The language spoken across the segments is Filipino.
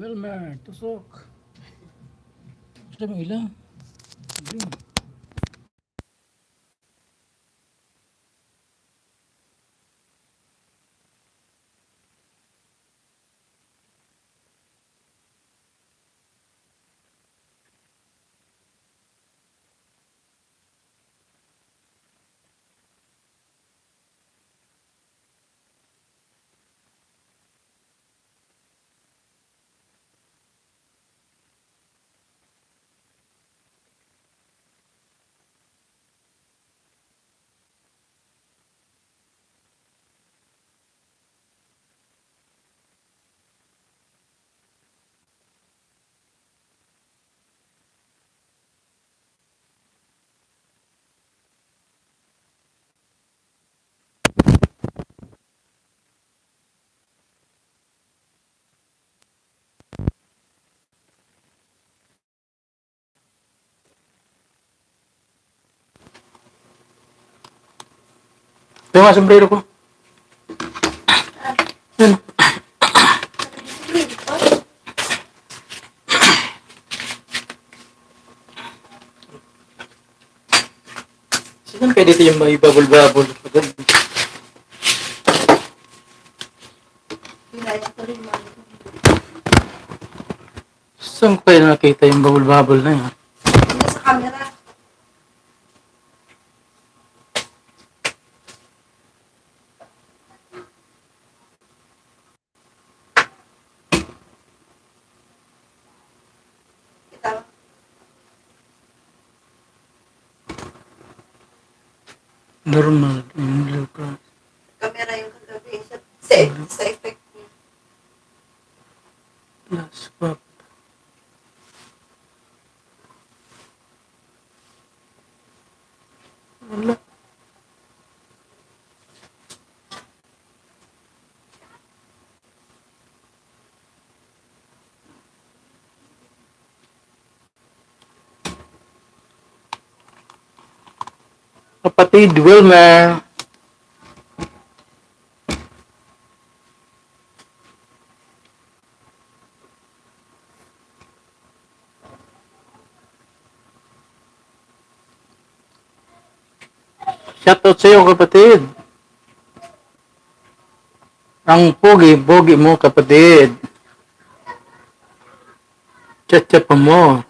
Wilmer, tusok. Siya mo ilang. Bring. Ito yung mga sombrero ko. Yan. Saan kaya dito yung may babol-babol? Saan kaya nakita yung babol-babol na yun? Hindi sa camera. Kita mo? Normal. Yung ka. Camera yung kagabi. Sa effect niya. Plus, pop. Wala. Kapatid Wilmer. Shoutout sa iyo, kapatid. Ang pogi-bogi mo, kapatid. Chat-chat pa mo.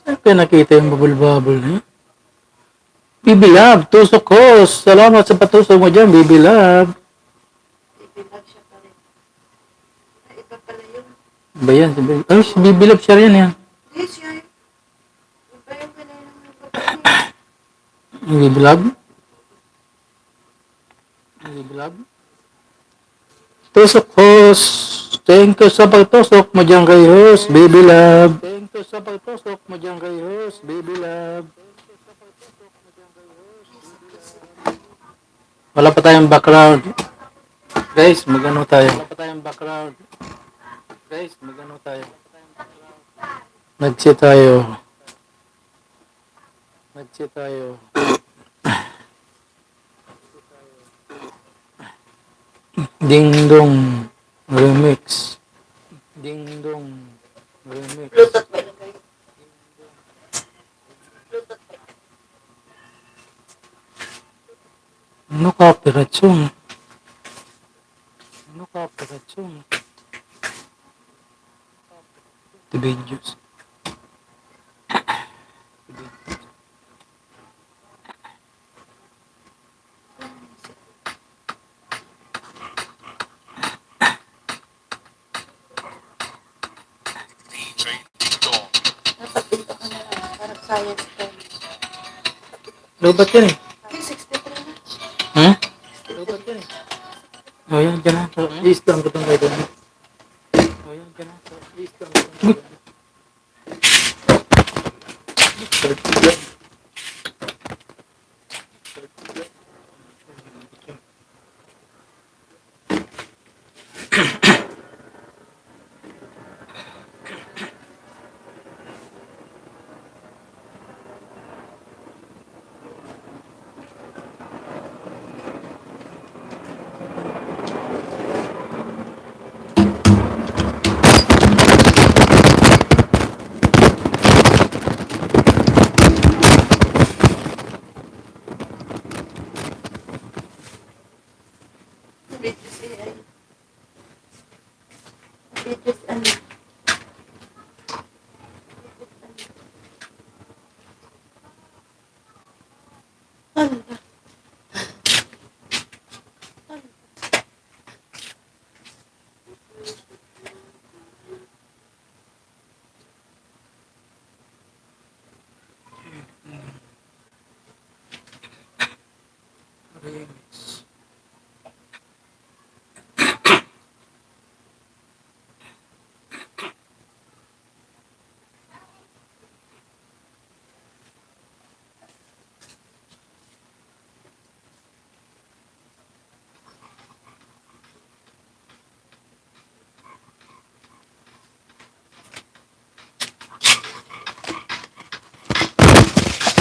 Saan kaya nakita yung bubble-bubble na yun? Bibi Love, tusok ko. Salamat sa patusok mo dyan, Bibi Love. Ibilag siya pa rin. Iba pala yun. Ba yan? Ay, si Bibi Love siya rin yan. Hindi siya yun. Iba yung kanina ng babae. Bibi Love? Bibi Love? Tusok host. Thank you sa pagtusok mo dyan kay host, Bibi Love. Thank you sa pagtusok mo dyan kay host, Bibi Love. Wala pa tayong background. Guys, magano tayo? Wala pa tayong background. Guys, magano tayo? Mag-chat tayo. Mag-chat tayo. Ding Dong Remix. Ding Dong Remix. Bluetooth ba yun kayo? Bluetooth ba yun? Ano copyright song? Ano copyright song? The videos. Dapat dito ka na lang. Parang science time. Lobat yan eh. Okay, 63 na. Hmm? Lobat yan eh. O yan, dyan na. So, i-stamp ko itong kayo doon. O yan, dyan na. So, i-stamp ko itong kayo doon.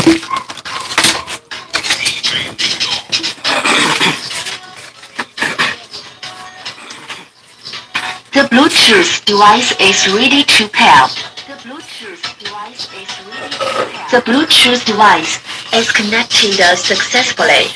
The Bluetooth device is ready to pair. The Bluetooth device is ready to pair. The Bluetooth device is connected successfully.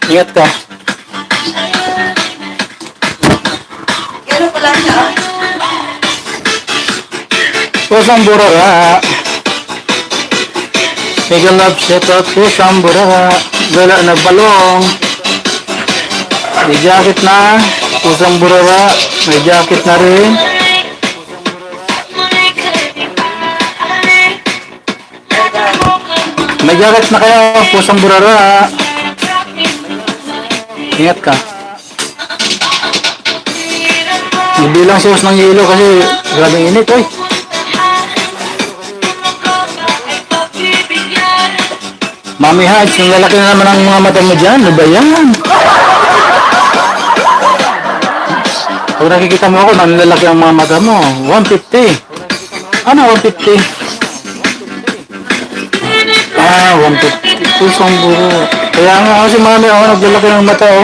Ingat ka. Gano'n pala siya. Pusang burara. Sigalap setot pusang burara. Gala na balong. May jacket na. Pusang burara. May jacket na rin. May jacket na kayo. Pusang burara. Ingat ka. Hindi lang siya ng yelo kasi grabing init, oy. Mami Haj, ang lalaki na naman ang mga mata mo dyan. Ano ba yan? Pag nakikita mo ako, ang lalaki ang mga mata mo. 150. Ano 150? Ah, 150. Pusong buro. Kaya nga kasi mami ako naglalaki ng mata, oh.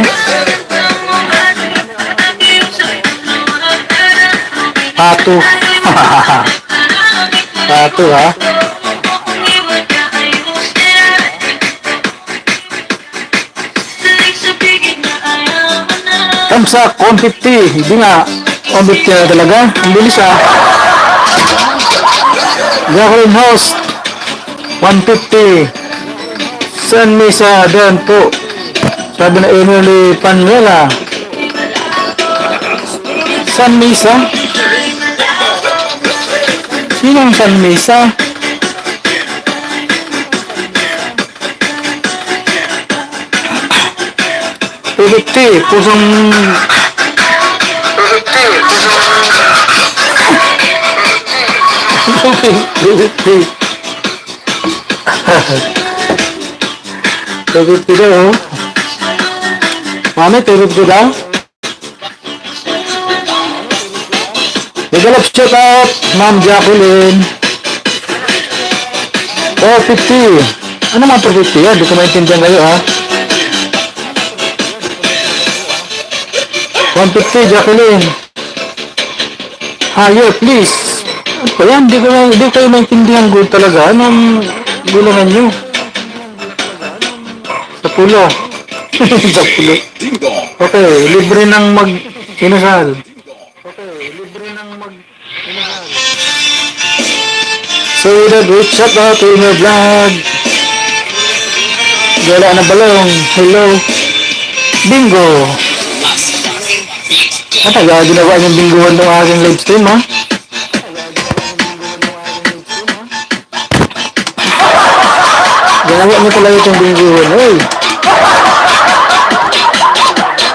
Pato. Pato, ha? Tamsak, 150. Hindi nga. 150 na talaga. Ang bilis, ha? Jacqueline Host. 150. San Misa doon po. Sabi na Emily Panuela. San Misa? Sinong San Misa? Pipiti, pusong... Pipiti. Pipiti daw. Mami, pipiti daw. Develop shout out, Ma'am Jacqueline. Oh, 50. Ano mga 50 yan? Di ko maintindihan kayo, ha? 150, Jacqueline. Higher, please. Kaya hindi kayo maintindihan good talaga. Anong bilangan nyo? Sa pulo. Sa pulo. Okay, libre ng mag-inasal. So that we shout out to your vlog. Wala na balong. Hello. Bingo. Kaya ginawa niyang bingohan ng aking live stream ha. Ginawa niyo talaga itong bingohan. Hey.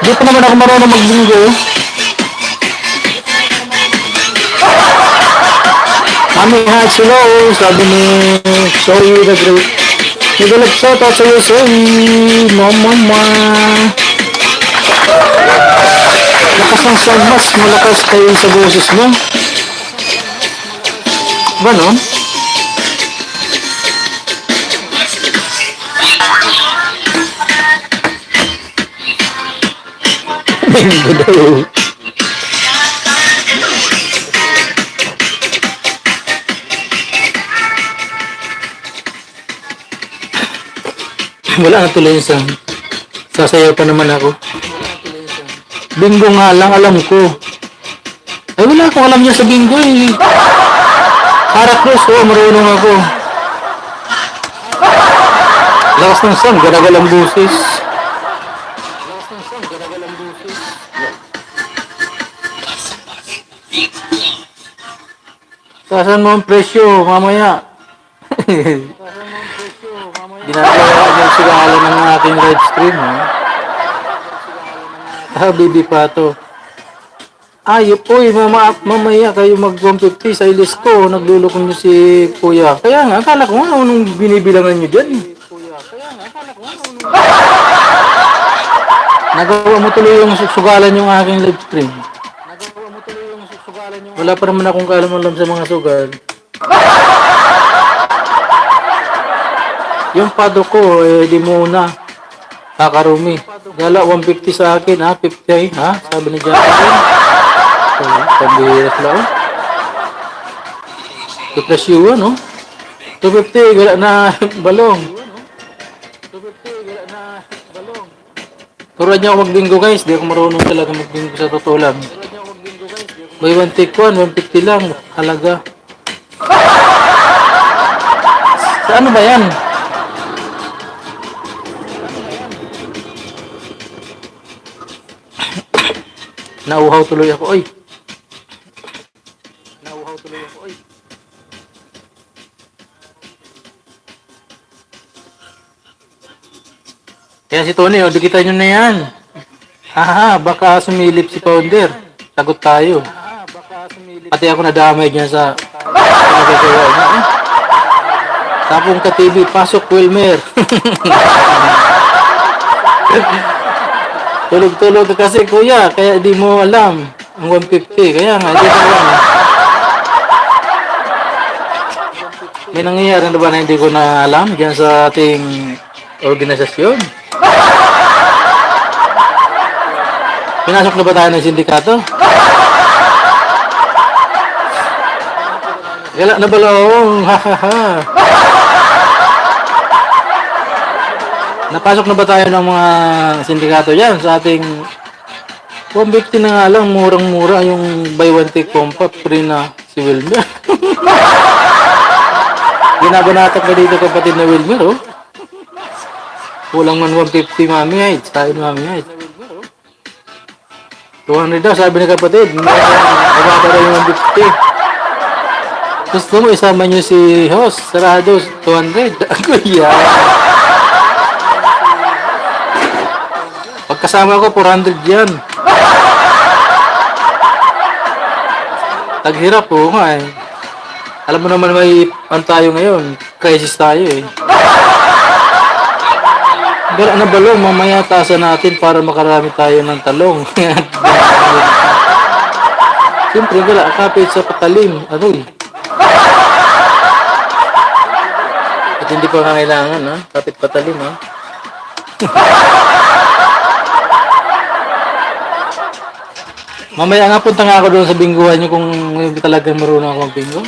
Di pa naman ako marunong magbingo. Mami Hats, hello. Sabi ni Sorry the Great. Nagalap sa ta sa'yo, sorry. Mama. Lakas ng sound, mas malakas kayo sa boses mo. Ganon? Bingo daw. Wala na tuloy sa sasayaw pa naman ako. Bingo nga lang alam ko. Ay wala akong alam niya sa bingo eh. Haracruz, marunong ako. Lakas ng sound, garagalang busis. Saan mo ang presyo mamaya? Ginagawa yung sigala ng aking live stream ha. Bibi pa to. Ayop, uy, mamaya kayo mag-150 sa ilis ko. Naglulukong nyo si Kuya. Kaya nga, akala ko nga anong binibilangan nyo dyan. Nagawa mo tuloy yung sugalan yung aking live stream. Wala pa naman akong kaalam-alam sa mga sugal. Yung pado ko, di muna. Kakarumi. Gala, 150 sa akin, ha? 50, ha? Sabi ni Jacqueline. Pambihiras lang. 2 plus you, no? 250, gala na balong. Turuan niyo ako magbingo, guys. Di ako marunong talaga magbingo sa totoo lang. May 1 take 1, 150 lang. Halaga. Sa ano ba yan? Nauhaw tuloy ako, oy. Kaya si Tony, dikitan nyo na yan. Haha, baka sumilip si Founder. Sagot tayo. Pati ako nadamay dyan sa pinagagawa niya. Tapong ka TV, pasok Wilmer. Tulog-tulog kasi kuya, kaya di mo alam ang 150. Kaya nga, di ko alam. May nangyayari na ba na hindi ko na alam dyan sa ating organisasyon? Pinasok na ba tayo ng sindikato? Gala na balong, hahaha. Napasok na ba tayo ng mga sindikato yan sa ating 150 na nga lang, murang-mura yung buy one take pompa, free na si Wilmer. Ginabanatak na dito kapatid na Wilmer, oh. Kulang man 150 mami heights, tayo mami heights. 200 daw, sabi ni kapatid. Mababa daw yung 150. Gusto mo isama nyo si host, sarado 200. Kuya. Pagkasama ko, 400 yan. Taghirap po nga eh. Alam mo naman may tayo ngayon, crisis tayo eh. Pero ano balong, mamaya taasan natin para makarami tayo ng talong. Siyempre, gala, kapit sa patalim. Aroy. At hindi pa kailangan, ha? Kapit patalim, ha? Mamaya nga punta nga ako doon sa bingguhan nyo kung hindi talagang marunong ako magbinggo.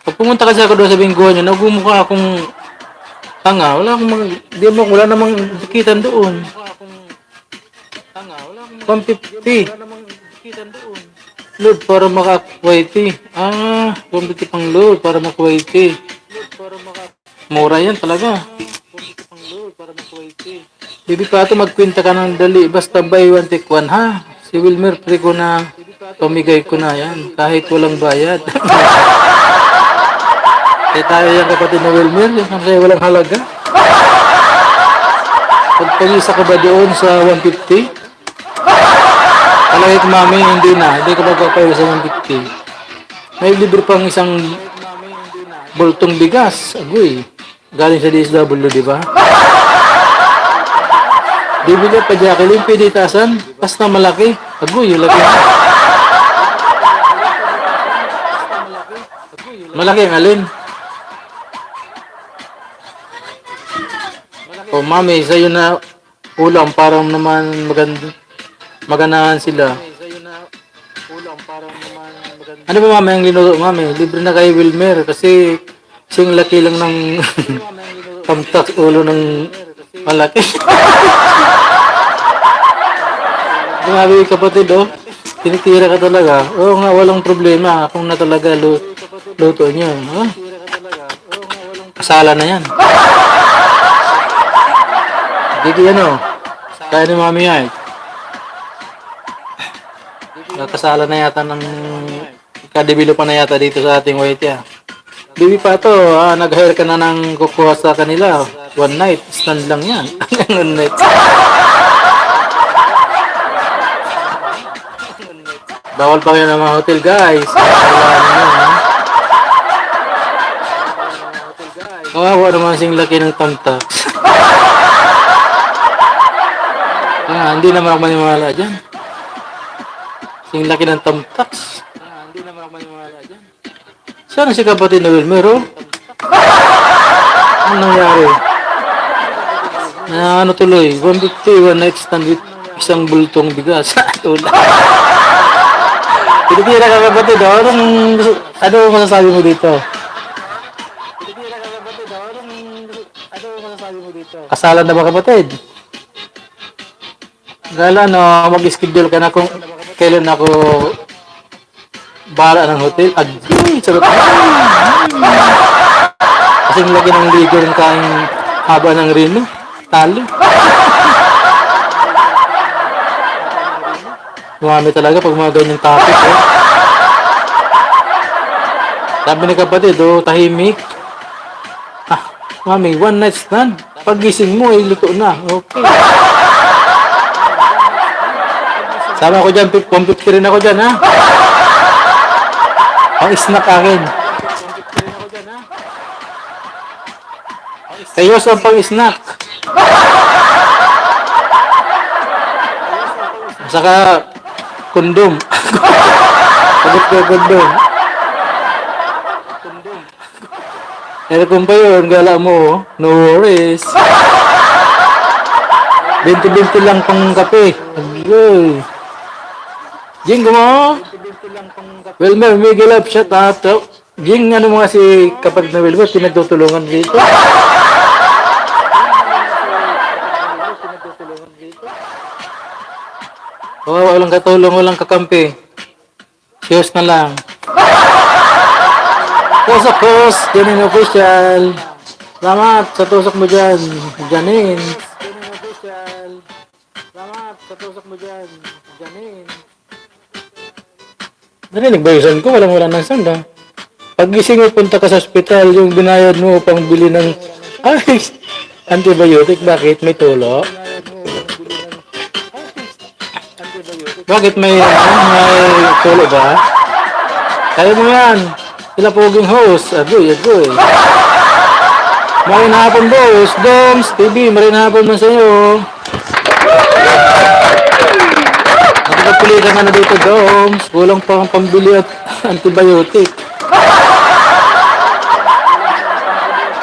Pag pumunta kasi ako doon sa bingguhan nyo, nagmumukha akong tanga. Wala namang dikitan doon. 150. Load para maka-Kuwaiti. 150 pang load para maka-Kuwaiti. Mura yan talaga. Bibi pa ito, magkwenta ka ng dali. Basta buy one take one, ha? Si Wilmer, pre ko na, pamigay ko na yan. Kahit walang bayad. Kaya tayo yan kapatid na Wilmer, kasi walang halaga. Pagpag-isa ka ba doon sa 150? Palagay ko mami, hindi na. Hindi ka magpapayo sa 150. May libre pang isang bultong bigas. Agoy. Galing sa DSW, di ba? Bibili pa Jacqueline, pwede itasan. Basta malaki. Agoy, yung laki. Malaki ang alin. O mami, sa'yo na ulam para naman maganahan sila. Ano ba mami ang linuto mami? Libre na kay Wilmer kasi sing laki lang ng tamtak ulo ng malaki. Grabe kapatid oh. Tinitira ka talaga. Oo nga, walang problema. Kung na talaga luto niyo. Huh? Kasala na yan. Hindi ano. Kaya ni mami ay. Nakasala na yata ng kadebilo pa na yata dito sa ating white ya. Bibi pa to, nag-hire ka na ng kukuha sa kanila. One night, stand lang yan. One night. Bawal pa kayo ng mga hotel guys. Kawawa naman sing laki ng tamtak. Hindi naman ako maniwala dyan. Sing laki ng tamtaks. Hindi naman ako maniwala dyan. Saan si kapatid na Wilmer, oh? Ano nangyari? Ano tuloy? 150, one night stand with isang bultong bigas. Tulad. Pinitira ka kapatid, oh? Ano masasabi mo dito? Kasalan na ba kapatid? Gala no, mag-schedule ka na kung kailan ako bala ng hotel. Agay, sarap. Kasing lagi ng ligo ng kaing haba ng rino. Talo. Dumami talaga pag mga ganyang topic. Eh. Sabi ni kapatid, tahimik. Mami, one night stand. Pag-gising mo, luto na. Okay. Sama ko dyan, 150 rin ako dyan, ha? Ang snack akin. Kayo sa pang snack. Saka, kondom. Sagot ko kondom. Pero kung pa yun, gala mo, no worries. 20-20 lang pang kape. Agay. Jing, mo? Wilmer, Miguel up, shut up. Jing, ano mga si kapatid na Wilmer, pinagtutulungan dito. Walang katulong, walang kakampi. Cheers na lang. Tusok, Janine Official. Salamat sa tusok mo dyan, Janine. Salamat sa tusok mo dyan, Janine. Narinig ba yung ko? Walang ng sound, ha? Pag gising mo, punta ka sa ospital, yung binayad mo pang bili ng antibiotic, bakit? May tulo? Bakit may tulo ba? Kaya mo yan. Sila poging host. Agoy. Marin hapon, boss. Doms, TV, marin hapon man sa'yo. Nakapagpilitan ka na dito, Doms. Kulang pa ang pambili at antibiotic.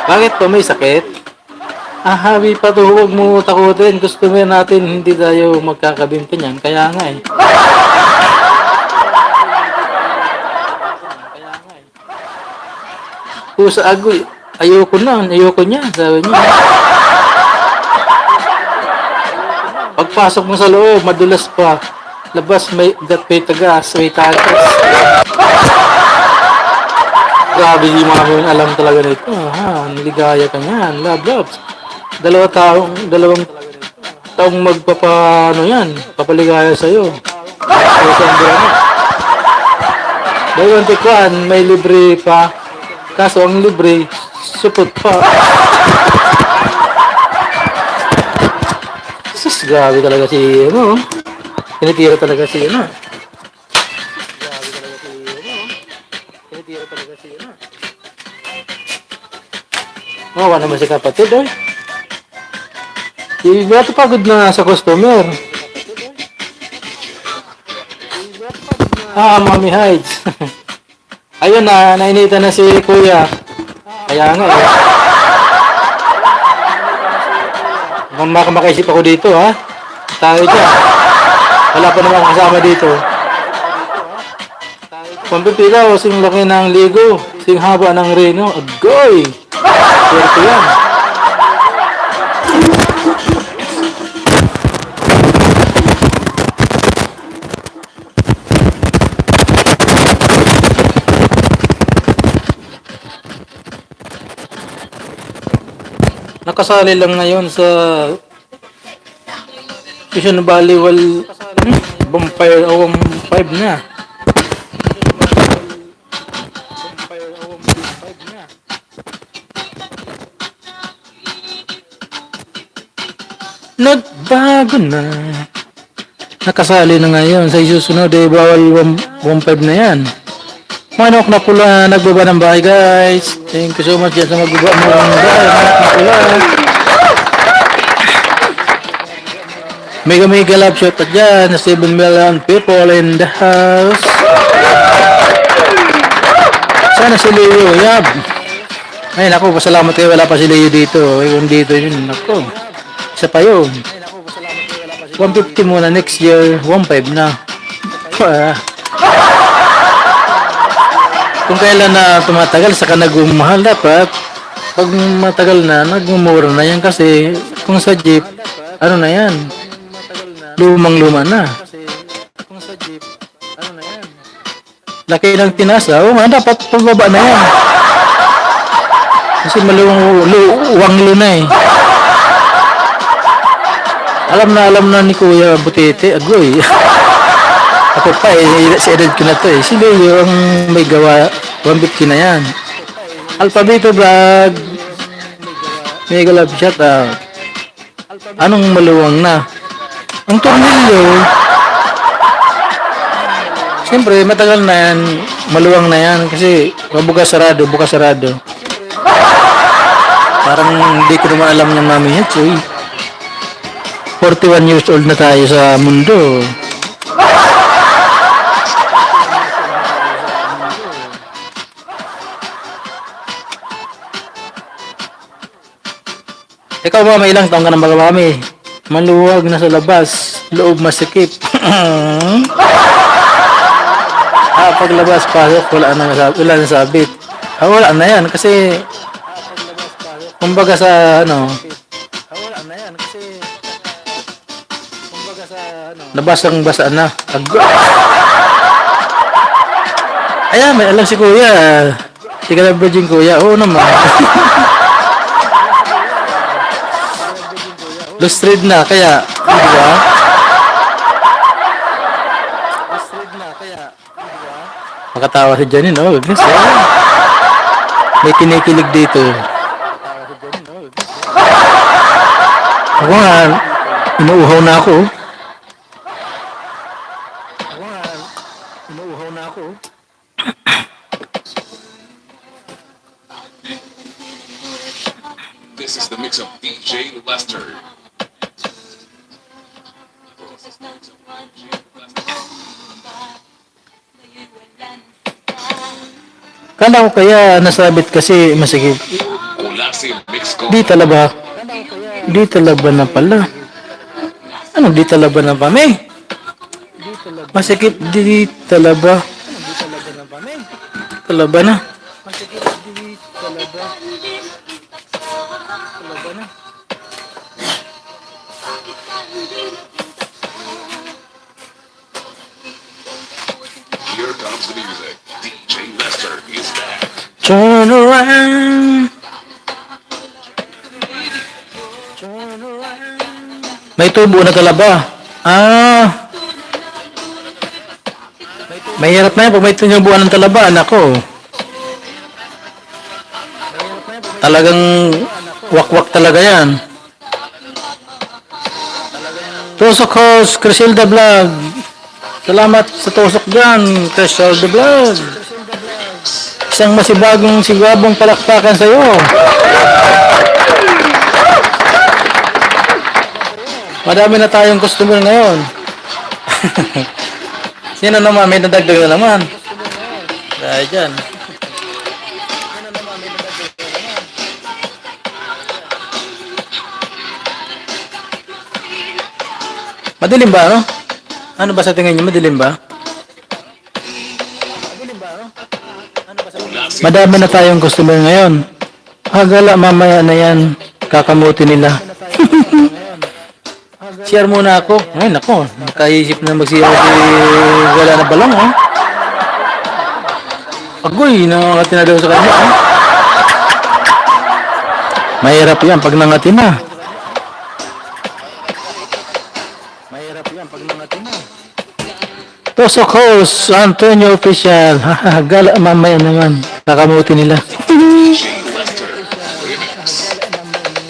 Bakit po? May sakit? Habi pa to, huwag mo takutin. Customer natin, hindi tayo magkakabinti niyan. Kaya nga eh. Pusa agoy. Ayoko na, ayoko niya. Sabi niya. Pagpasok mo sa loob, madulas pa. Labas, may tagas, may tagas. Grabe, di mga alam talaga nito. Ha, niligaya ka niyan. Love. Dalawang taong ano yan, papaligaya sa'yo. Isang drama. Dalawang tikwan, may libre pa. Kaso ang libre, supot pa. Sus, grabe talaga si, tinitira talaga si, Mawa naman si kapatid, eh. Ba't pagod na sa customer? Mami Hides. Ayun na, nainita na si Kuya. Kaya nga, eh. Makaisip ako dito, ha? Tayo dyan. Wala pa naman kasama dito. Pampipilaw, sing laki ng ligo, sing haba ng reno. Agoy! Swerte yan. Nakasali lang ngayon sa Vision Valley Vampire Awam 5 na. Nagbago na. Nakasali na ngayon. Sa susunod eh, bawal 1.5 na yan. Manok na pula, nagbaba ng bahay guys. Thank you so much yan sa magbaba mo ng bahay. Manok na pula. Mega love shot at dyan. 7 million people in the house. Sana si Leo, yab. Ay naku, pasalamat kayo. Wala pa si Leo dito. Kung dito yun, naku. Isa pa yun. 150 muna next year, 1.5 na. Kung kailan na tumatagal, saka nagmamahal dapat. Pag matagal na, nagmumura na yan kasi kung sa jeep, ano na yan? Lumang-luma na. Laki ng tinasa, dapat pagbaba na yan. Kasi maluwang na eh. Alam na ni Kuya Butete, agoy. Ako pa eh, si edad ko na to eh. Si Leo ang may gawa, 150 na yan. Alphabito Vlog. Mega love shout out. Anong maluwang na? Ang tornilyo, siyempre matagal na yan, maluwang na yan kasi bukas sarado. Parang hindi ko naman alam ng mami niya, Choy. 41 years old na tayo sa mundo. Ikaw ba, may ilang taong ka na mga mami? Maluwag na sa labas, loob masikip. Paglabas, pasok, wala na sabit. Wala na yan kasi kumbaga sa nabasang basa na. Ayan, may alam si Kuya. Hindi ka na virgin, Kuya. Oo naman. Lost thread na, kaya, di ba? Makatawa si Janine, oh. May kinikilig dito. Ako nga, inuuhaw na ako. This is the mix of DJ Lester. Kala ko kaya nasabit kasi masikip. Klase mix ko. Di talaga. di talaba na pala. Ano di talaba na pa, May? Masikip di talaba. Talaba na. Here comes the music. DJ Lester is back. Turn around. May tubo na talaba. Ah. Mahirap na yan pag may tinubuan ng talaba, nako. Talagang wakwak talaga yan. Tusok host, Crisilda Vlog. Salamat sa tusok dyan, Crisilda Vlog. Isang masibagong sigabong palakpakan sa'yo. Madami na tayong customer ngayon. Sino naman? May nadagdag na naman. Dahil dyan. Madilim ba, no? Ano ba sa tingin niyo? Madilim ba? Madami na tayong customer ngayon. Agala, mamaya na yan. Kakamuti nila. Share muna ako. Ay, nako. Nakaisip na mag-share si wala na balong, oh. Agoy, nangangati na daw sa kanya, oh. Mahirap yan pag nangati na. Tosok host, Antonio Official. Gala, mamaya naman. Kakamuti nila.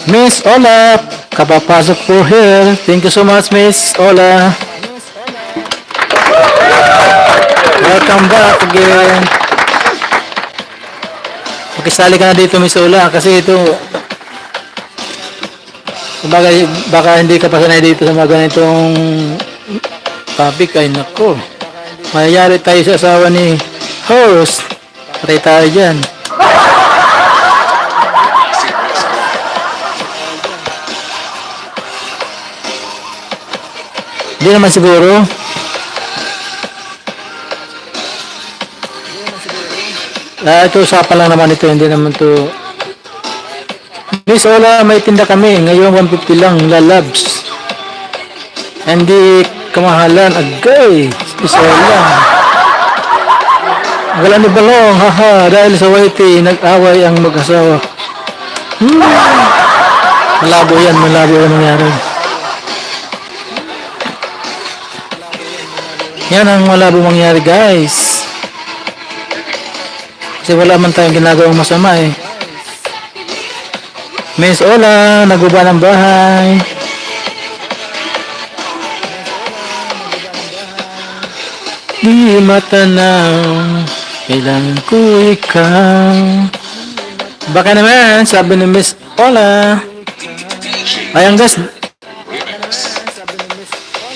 Miss Ola, kapapasok po here. Thank you so much, Miss Ola. Welcome back again. Makisali ka na dito, Miss Ola, kasi ito baka hindi ka pa sanay dito sa mga ganitong topic. Ay nako, mayayari tayo sa asawa ni host. Patay tayo dyan. Hindi naman siguro. Ito usapan lang naman ito. Hindi naman to. Miss Ola, may tinda kami. Ngayon 150 lang. Lalabs. Hindi kamahalan. Agay. Miss Ola. Wala ni Balong. Haha. Dahil sa Whitey, nag-away ang mag-asawa. Malabo yan. Malabo yan nangyari. Yan ang malabo mangyari, guys. Kasi wala man tayong ginagawang masama, eh. Miss Ola, naguba ng bahay. Di matanaw, kailangan ko ikaw. Baka naman, sabi ni Miss Ola. Ayan, guys.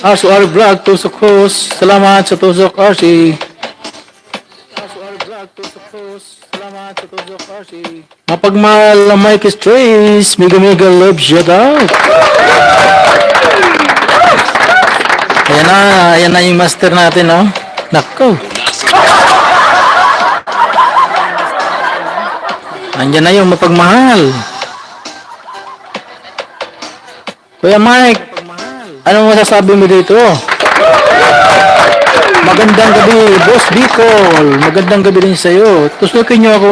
RCR Vlog, Tusok Host. Salamat sa Tusok RC. Mapagmahal ang Mike Strays. Mega mega love shout out. Ayan na yung master natin, no? Nako. Andyan na yung mapagmahal. Kuya Mike, anong masasabi mo dito? Magandang gabi, Boss Bicol. Magandang gabi din sa'yo. Tusukin niyo ako.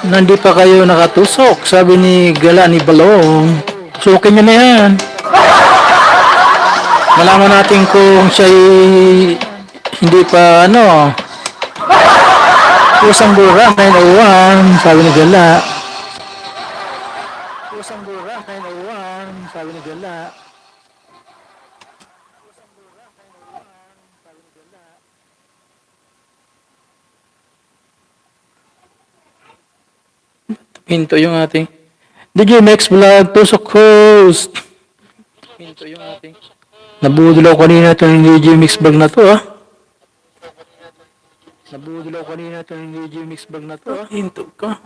Nandi pa kayo nakatusok. Sabi ni Gala ni Balong. Tusukin niyo na yan. Malaman natin kung siya'y hindi pa Pusang Bura 901. Sabi ni Gala. Pusang Bura 901. Sabi ni Gala. Pinto yung ating DJ Max Vlog, Tusok Host. Pinto yung ating nabudol ako kanina itong DJ Mix Vlog na to, ah. Nabudol ako kanina itong DJ Mix Vlog na to, ah. Pinto ka.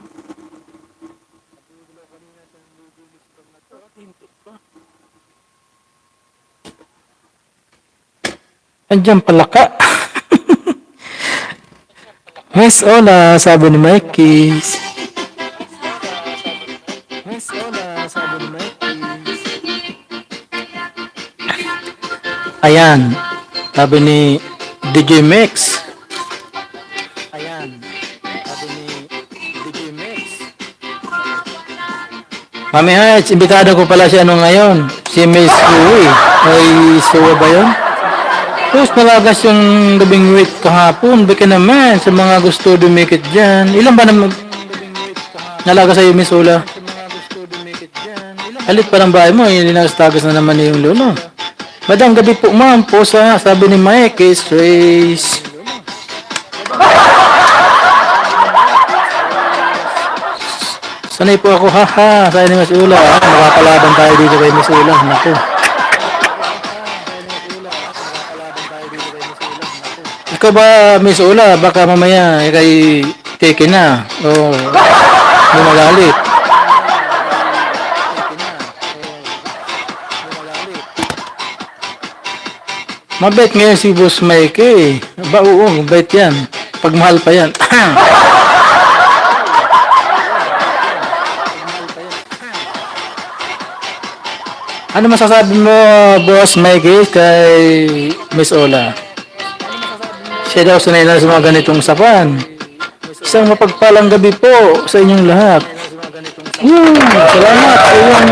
Pinto ka. Andiyan pala ka. Miss Ola, sabi ni Mikey. Miss Ola, sabi ni Mikey. Ayan, sabi ni DJ Mix. Ayan, sabi ni DJ Mix. Mami Heights, imbitado ko pala si ano ngayon. Si Miss Uy. Ay, Suwa ba yun? Tapos malagas yung gabing week kahapon. Baka naman sa mga gusto dumikit dyan. Ilan ba naman nalaga sa'yo, Miss Ula? Halit pa ng bahay mo. Linagastagas na naman yung luno. Madang gabi po, ma'am. Po sa sabi ni Mike is race. Sanay po ako, haha. Sabi ni Miss Ula. Makakalaban tayo dito kay Miss Ula. Naku. Ikaw ba, Miss Ula, baka mamaya kay teke na o lumagalit? Mabait ngayon si Boss Mike eh. Ba, oo, mabait yan. Pagmahal pa yan. Ano masasabi mo, Boss Mike, kay Miss Ola? Siya daw sanay na sa mga ganitong sapan. Isang mapagpalang gabi po sa inyong lahat. Salamat sa iyong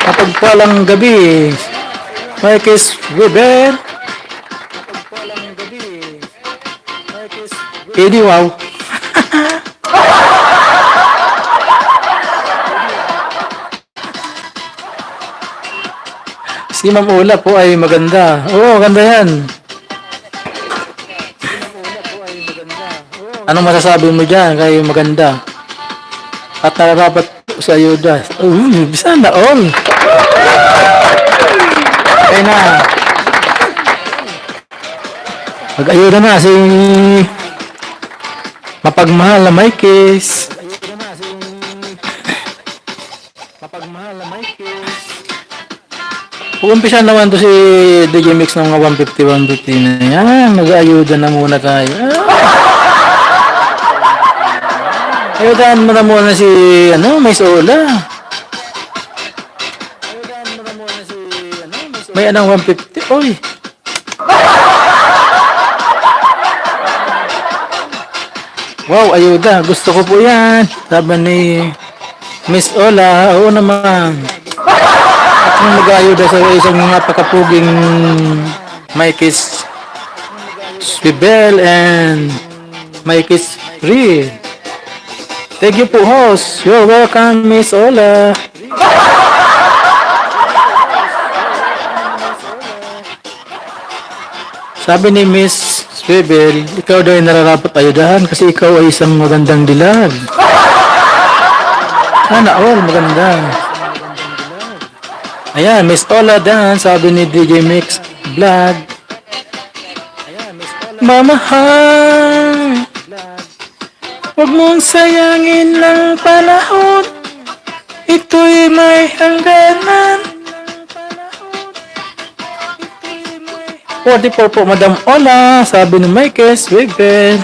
mapagpalang gabi. Marcus Weber. Eddie, wow. Si Ma'am Ola po ay maganda. Oo, maganda yan. Anong masasabi mo dyan kay maganda? At nararapat sa ayuda. Sana all. Kaya na. Mag-ayuda na si mapagmahal na Mikey's. Mapagmahal na Mikey's. Umpisa naman to si DJ Mix ng mga 150 na yan. Mag-ayuda na muna tayo. Ayudahan mo na muna si, Miss Ola. May anong 150. Oy. Wow, ayuda. Gusto ko po yan. Sabi ni Miss Ola. Oo naman. At kung mag-ayuda sa isang napakapuging Mikey's Swibel and Mikey's Reed. Thank you po, host. You're welcome, Miss Ola. Sabi ni Miss Swibel, ikaw daw ay nararapat ayudahan kasi ikaw ay isang magandang dilag. Sana all maganda. Ayan, Miss Ola Dan, sabi ni DJ Mix Vlog. Mamahal, huwag mong sayangin lang panahon. Ito'y may hangganan. 44 po, Madam Ola, sabi ni Michael Swigben.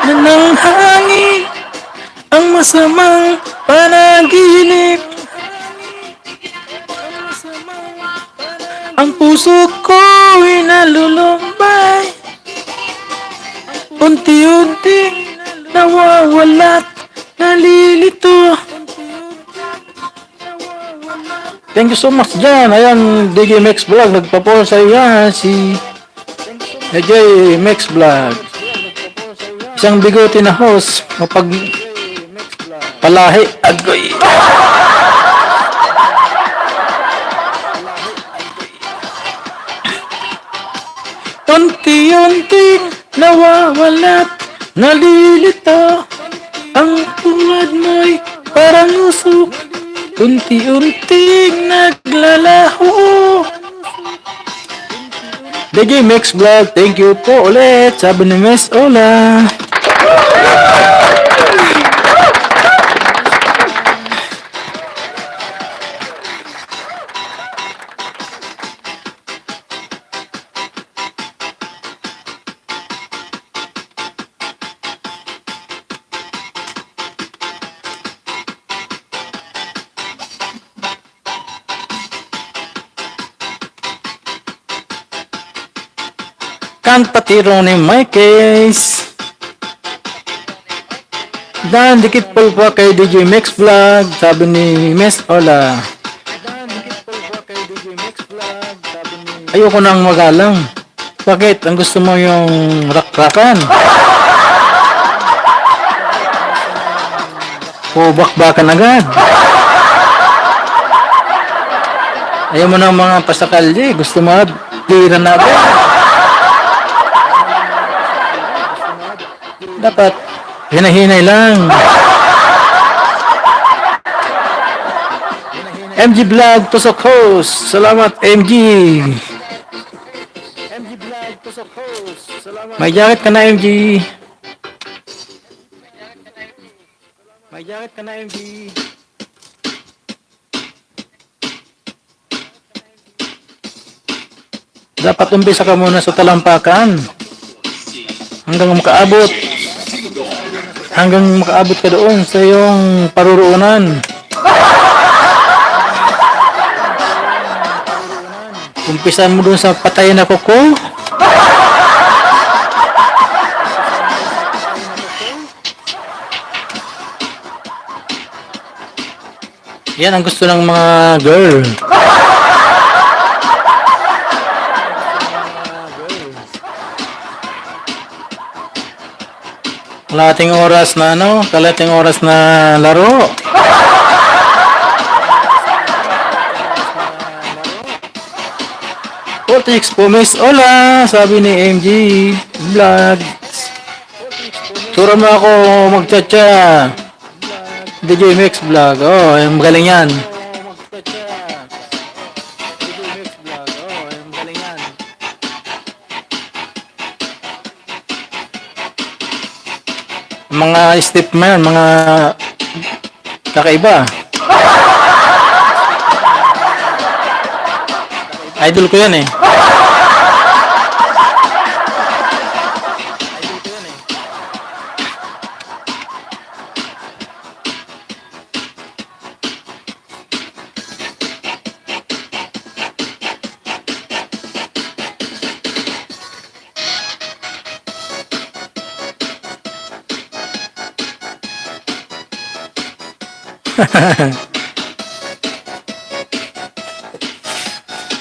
Ng hangin ang masamang panaginip. Ang puso ko'y nalulumbay. Unti-unting nawawala't nalilito. Thank you so much dyan. Ayan, DJ Max Vlog. Nagpa-poll sa iya si DJ Max Vlog. Isang bigote na host. Mapag palahi. Agoy. Unti-unting nawawala't nalilito. Ang tungad mo'y parang usok. Unti-unting naglalaho. DJ Max Vlog, thank you po ulit. Sabi ni Miss Ola. Kantatiro ni Mike's. Dan dikit pulpa kay DJ Mix Vlog, sabi ni Miss Ola. Ayoko nang magalang. Bakit? Ang gusto mo yung rakrakan? O bakbakan agad? Ayaw mo ng mga pasakalye. Gusto mo tira na agad? Dapat hinahinay lang. MG Vlog Tusok Host. Salamat MG. May jacket ka na MG. May jacket ka na MG. Dapat umpisa ka muna sa talampakan. Hanggang makaabot ka doon sa iyong paruroonan. Umpisan mo doon sa patay na kuko. Yan ang gusto ng mga girl. Kalating oras na laro. Vortex po Miss Ola, sabi ni MG Vlog. Turo mo ako magcha-cha. DJ Mix Vlog. Oh, magaling yan. Mga step man, mga kakaiba. Idol ko yan eh.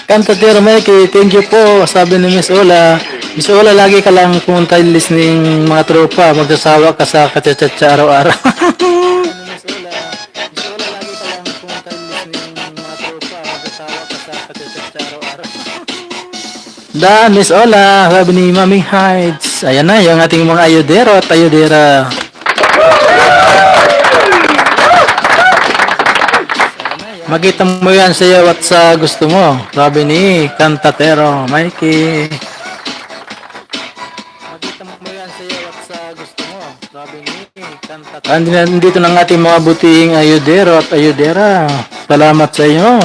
Kantatero Mikey, thank you po, sabi ni Miss Ola. Miss Ola, lagi ka lang pumunta listening mga tropa, magsasawa ka sa katsatsa araw-araw. Miss Ola, lagi ka lang pumunta listening mga tropa, magsasawa ka sa katsatsa araw-araw. Dan, Miss Ola, sabi ni Mami Heights. Ayan na, yung ating mga ayodero at ayodera. Makita mo yan sa iyo at sa gusto mo, sabi ni Kantatero Mikey. Makita mo yan sa iyo at sa gusto mo, sabi ni Kantatero. Andito ng ating mga buting ayodero at ayodera. Salamat sa inyo.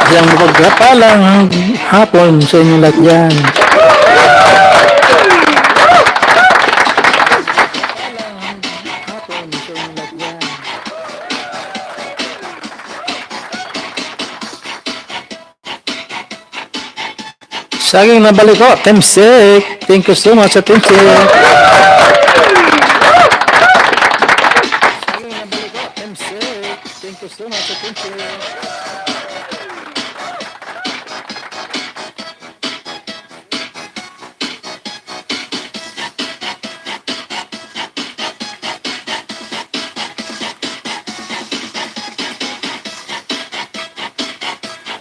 Isang mapagpalang hapon sa inyo lahat dyan. Saging nabalik ko, Temsek. Thank you so much sa Temsek. Saging nabalik ko, Temsek. Thank you so much sa Temsek.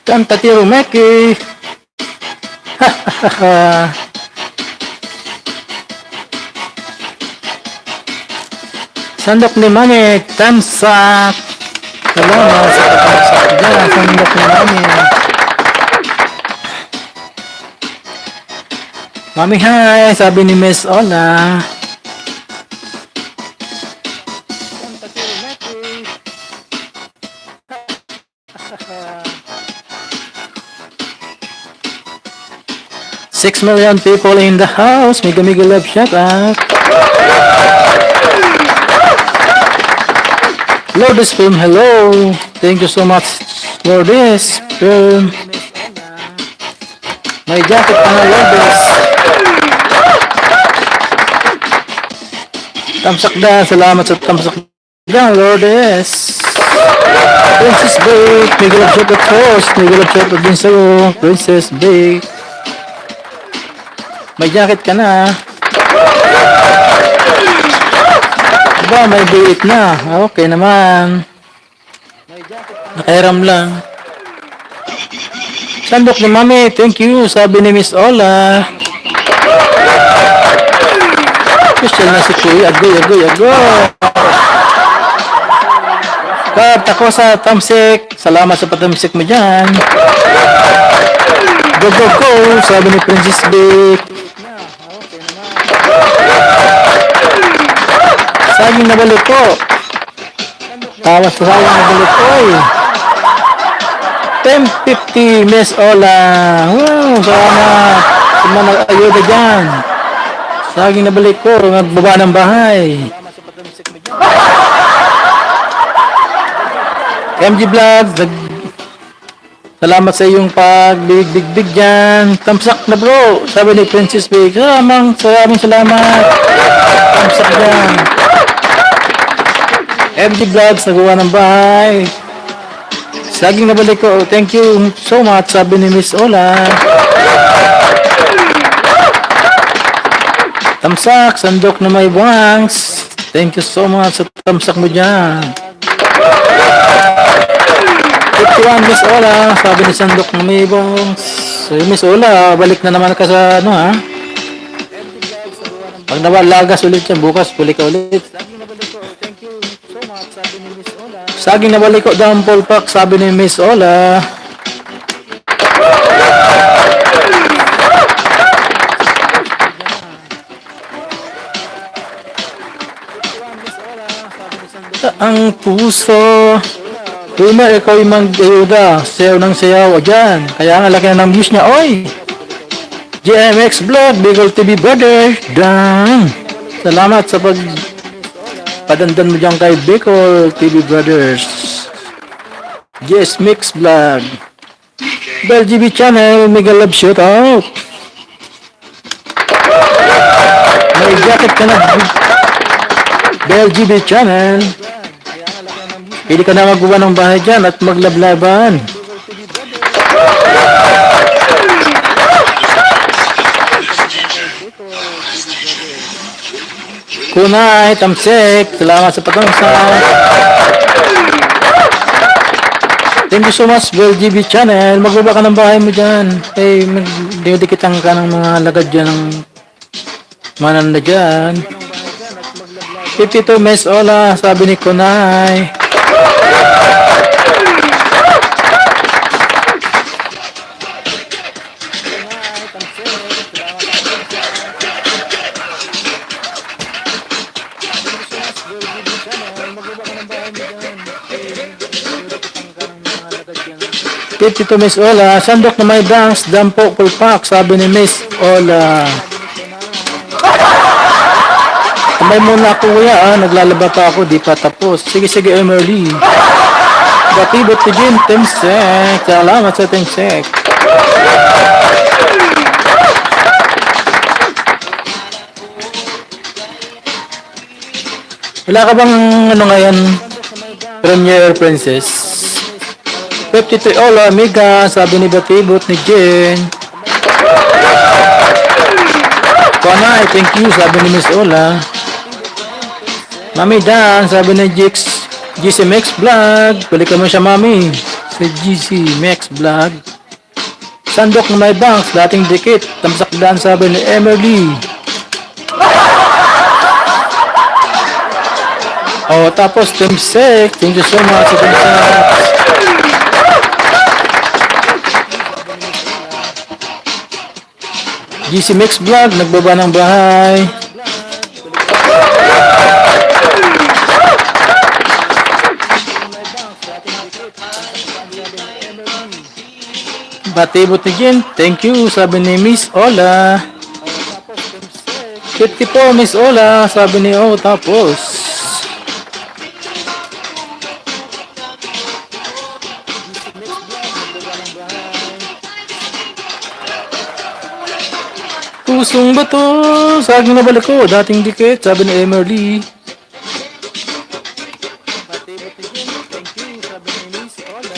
Kantatero Meki. Sandok ni Mami, tamsak. Salamat sa tamsak dyan, sandok ni Mami. Mami, hi, sabi ni Miss Ola. 6 million people in the house. Mega love, shout out. Lourdes Film, hello. Thank you so much, Lourdes Film. May jacket pa na Lourdes. Tamsak na. Salamat sa tamsak na Lourdes. Princess Bake. Miguel of Shot at Host. Miguel of Shot at din sa'yo. Princess Bake. May jacket ka na. Diba, may biit na. Okay naman. Nakairam lang. Sandok ni Mami, thank you. Sabi ni Miss Ola. Special na si Kuya. Agoy. Kat, ako sa Tamsik. Salamat sa patamsik mo dyan. Go. Sabi ni Princess Bake. Saging nabalik ko. Tawas sa saging nabalik ko. 1050 Miss Ola. Wow, salamat. Sa mga nag-ayuda dyan. Saging nabalik ko. Nagbaba ng bahay. MG Vlog. Salamat sa iyong pagbig dyan. Tamsak na bro. Sabi ni Princess Bake. Maraming salamat. Tamsak dyan. MG Vlogs. Nagawa ng bahay. Saging nabalik ko. Thank you so much. Sabi ni Miss Ola. Tamsak. Sandok na may bangs. Thank you so much sa tamsak mo dyan. 51 Miss Ola. Sabi ni Sandok na may bangs. So Miss Ola, balik na naman ka sa ano ha. Pag nawalagas ulit yan, bukas balik ka ulit. Saging nabalik ko Dumpol Pack, sabi ni Miss Ola. Ang puso. Boomer, ikaw yung mag-ayuda. Sayaw ng sayaw dyan. Kaya nga laki na ng views niya. Oy! GMX Vlog, Bigol TV Brothers. Dang! Salamat sa padandan mo dyan kay Bicol TV Brothers. Yes Mix Vlog. Bell GB Channel, mega love shoutout. May jacket ka na. Bell GB Channel. Pili ka na magbuwa ng bahay dyan at maglablaban. Kunay, Tamsik. Salamat sa patungsa. Thank you so much, Bell GB Channel. Magbaba ka ng bahay mo dyan. Eh, magdikitan ka ng mga lagad dyan ng mananda dyan. 52 Miss Ola, sabi ni Kunay. Tito Miss Ola, sandok na may bangs, dampo, pulpak, sabi ni Miss Ola. Kamay muna ako kuya, naglalaba pa ako, di pa tapos. Sige, Emily. Batibot ni Jim, Temsek. Salamat sa Temsek. Wala ka bang ano ngayon? Premier Princess? 53 Ola, amiga, sabi ni Batibot ni Jen. Kuanay, thank you, sabi ni Miss Ola. Mami Dan, sabi ni GC Max Vlog. Balik mo siya, Mami. Si GC Max Vlog. Sandok na may banks, dating dikit. Tamsak Dan, sabi ni Emily. Oh, tapos Temsek. Thank you so much sa Temsek. GC Mix Vlog, nagbaba ng bahay. Batibot ni Jen, thank you, sabi ni Miss Ola. 54 Miss Ola, sabi ni O, tapos. pusong bato sa aking nabalik ko, dating dikit, sabi ni Emerly. Bati-bati din, thank you, sabi ni Miss Ola.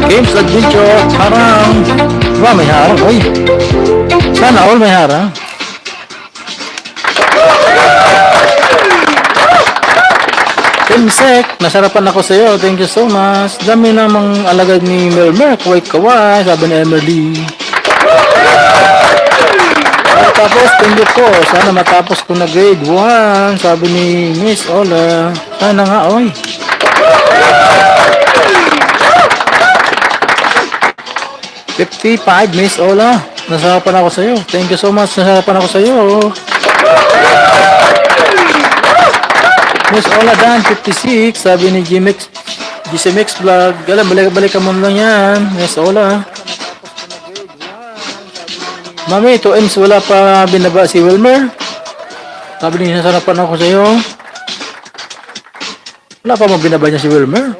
Games Adventure, harang. Diba may harang, oy. Sana all may harang. Teamsec, nasarapan ako sa'yo. Thank you so much. Dami namang alagad ni Melmer. Kaway-kaway, sabi ni Emily. Tapos, thank you po. Sana matapos ko na grade 1. Sabi ni Miss Ola. Sana nga, oy. $55, Miss Ola. Nasarapan ako sa'yo. Thank you so much. Nasarapan ako sa'yo. Miss Ola Dan, 56. Sabi ni GCMX Vlog. Gala, balik-balik ka muna lang yan. Miss Ola. Mami, 2Ms wala pa binaba si Wilmer. Sabi niya, nasarapan ako sa'yo. Wala pa mo binaba niya si Wilmer.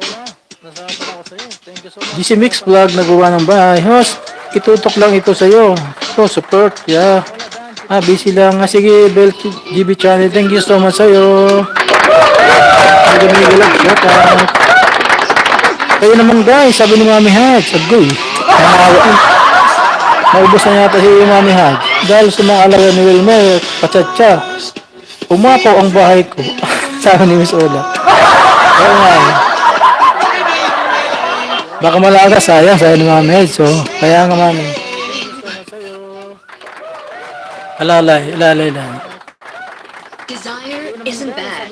GCMX Vlog, nagawa ng bahay. Host, itutok lang ito sa'yo. Ito, support. Yeah. Busy lang. Sige, Bell GB channel. Thank you so much sa'yo. Kayo naman guys, sabi ni Mami Haj, sabi naubos na yata si Mami Haj dahil sa mga alaga ni Wilmer, pachatcha, umapaw ang bahay ko. Sabi ni Miss Ola. Kaya nga, baka malaga, sayang ni Mami Haj. So, kaya nga Mami, alalay lang. Desire isn't bad.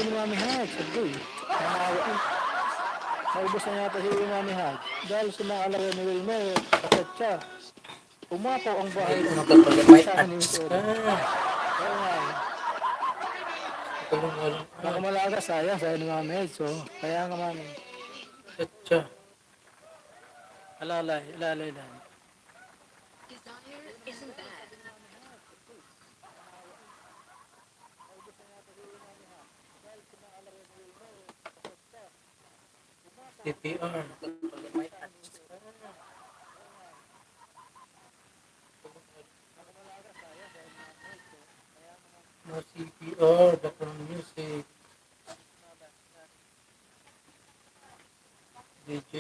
Naubos na yata si Mami Haj dahil sa mga alaga ni Wilmer, pachatcha, umapaw ang bahay ko. Sabi ni Miss Ola. Kaya nga, baka malaga, sayang ni Mami Haj. So, kaya nga Mami, pachatcha, alalay lang. Desire isn't bad. CPR. No CPR, background music. DJ.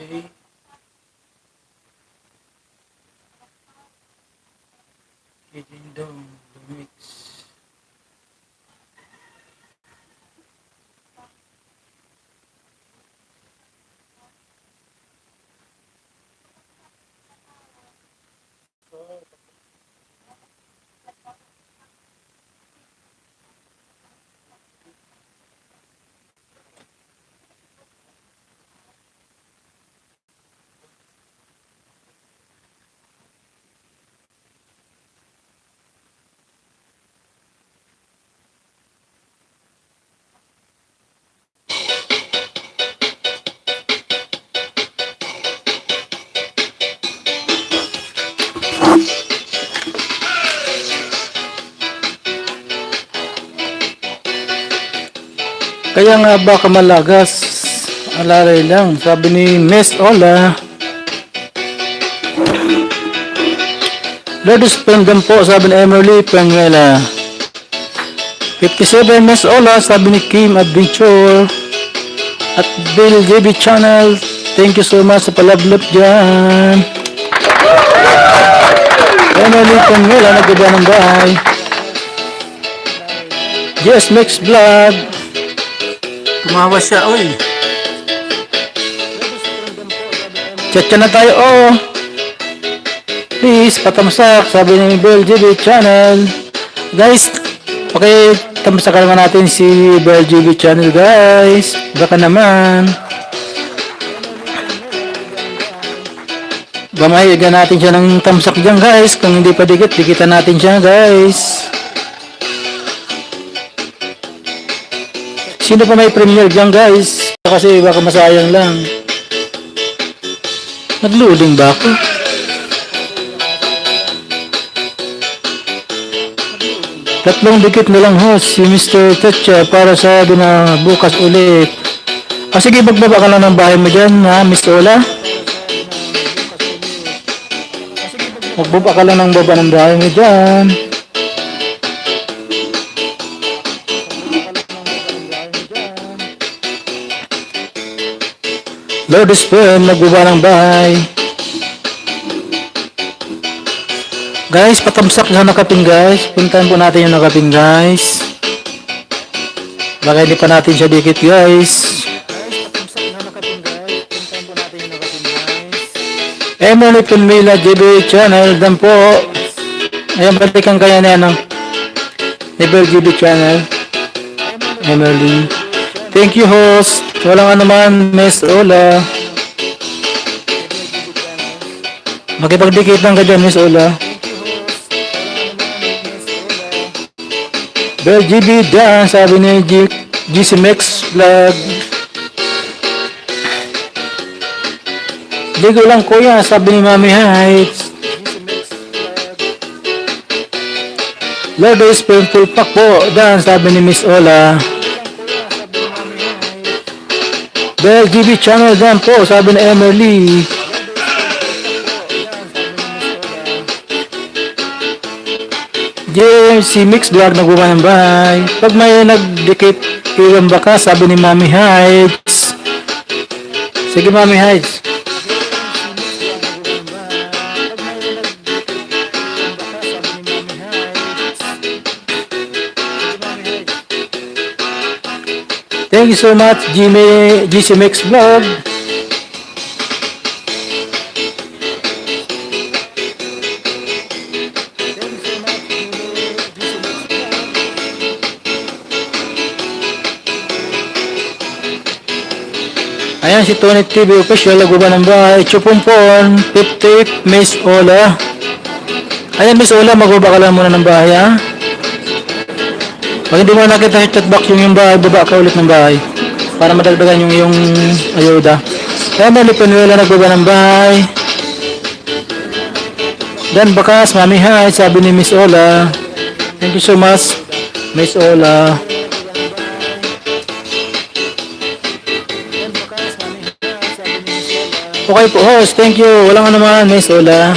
DJ Dong, the mix. Kaya nga baka malagas, alalay lang, sabi ni Miss Ola. Ladies Pendam po, sabi ni Emily Penguela. 57 Miss Ola, sabi ni Kim Adventure. At Bill JB Channel, thank you so much sa palablap dyan. Emily Penguela, nagkaba ng bahay. Yes, Mix Vlog. Tumawa siya, oy. Chat na tayo, oh. Please, patamsak, sabi ni Bell GB Channel. Guys, pakitamsak naman natin si Bell GB Channel, guys. Baka naman. Gamahigan natin siya ng tamsak dyan, guys. Kung hindi pa dikit, dikitan natin siya, guys. Sino pa may premiere dyan, guys? Kasi baka masayang lang. Nag-loading ba ako? Tatlong dikit na lang, host, si Mr. Tetcha para sa na bukas ulit. Sige, magbaba ka lang ng bahay mo dyan, ha, Mr. Ola? Magbaba ka lang ng baba ng bahay mo dyan. Lord Spin, magbaba ng bahay. Guys, patamsak sa nakaping guys. Puntahan po natin yung nakaping guys. Baka hindi pa natin siya dikit guys. Emily Pinmila GB channel dan po. Ayan, balikan kaya na yan ng Nebel GB channel. Emily. Thank you host. Walang anuman, Miss Ola. Makipagdikit lang ka dyan, Miss Ola. Bel GB Dan, sabi ni GC Max Vlog. Ligo lang kuya, sabi ni Mami Heights. Lord is painful pak po, Dan, sabi ni Miss Ola. Bel GB channel Dan po, sabi ni Emily. Si Mix Vlog nagbuba ng bahay. Pag may nagdikit kayong baka, sabi ni Mami Heights. Sige Mami Heights. Thank you so much, GC Mix Vlog. Ayan si Tony TV official, nagbuba ng bahay. Chupumpon, Tip Tip, Miss Ola. Ayan Miss Ola, magbuba ka lang muna ng bahay ha. Pag hindi mo nakita sa chatbox yung bahay, baba ka ulit ng bahay para madagdagan yung iyong ayuda. Ayan, Mali Penuela nagbuba ng bahay. Dan Bakas, Mami Hi, sabi ni Miss Ola. Thank you so much, Miss Ola. Okay po, host. Thank you. Walang ano naman, Miss Ola.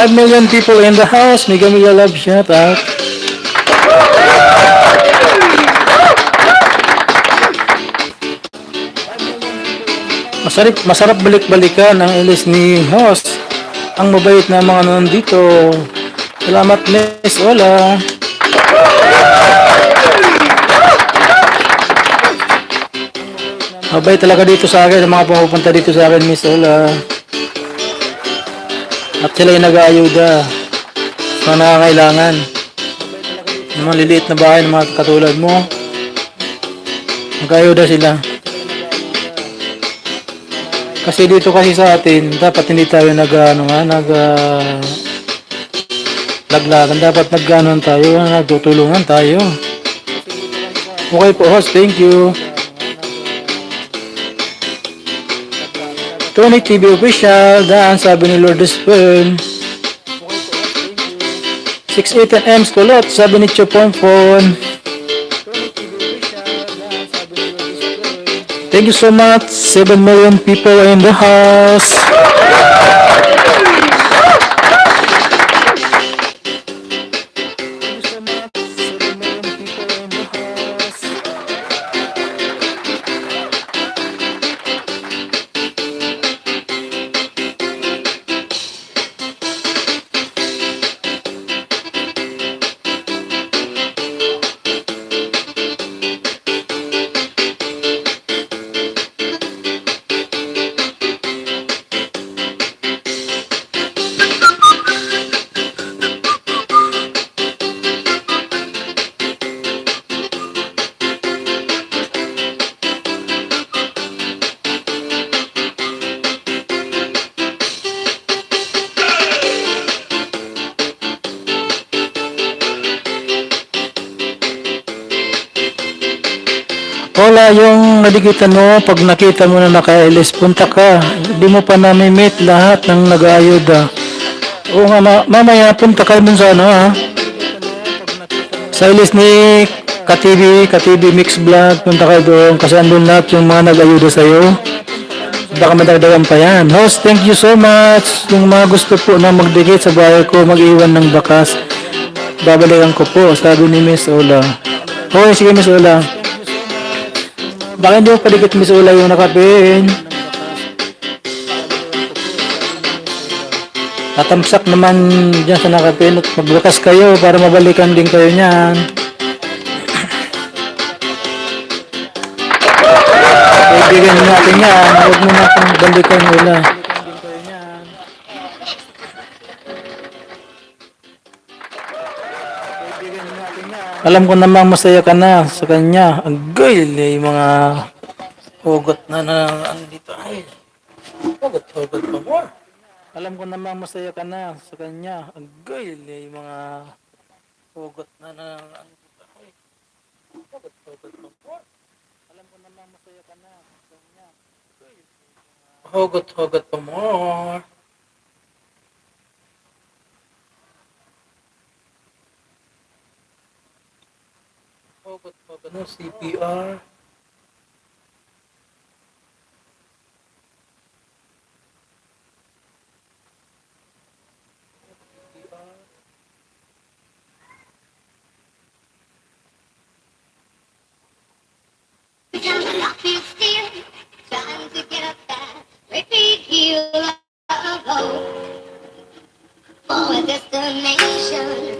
Five million people in the house. Mega love shout out. Masarap balik-balikan ang ilis ni host. Ang mabait na mga nandito. Salamat Miss Ola. Mabait talaga dito sa akin, ang mga pumupunta dito sa akin, Miss Ola. At sila yung nag-aayuda sa nangangailangan. Yung mga liliit na bahay ng mga katulad mo, nag-aayuda sila. Kasi dito kasi sa atin, dapat hindi tayo laglagan. Dapat nagtutulungan tayo. Okay po host, thank you. Tony TV official, daan sabi ni Lord Spin. 68 M Skulot, sabi ni Chupompon. Thank you so much, 7 million people in the house. Wala yung nadikitan mo, pag nakita mo na naka-LS, punta ka. Hindi mo pa nami-meet lahat ng nag-ayuda. Oo nga, mamaya punta kayo dun sa ano ha. Sa LS ni Katibi Mix Vlog, punta kayo doon kasi andun lahat yung mga nag-ayuda sa'yo. Baka madagdagan pa yan. Host, thank you so much. Yung mga gusto po na magdikit sa bahay ko, mag-iwan ng bakas, babalikan ko po, sabi ni Miss Ola. Okay, sige Miss Ola. Baka hindi mo padikit Miss Ola yung nakapin. Tatamsak naman dyan sa nakapin at magbakas kayo para mabalikan din kayo niyan. Kaibigan natin yan. Huwag mo na akong balikan Ola. Alam ko namang masaya ka na sa kanya. Ang gay, mga hugot na andito. Ay, hugot pa mo. Alam ko namang masaya ka na sa kanya. Ang gay, mga hugot na andito. Ay, hugot pa mo. Alam ko namang masaya ka na sa kanya. Hugot pa mo. Hugot no CPR. Trying to get up that great big hill of hope for a destination.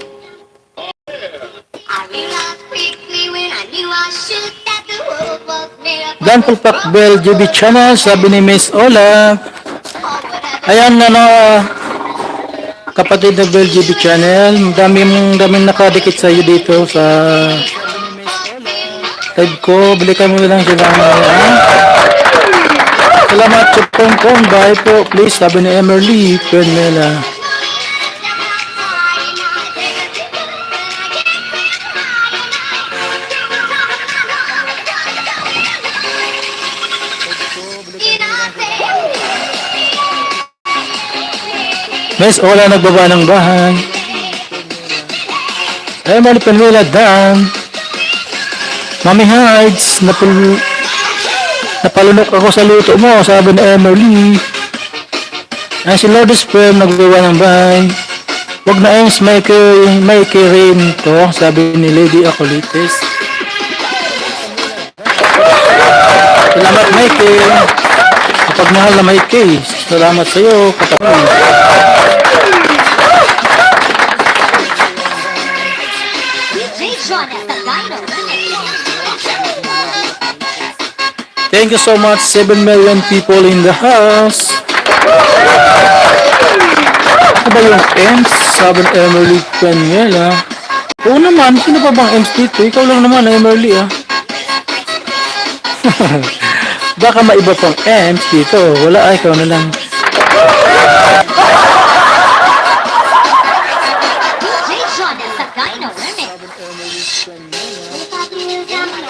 I realized quickly when I knew I should that the world was made up Dan Pulpak Bell GB Channel, sabi ni Miss Ola. Ayan na no, kapatid na Bell GB Channel. Daming nakadikit sa iyo dito sa live ko. Balikan mo na lang sila. Salamat sa pong bye po. Please, sabi ni Emerly Penmela. Miss Ola nagbaba ng bahay. Emerly Penmela Dan. Mami Hides, napalunok ako sa luto mo, sabi ni Emily. Ay, si Lord Sperm, nagbawa ng bahay. Huwag na Ems, may rin to, sabi ni Lady Acolites. Salamat, Mikey. Kapag mahal na Mikey, salamat sa iyo, kapatid. Thank you so much, 7 million people in the house. Ano ba yung Ems? Sabi ni Emily Penmela. Oo naman, sino pa bang Ems dito? Ikaw lang naman, Emily ah. Baka maiba pang Ems dito. Wala, ikaw na lang.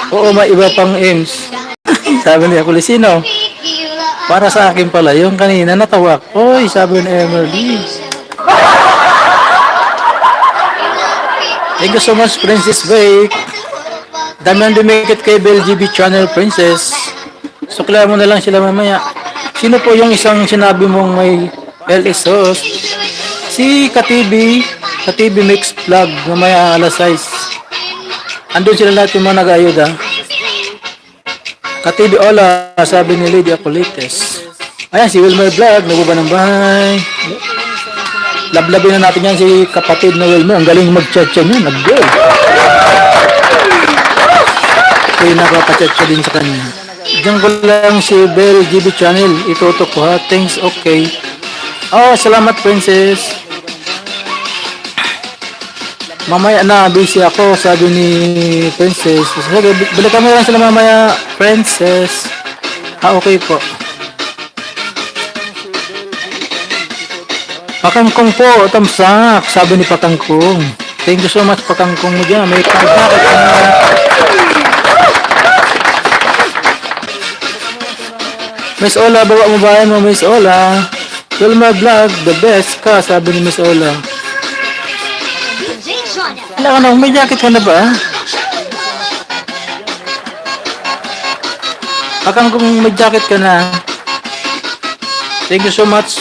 Oo, maiba pang Ems. Sabi ni Akulis, sino? Para sa akin pala, yung kanina natawa ko. Oy, sabi ni Emily. Thank you so much, Princess Bake. Dami ang dumikit kay Bell GB Channel, Princess. Sukla mo na lang sila mamaya. Sino po yung isang sinabi mong may LS host? Si Katibi Mix Vlog, mamaya alas 6. Andun sila lahat yung mga nag-ayuda. Katibi Ola, sabi ni Lady Acolites. Ayan, si Wilmer Vlog, nagbaba ng bahay. Lablabin na natin yan si kapatid na Wilmer. Ang galing mag-chat-chat niya, nag-go. Kaya nakapachat-chat din sa kanya. Diyan ko lang si Bell GB Channel. Itutok ko ha. Thanks, okay. Oh, salamat, Princess. Mamaya na, busy ako, sabi ni Princess. Sige, balikan mo lang sila mamaya, Princess. Okay po. Pakangkong po, tamsak, sabi ni Pakangkong. Thank you so much, Pakangkong mo dyan. May pagkakit na. Miss Ola, baba mo ba mo, Miss Ola? Wilma Vlog, the best ka, sabi ni Miss Ola. DJ Jonah. Wala ka na, may jacket ka na ba? Akang kung may jacket ka na. Thank you so much.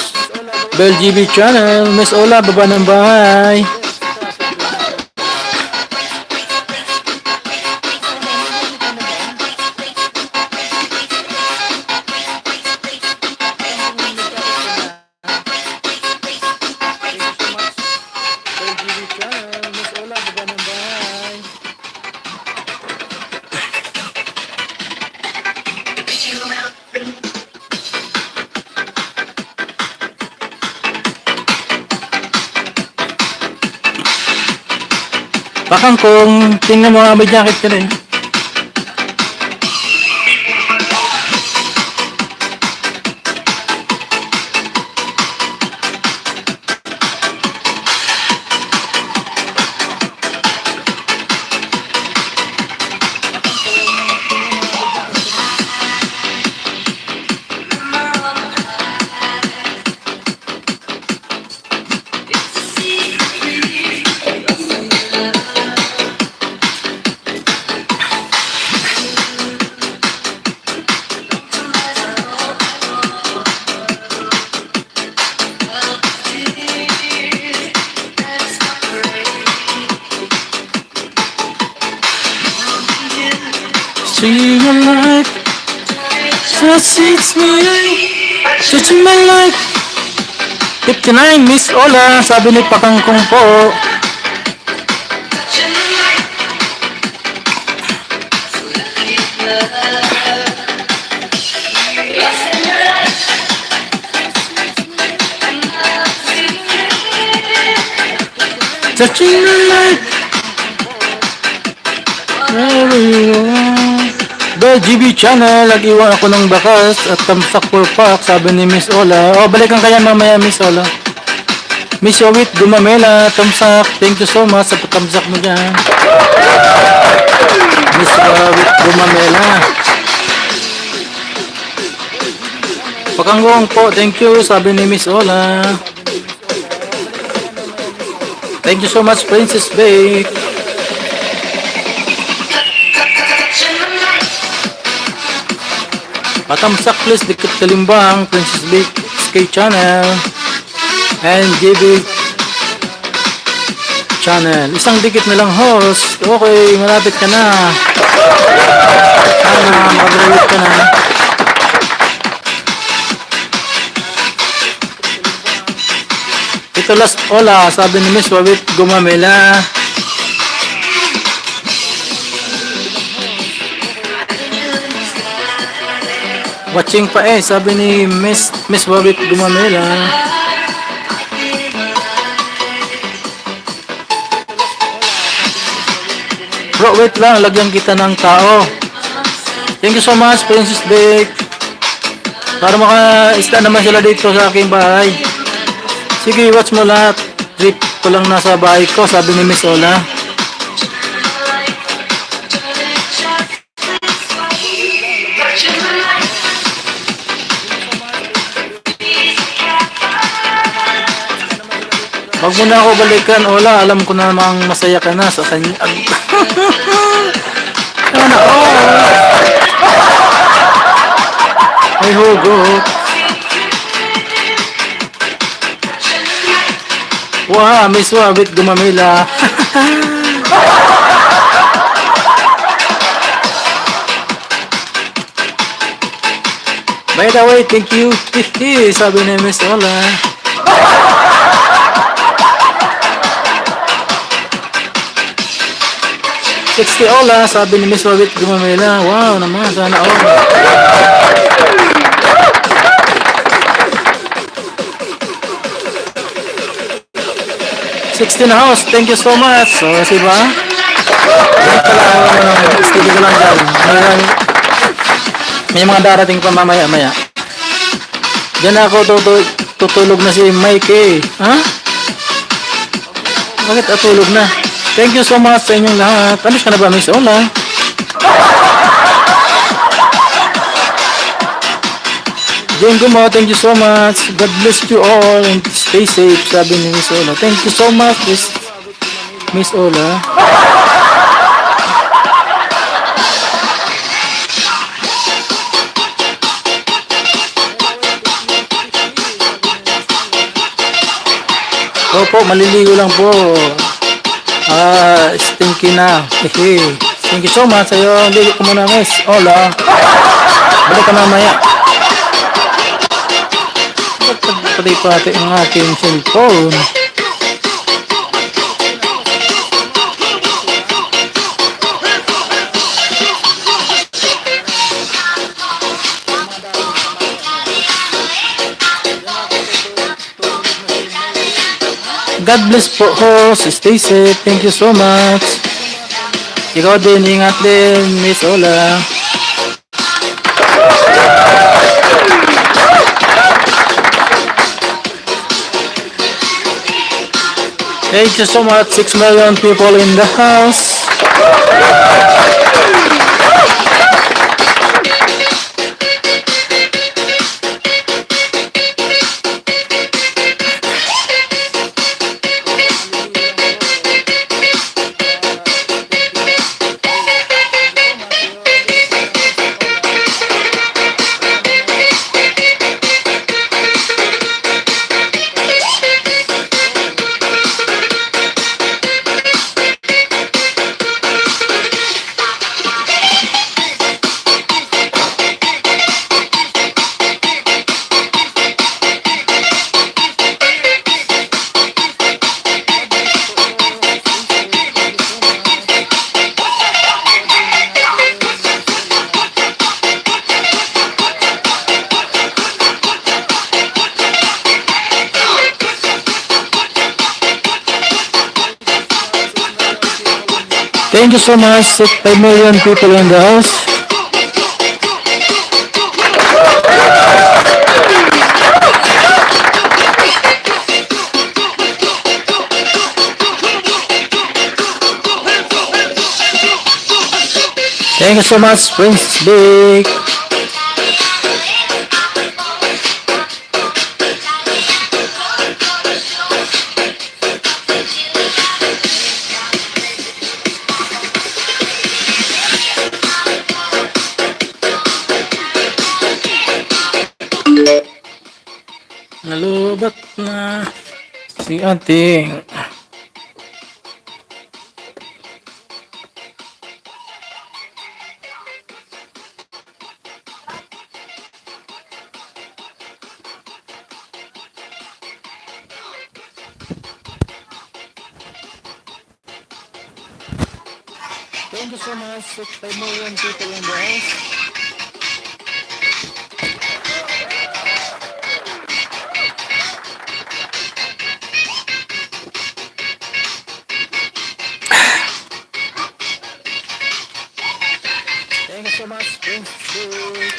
Bell GB channel. Miss Ola, baba ng bahay. Bakang kung tingnan mo nga may jacket ka rin. See your light, succeeds me, touching my life. 59, Miss Ola, sabi ni Pakangkong po. Touching my life. Bell GB channel, nag-iwan ako ng bakas at tamsak for pack, sabi ni Miss Ola. O, balikan kaya mamaya, Miss Ola. Miss Yowit, Gumamela, tamsak. Thank you so much sa patamsak mo dyan. Miss Yowit, Gumamela. Pakanggong po, thank you, sabi ni Miss Ola. Thank you so much, Princess Bake. Patamsak please, dikit kalimbang, Princess Bake, SK channel, and JB channel. Isang dikit na lang host. Okay, malapit ka na. Sana, mag-graduate ka na. Ito last Ola, sabi ni Miss Wawit Gumamela. Watching pa sabi ni Miss Wawit Gumamela. Bro, wait lang, lagyan kita ng tao. Thank you so much, Princess Bake. Para maka-ista naman sila dito sa aking bahay. Sige, watch mo lahat. Trip ko lang nasa bahay ko, sabi ni Miss Ola. Wag mo na ako balikan, Ola. Alam ko namang masaya ka na sa kanya. Sana ay hugot. Wow, Miss Wawit Gumamela. By the way, thank you. Sabi ni Miss Ola. Ola, sabi ni Miss Wawit Gumamela. Wow naman, sana all. na house, thank you so much. So, kasi ba? Steady ko lang dyan. May mga darating pa mamaya-maya. Diyan ako tutulog na si Mikey. Ha? Bakit atulog na? Thank you so much sa inyong lahat. Alis ka na ba, Miss Ola? Jengo mo, thank you so much. God bless you all and stay safe, sabi ni Miss Ola. Thank you so much, Miss Ola. Opo, maliligo lang po. Stinky na. Hehe. Thank you so much sa'yo. Ligo ko muna, Miss Ola. Balik ka mamaya. Patay-patay ang aking cellphone. God bless po, host. Stay safe. Thank you so much. Ikaw din, ingat din, Miss Ola. Thank you so much. 6 million people in the house. Thank you so much. 5 million people in the house. Thank you so much, Prince Big. Nalubat na si ating Thank you so much. 5 million people in the house. Thank you so much, Prince Big.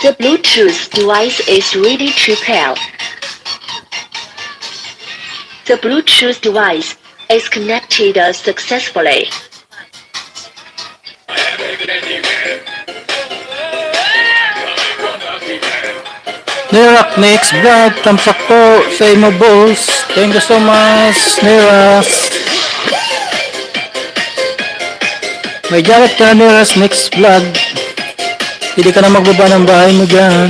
The Bluetooth device is ready to pair. The Bluetooth device is connected successfully. Nirak next vlog, tamsak po sa imo boss. Thank you so much, Niras. May jacket ka na, Niras, next vlog. Hindi ka na magbaba ng bahay mo dyan.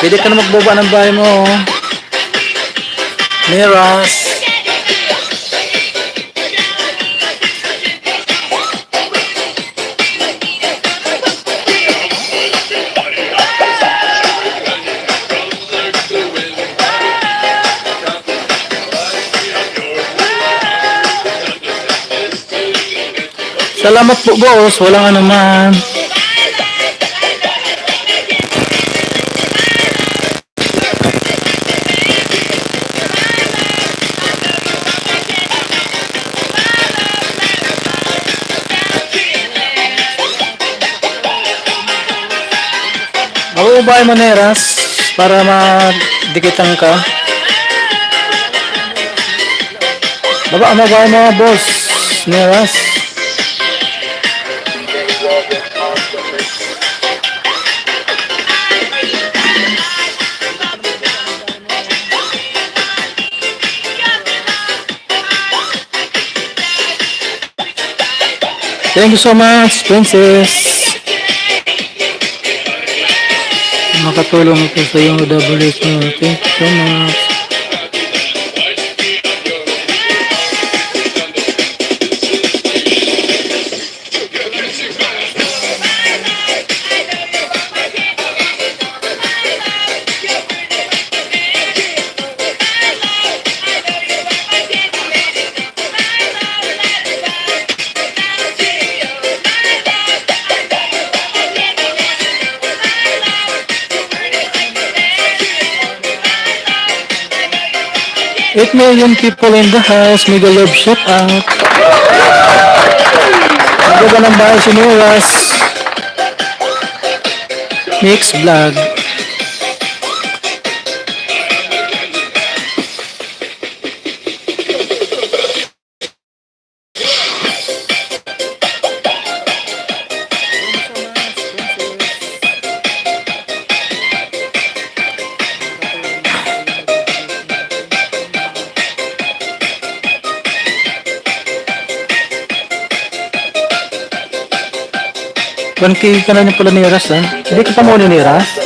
Pwede ka na magbaba ng bahay mo. Niras. Salamat po boss, walang anuman. Ako ba ay maneras para madikitan ka? Baba ano ba mga boss? Neras? Thank you so much, Princess. Makatulong ito sa iyong OWS mo. Thank you so much. Eight million people in the house. Mega love shout out. Ang ganda ng bahay si Neras. Mix vlog. K ka na niya pala ni Ras, ha? Hindi ka pa muna ni Ras?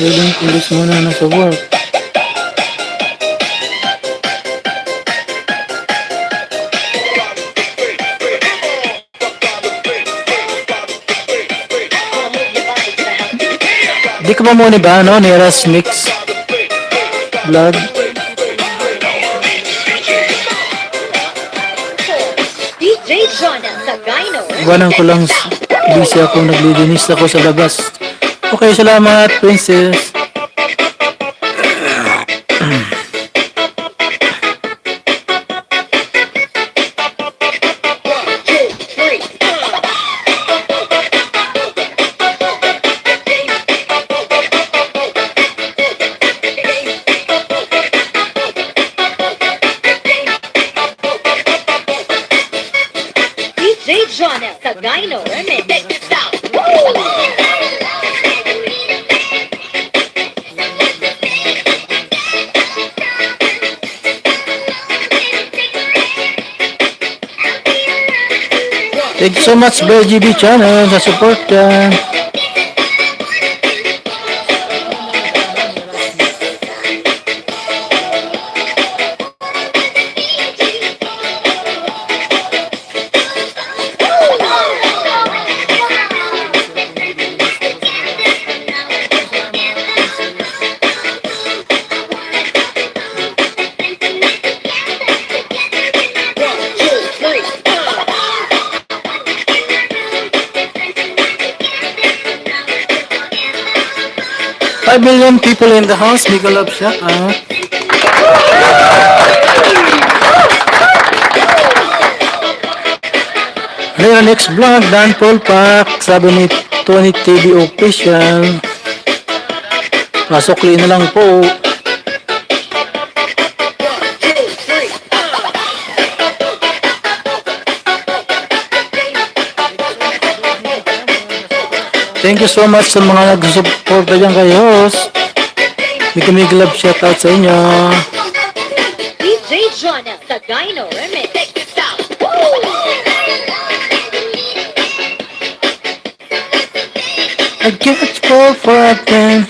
Pwedeng pulis muna na sa work. Hindi ka pa muna ba, no? Ni Ras Mix Vlog. DJ Jonah Sagayno. Iwanan ko lang, busy ako, naglilinis ako sa labas. Okay, salamat, Princess. DJ Jonah Sagayno Remix. Thank you so much, Bro GB Channel, sa support ka. Five million people in the house. Mega love shout out. Ngayon, next vlog, Dan Paul Pack, sabi ni Tony TV Official. Pasokli na lang po. Thank you so much sa mga nagsusuporta dyan kay host. May love shout out sa inyo. DJ Jonah Sagayno Remix. I get spoiled for a thing.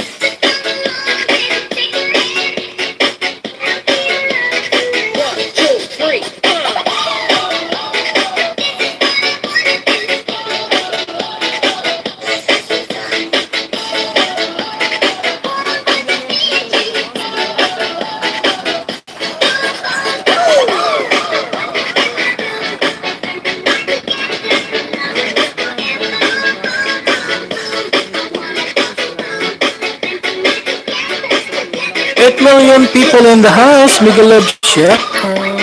people in the house. Mega love shout. 1,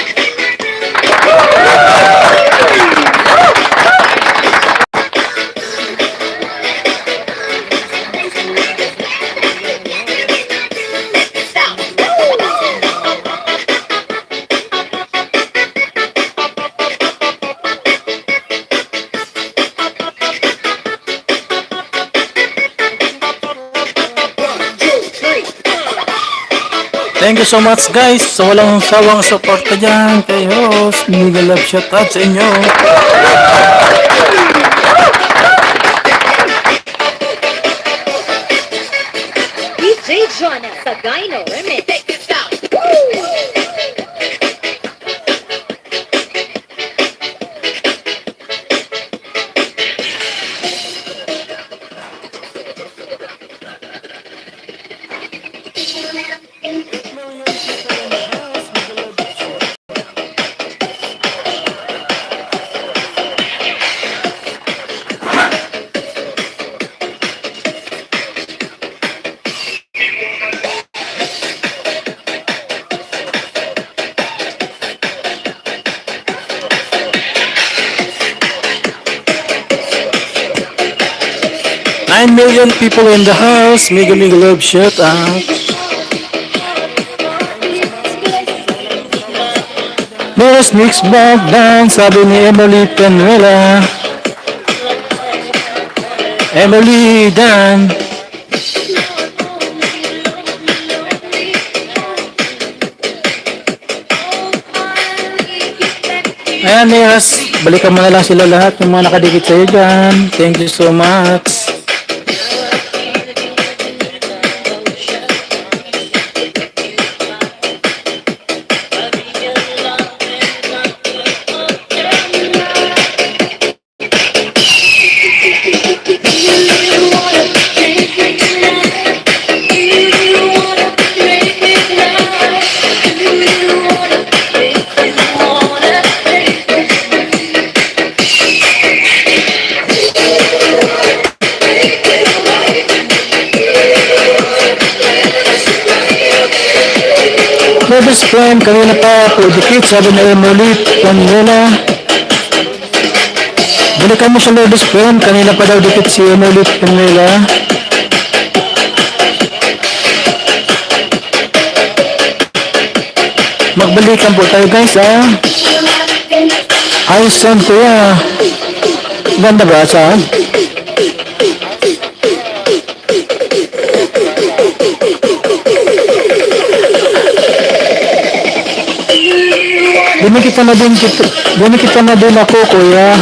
2, 3. Thank you so much guys sa walang sawang suporta dyan kay host. Mega love shout out sa inyo. DJ Jonah sa Gyno Remix. Take this out. 9 million people in the house. Mega love shout out. Boss mix back down, sabi ni Emily Penuela. Emily Dan. Ayan, Nias. Balikan mo na lang sila lahat, yung mga nakadikit sa'yo dyan. Thank you so much. Best friend, kanina pa po dikit, sabi na Emily Penuela. Balikan mo siya, best friend, kanina pa daw dikit si Emily Penuela. Magbalikan po tayo guys, ha. Ayos son kuya. Ganda ba saan? Dinikita na din ako, kuya.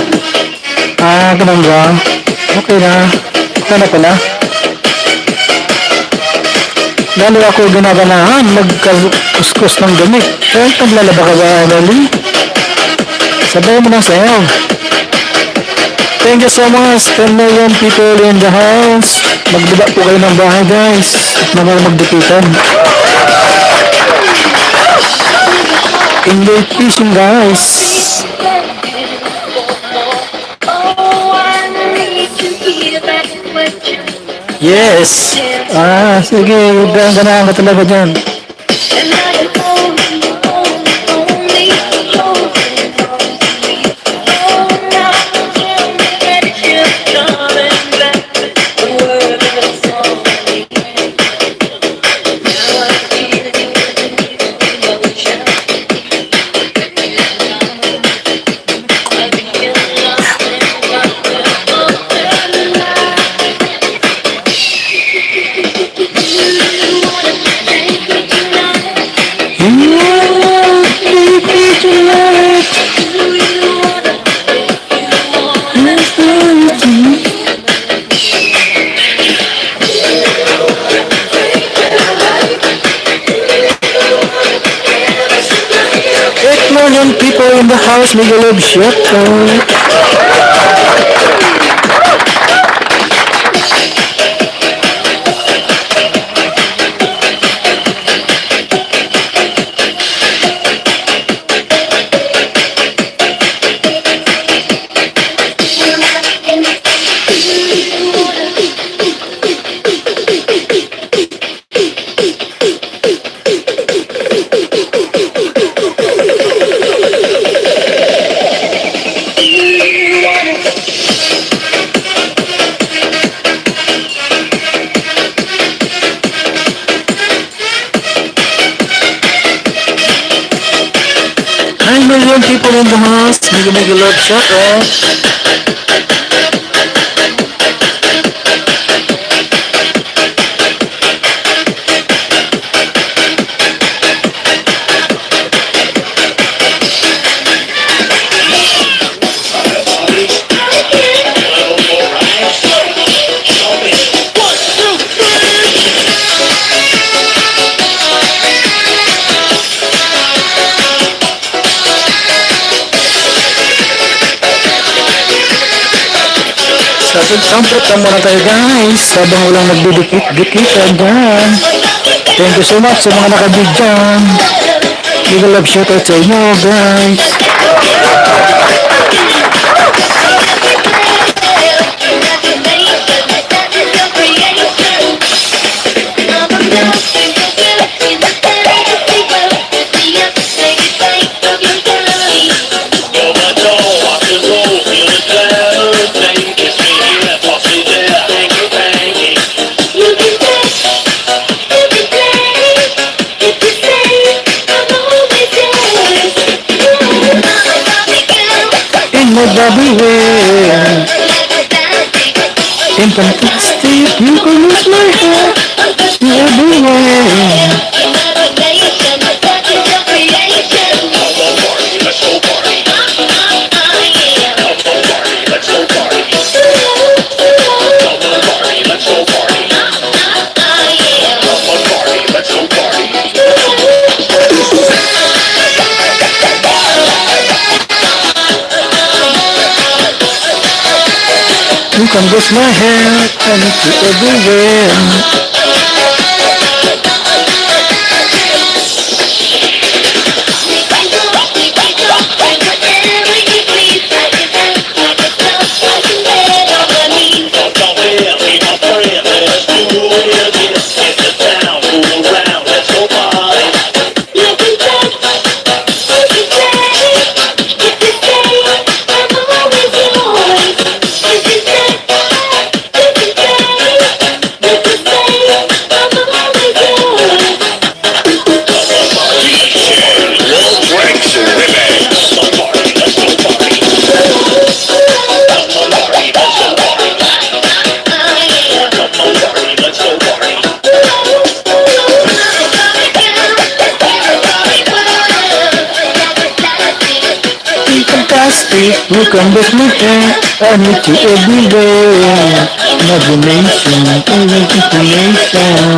Ganun ba? Okay na. Sana pala. Lalo ako ginaganahan, magkuskus ng damit. Eh, paglalaba ka ba, Emily? Sabay mo na sa'yo. Thank you so much, 10 million people in the house. Magdiba po kayo ng bahay, guys. At naman magdikitan. Inlate fishing, guys. Yes. Sige. Ganahan ka talaga dyan. People in the house, Mega love shout out. million people in the house. Mega love shot, eh? Sampot muna tayo guys habang walang nagdidikit-dikitan dyan. Thank you so much sa mga nakabig dyan. Mega love shoutout sa inyo guys. In my body way, in fantastic, you can use my hair everywhere. You can brush my hair and it's everywhere. Fantastic, you can brush my hair and it's everywhere. Imagination, imagination.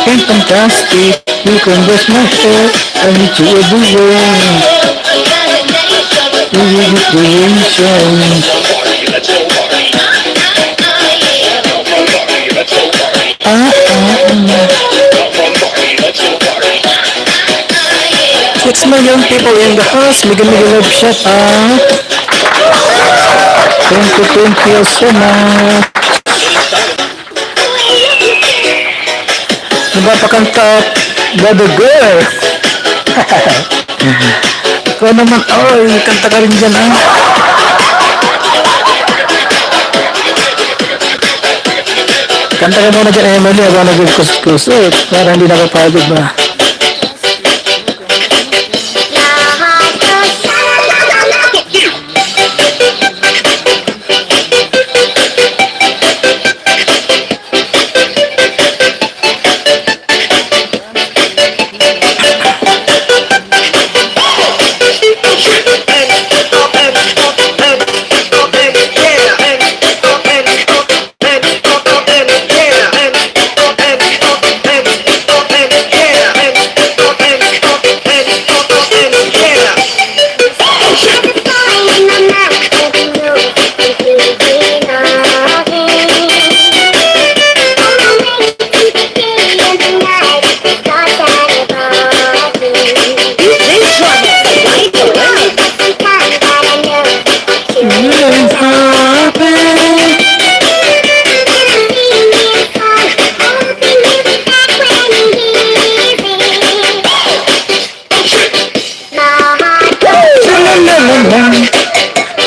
And fantastic, you can brush my hair and it's everywhere. Imagination. It's my young people in the house. Mega love shout out. Thank you so much. Napapakanta Brother Girl. Ikaw naman, oy, kanta ka rin dyan, ah. Kanta ka muna dyan, Emily, habang nag-kuskus-kusot para hindi nakapagod ba.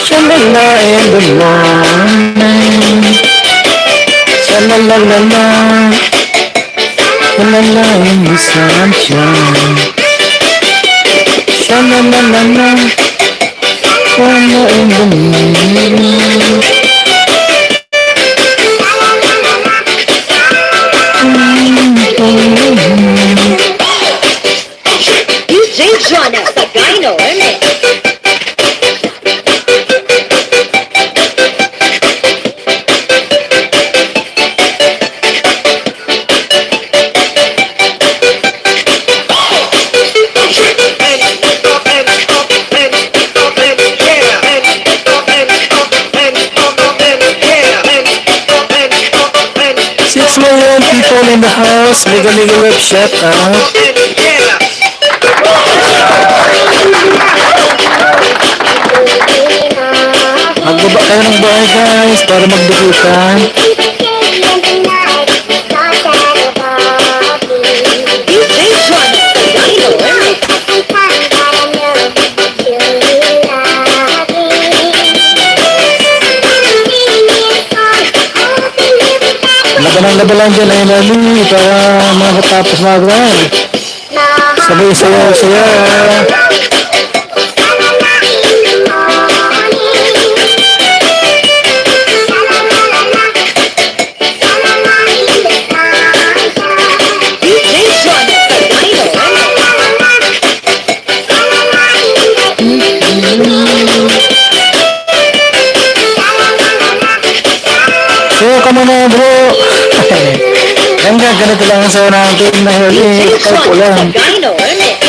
Sha-la-la in the morning. Sha-la-la-la-la. Sha-la-la in the sunshine. Sha-la-la-la-la. Sha-la in the moon. DJ Jonas, the Gyno Remix. Six million people in the house. Mega mega web shout out. Magbaba kayo ng bahay guys para magdukutan. DJ Jonas, the Gyno Remix. Labanan dyan ay lali para makatapos mag-run. Sabay sayaw. DJ Jonas, the Gyno So, kamo na bro. Hanggang ganito lang ang sayo natin na huli. DJ Kalpo Jonas, lang. the Gyno Remix.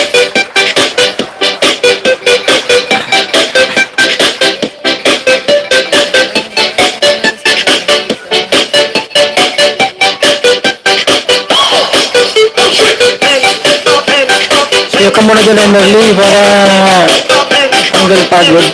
So, kamo na dyan ay Merly para hanggang pagod.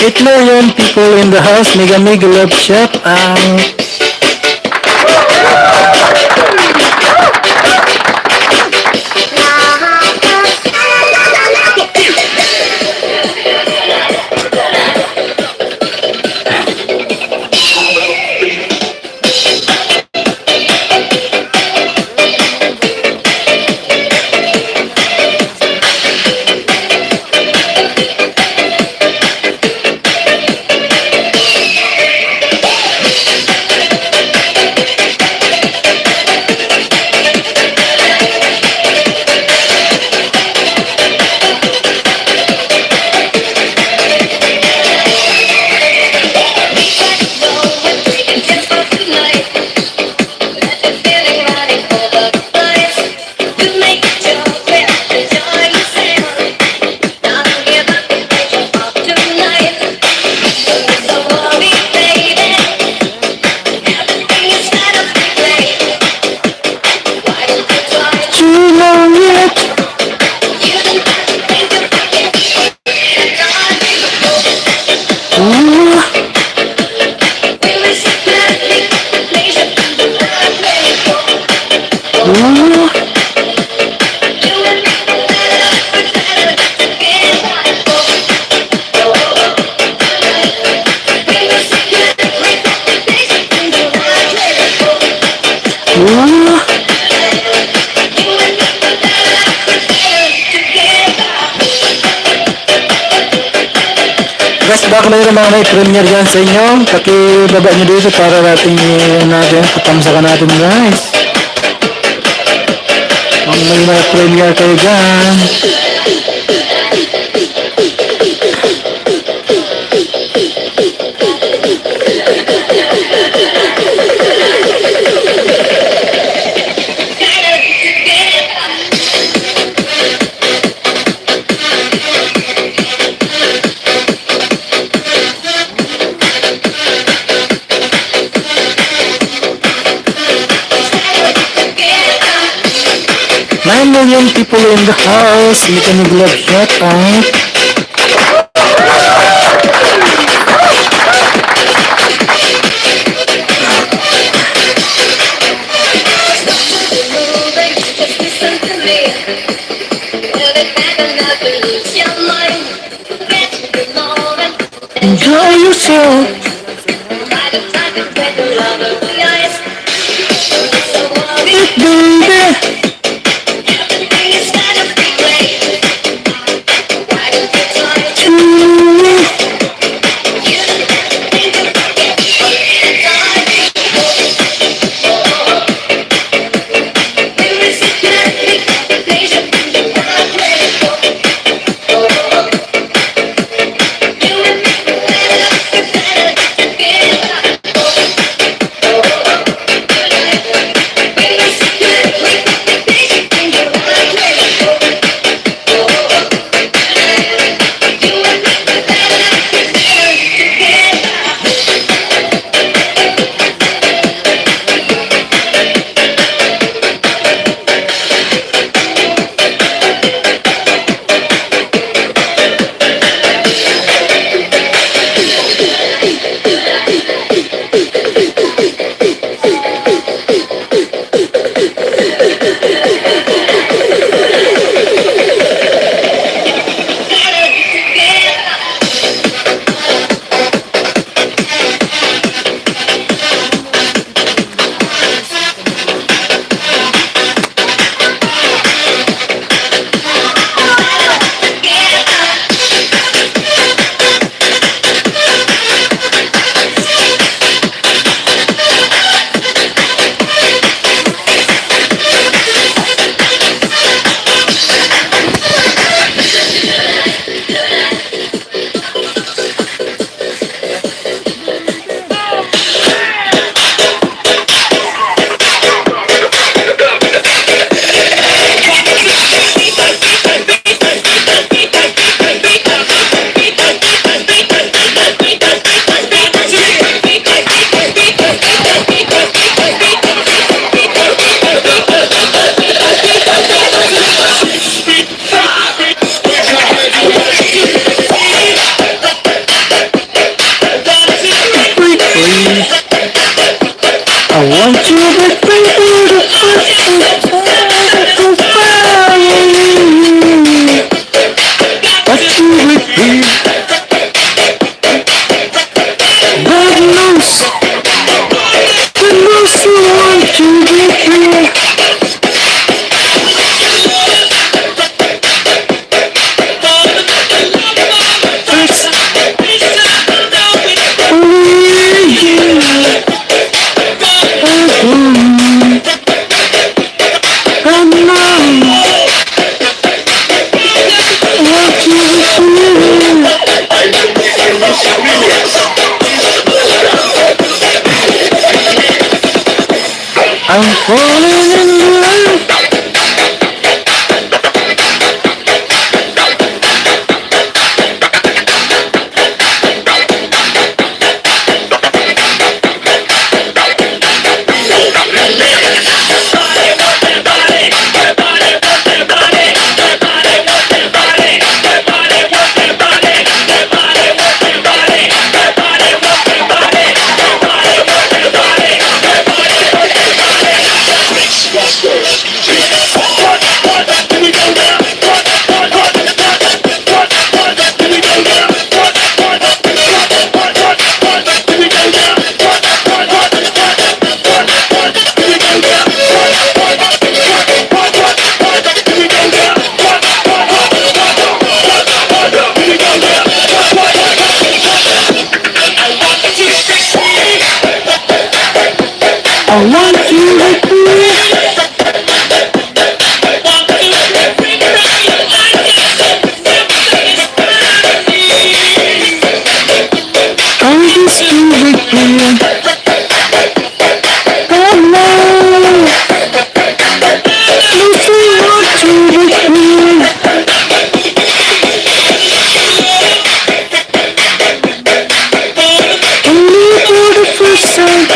Eight million people in the house. Mega mega love shout out. Guys, baka mayroon mga may premiere dyan sa inyo. Pakibaba nyo dito para natin katamsakan natin guys. Kung may premiere kayo dyan. Nine million people in the house. You can glove shout out. Just listen to me. Enjoy yourself. Baby. I want you to bring me the but you would be God knows, God knows you want to be free. It's only you. I'm falling in love. I want you to be. I'm just with you. Come on, listen what you with me. Only for the first time.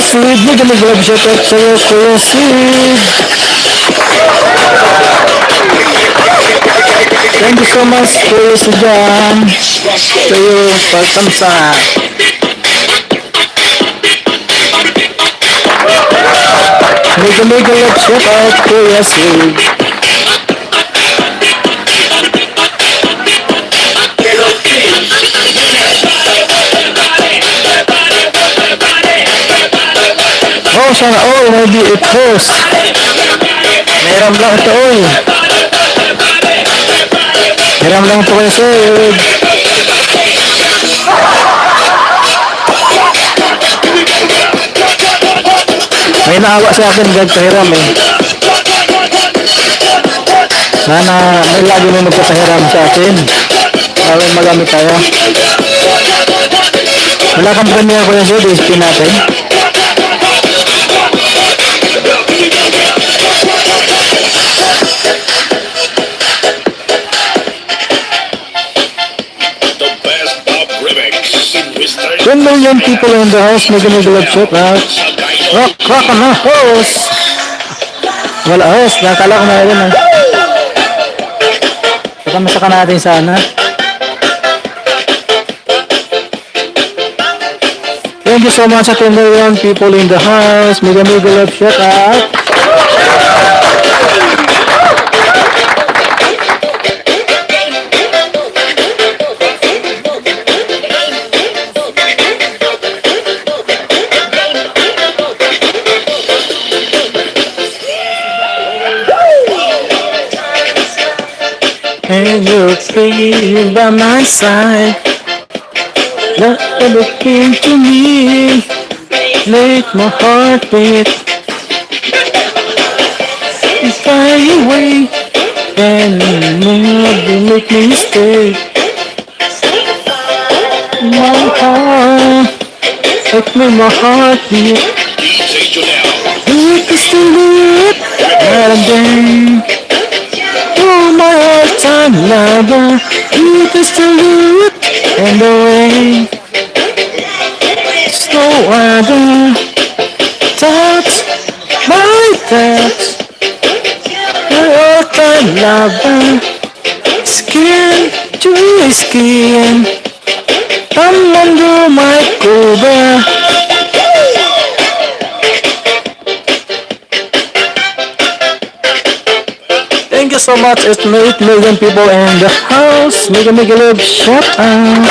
Sid, nag-love shoutout sa'yo, Kuya Sid. Thank you so much, Kuya Sujan, sa iyong pagtamsa. Mega love shout out, Kuya Sud. Oh, sana all, maybe it host. Meron lang ito, oy. Meron lang ito, Kuya Sud. May naawa sa akin, God, kahiram eh. Sana may lagi mo magpapahiram sa akin. Para magamit tayo. Wala kang premier, Kuya Sud, ispin natin. The best pop remix. Mr. 10 million people in the house, mega love shout out. Rock on the host. Wala host, nakala ko na yun ah. Saka natin sana. Thank you so much sa 10 million people in the house, mega love shout out. And you're staying by my side. Not looking to me, make my heart beat. Fly away, and never make me stay. My heart, make my heart beat. DJ Jonel. It is to live, night and day. Oh, my all-time lover, you can still do it and away. So other touch, my touch, my all-time lover, skin to skin, come under my cover. Thank you so much. It's 8 million people in the house. Mega love shout out.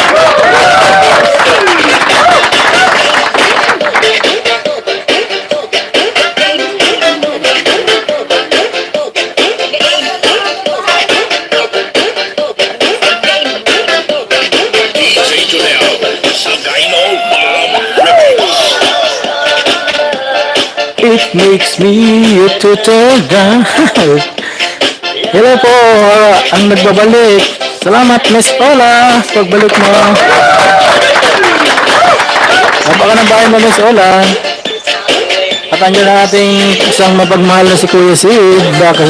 DJ Jonel. Sagaino Bomb Remix. It makes me to turn down. Hello po, ang nagbabalik. Salamat, Miss Ola, sa pagbalik mo. Saba ka ng bahay mo, Miss Ola. At andyan na ating isang mapagmahal na si Kuya Sid. Baka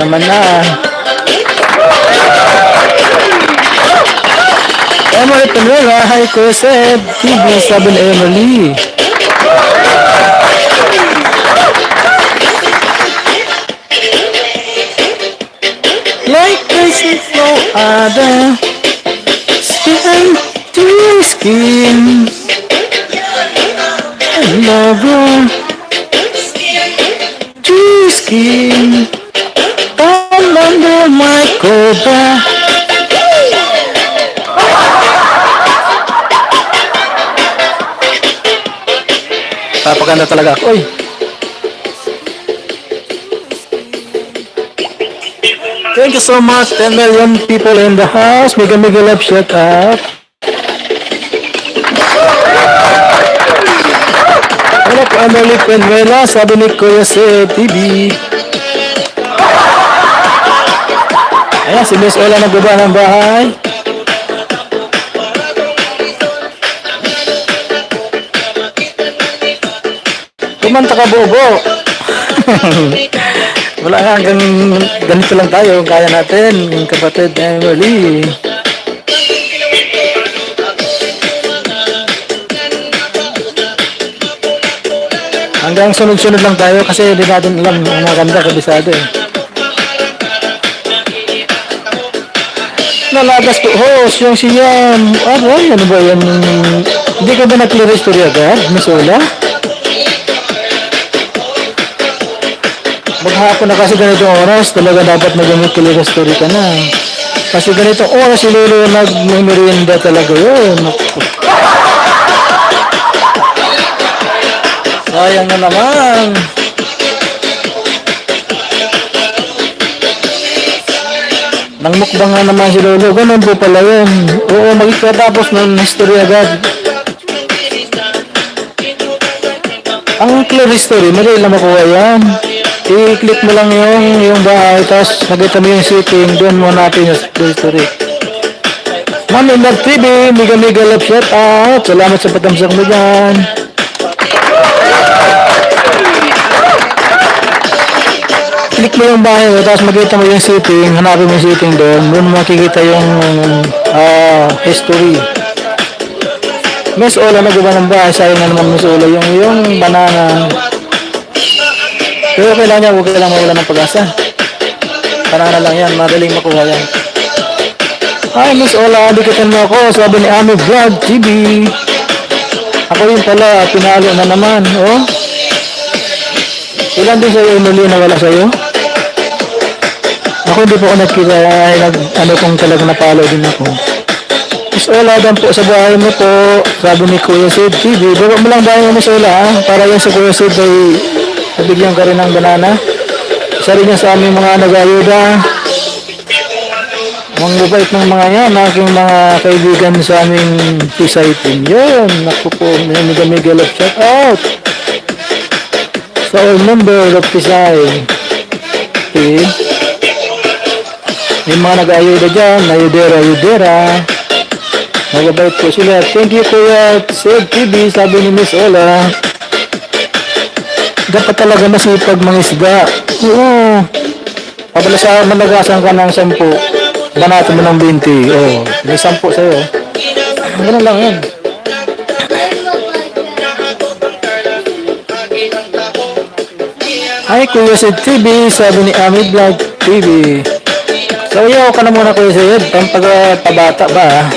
naman na. Emily Penrela, hi Kuya Sid. TV, sabi ni Emily. Like this is no other, skin to skin, lover to skin, all under my cover. Papaganda talaga ako eh. Thank you so much, 10 million people in the house. Mega love shout out. Hello po, Emily Penrela, sabi ni Kuya sa TV. Ayan, si Miss Ola nagbaba ng bahay. Kumanta ka, Bobo. Wala nga, ganito lang tayo, kaya natin, kapatid Emily. Hanggang sunod-sunod lang tayo kasi hindi natin alam ang maganda kabisado eh. Malagas po, host, yung siya, ano ba yan? Hindi ka ba nag-clear history agad, Miss Ola? Maghapon na kasi ganitong oras, talaga dapat mag-clear history ka na. Kasi ganitong oras, si Lolo nag-merienda talaga yun. Sayang na naman. Nang mukbang nga naman si Lolo, ganun po pala yun. Oo, magkatapos ng history agad. Ang clear history, madali lang makuha yan. I-click mo lang yung bahay, tapos nakita mo yung setting, doon mo natin yung history. Mami Love TV, mega love shout out. Salamat sa patamsak mo dyan. Click mo yung bahay mo, tapos makita mo yung setting, hanapin mo yung setting doon, doon mo makikita yung history. Miss Ola, nagawa ng bahay, sayang na naman Miss Ola, yung banana. Pero kailangan niya, huwag kailangan mawala ng pag-asa. Banana lang yan, madaling makuha yan. Hi Miss Ola, dikitan mo ako, sabi ni Ami Vlog TV. Ako yun pala, pinalo na naman, oh. Ilan din sa'yo, Emily, na wala sa'yo? Ako hindi po ako nagkita, ano kung talaga napalo din ako. Miss Ola, dan po sa bahay mo po, sabi ni Kuya Sid TV. Baba mo lang bahay mo, Miss Ola, ha? Para yan sa Kuya Sid ay nabigyan ka rin ng banana. Isa rin yan sa aming mga nag-ayuda. Mga mabait ng mga yan, aking mga kaibigan sa aming Pisay team. Yun, naku po, mega love shout out sa all member of Pisay. Okay. Yung mga nag-ayuda dyan, ayudera. Nagabait po sila. Thank you Kuya Sid TV, sabi ni Miss Ola. Dapat talaga masipag mga isda. Oo. Pabalasahan, malagasan ka ng 10. Banato mo ng 20. Oh, may 10 sa'yo. Ganun lang yan. Hi Kuya Sid TV, sabi ni Ami Vlog TV. So yaw ka na muna Kuya Sid, pabata ba?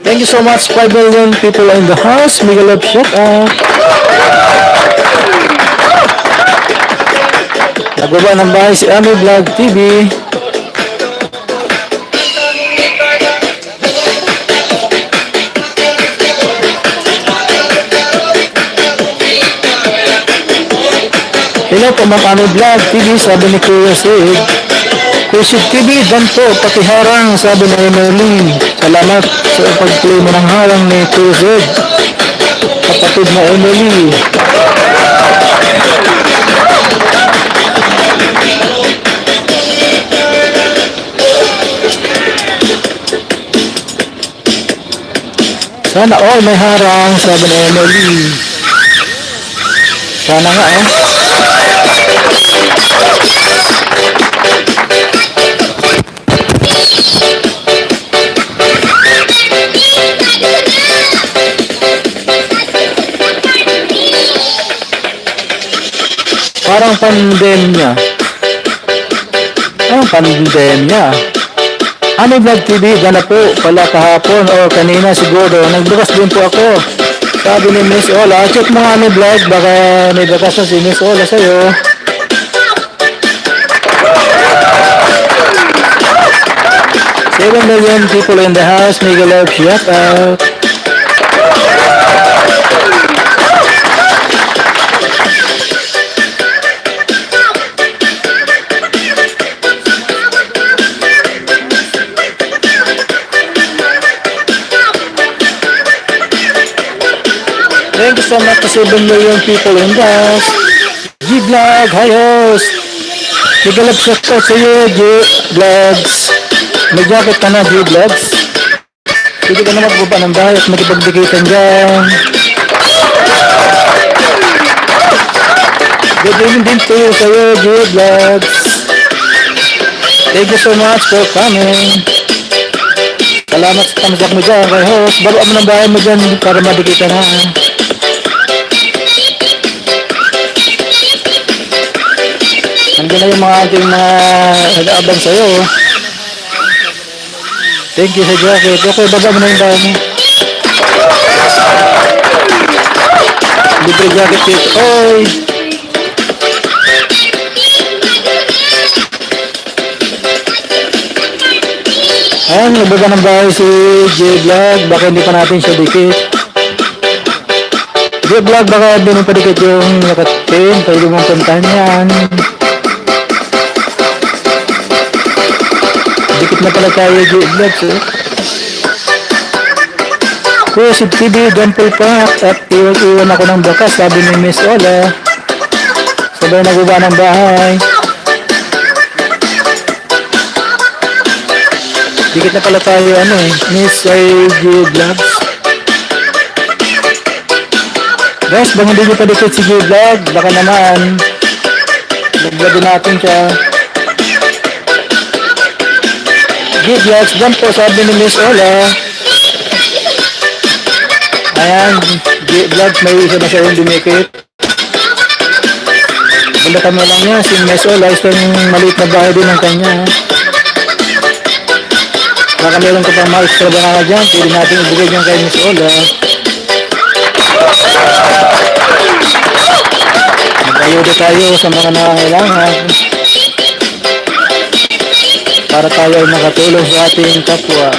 Thank you so much, 5 million people in the house. Mega love shout out. Nagbaba ng bahay si Ami Vlog TV. Hello po mga Ami Vlog TV, sabi ni Kuya Sid. Kuya Sid TV, dan po, pati harang, sabi ni Emily. Salamat sa pag-play mo ng harang ni Kuya Sid. Kapatid na Emily. Sana all may harang, sabi ni Emily. Sana nga eh. Parang pandemya. Pandemya. Ami Vlog TV, gana po pala kahapon o kanina siguro. Nagbukas din po ako. Sabi ni Miss Ola, check mo nga Ami Vlog, baka may bakas na si Miss Ola sa'yo. Seven million people in the house, mega love shout out. Thank you so much to 7 million people in the house. G-Vlog, hi host. Nagalap siya po sa iyo, G-Vlogs. May jacket ka na, G-Vlogs. Pwede ka na magbaba ng bahay at magipagdikitan dyan. Good evening din to you sa iyo, G-Vlogs. Thank you so much for coming. Salamat sa tamsak mo dyan kay host. Baba mo ng bahay mo dyan para madikitan ha. Yan na yung mga ating mga nag-aabang sa'yo. Thank you sa jacket. Okay, baba mo na yung bahay mo. Libre jacket kit. Oy! Ayan, nagbaba ng bahay si J-Vlog. Baka hindi pa natin siya dikit. J-Vlog, baka hindi mo pa dikit yung nakatin. Pwede mong puntahan yan. Dikit na pala tayo J-Vlog. Si TV, Dimple Park. At iwan ako ng bakas. Sabi ni Miss Ola. Sabay nagbaba ng bahay. Dikit na pala tayo Miss J-Vlogs. Guys, bang hindi nyo pa dikit si J-Vlog, baka naman nag-vlog natin siya. J-Vlogs, dyan po sabi ni Miss Ola. Ayan, J-Vlogs, may isa na siya yung dumikit. Banda kami lang niya, si Miss Ola, isang maliit na bahay din ng kanya. Baka meron ko pang mga extra banana dyan, pwede natin ibigay dyan kay Miss Ola. Mag-ayuda tayo sa mga nangangailangan para tayo ay makatulong sa ating kapwa.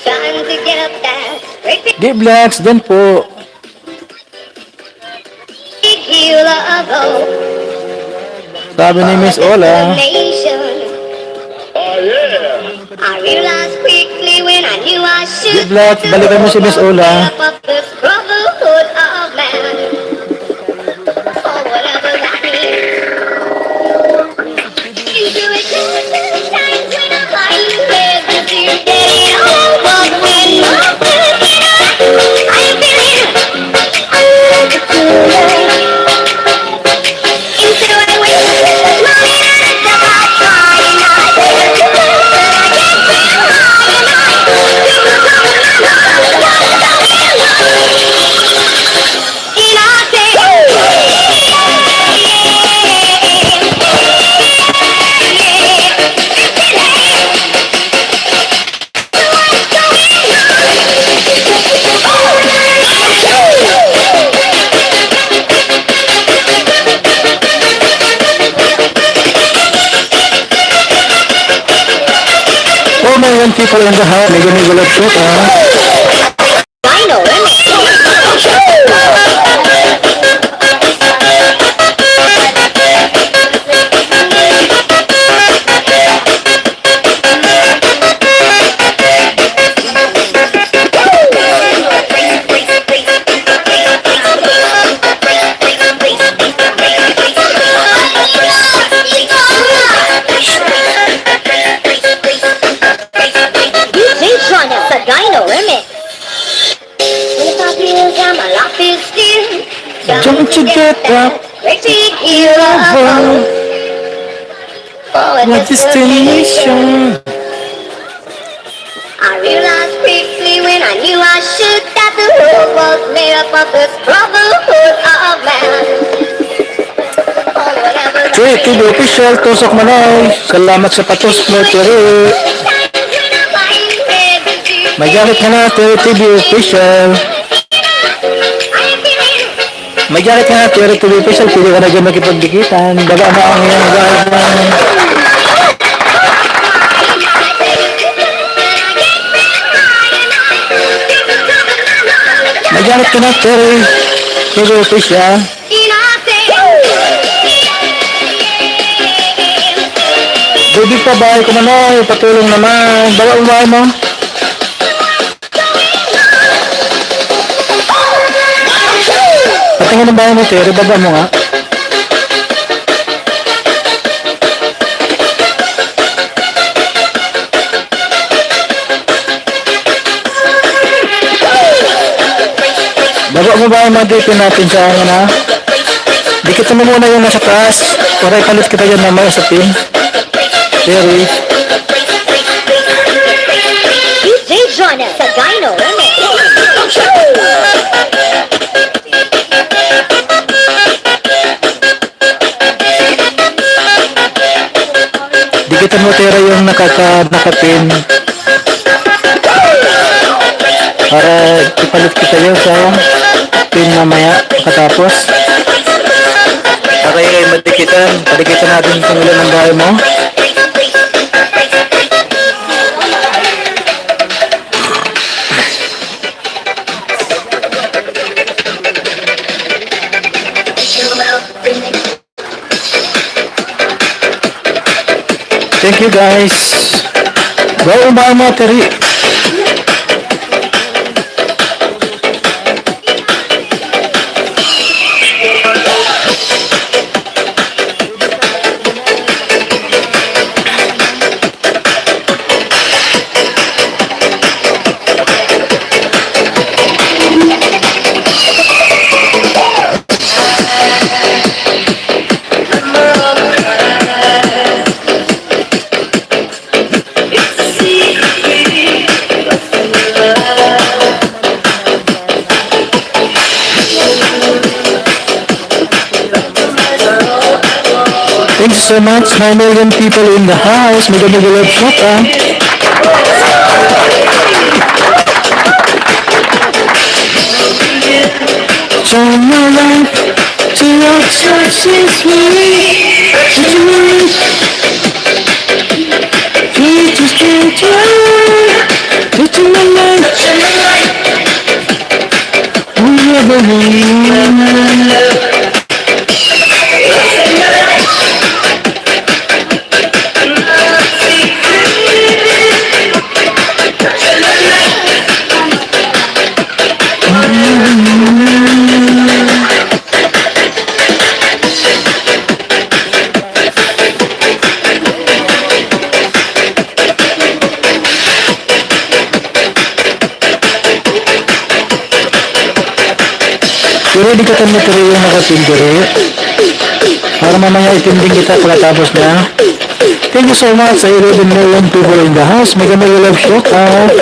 Trying to get up that great big J-Vlogs, dyan po. hill of hope. Sabi ni Miss Ola. I realized quickly when I knew I should J-Vlogs, balikan mo si Miss Ola. up this brotherhood of man. Or whatever that means. Into it times when I'm lying there, just to get it over when I'm feeling I'm feeling into I went running out of the fire night. Oh, may 1 people in the house. May gumigulat po, Dino, Don't you get up, what destination? I realized quickly when I knew I should that the world was made up of this brotherhood of man. Or whatever that Che, TV official, Tusok Manoy. Salamat sa patos mo, Tere. May jacket ka na, Tere TV official. May jacket ka na, Tere TV official. Pwede ka na dyan makipagdikitan. Baga na ang iyong gagawin. May jacket ka na, Tere TV official. Baby pa, bahay ko Manoy. Patulong naman. Baga ang bahay mo. Patingin ang bahay mo, Tere. Baba mo nga. Baba mo bahay mo, dito natin sa ano na. Dikit mo muna yung nasa taas. Para ipalit kita dyan mamaya sa pin. Terry. DJ Jonah sa Dino Remix. Dikitan mo Terry yung nakapin. Para ipalit kita yun sa pin mamaya katapos. Para yung madikitan. Padikitan natin kung ilan ang bahay mo. Thank you guys. Go umbahan mo, Terry. Thank you so much. 9 million people in the house. Mega love shot, Turn your life to your choices, we just can't try to my life. We never know. Pero di ka tanong yung nakapindiri. Para mamaya itinding kita pagkatapos na. Thank you so much sa 11 million people in the house. Mega love shout out.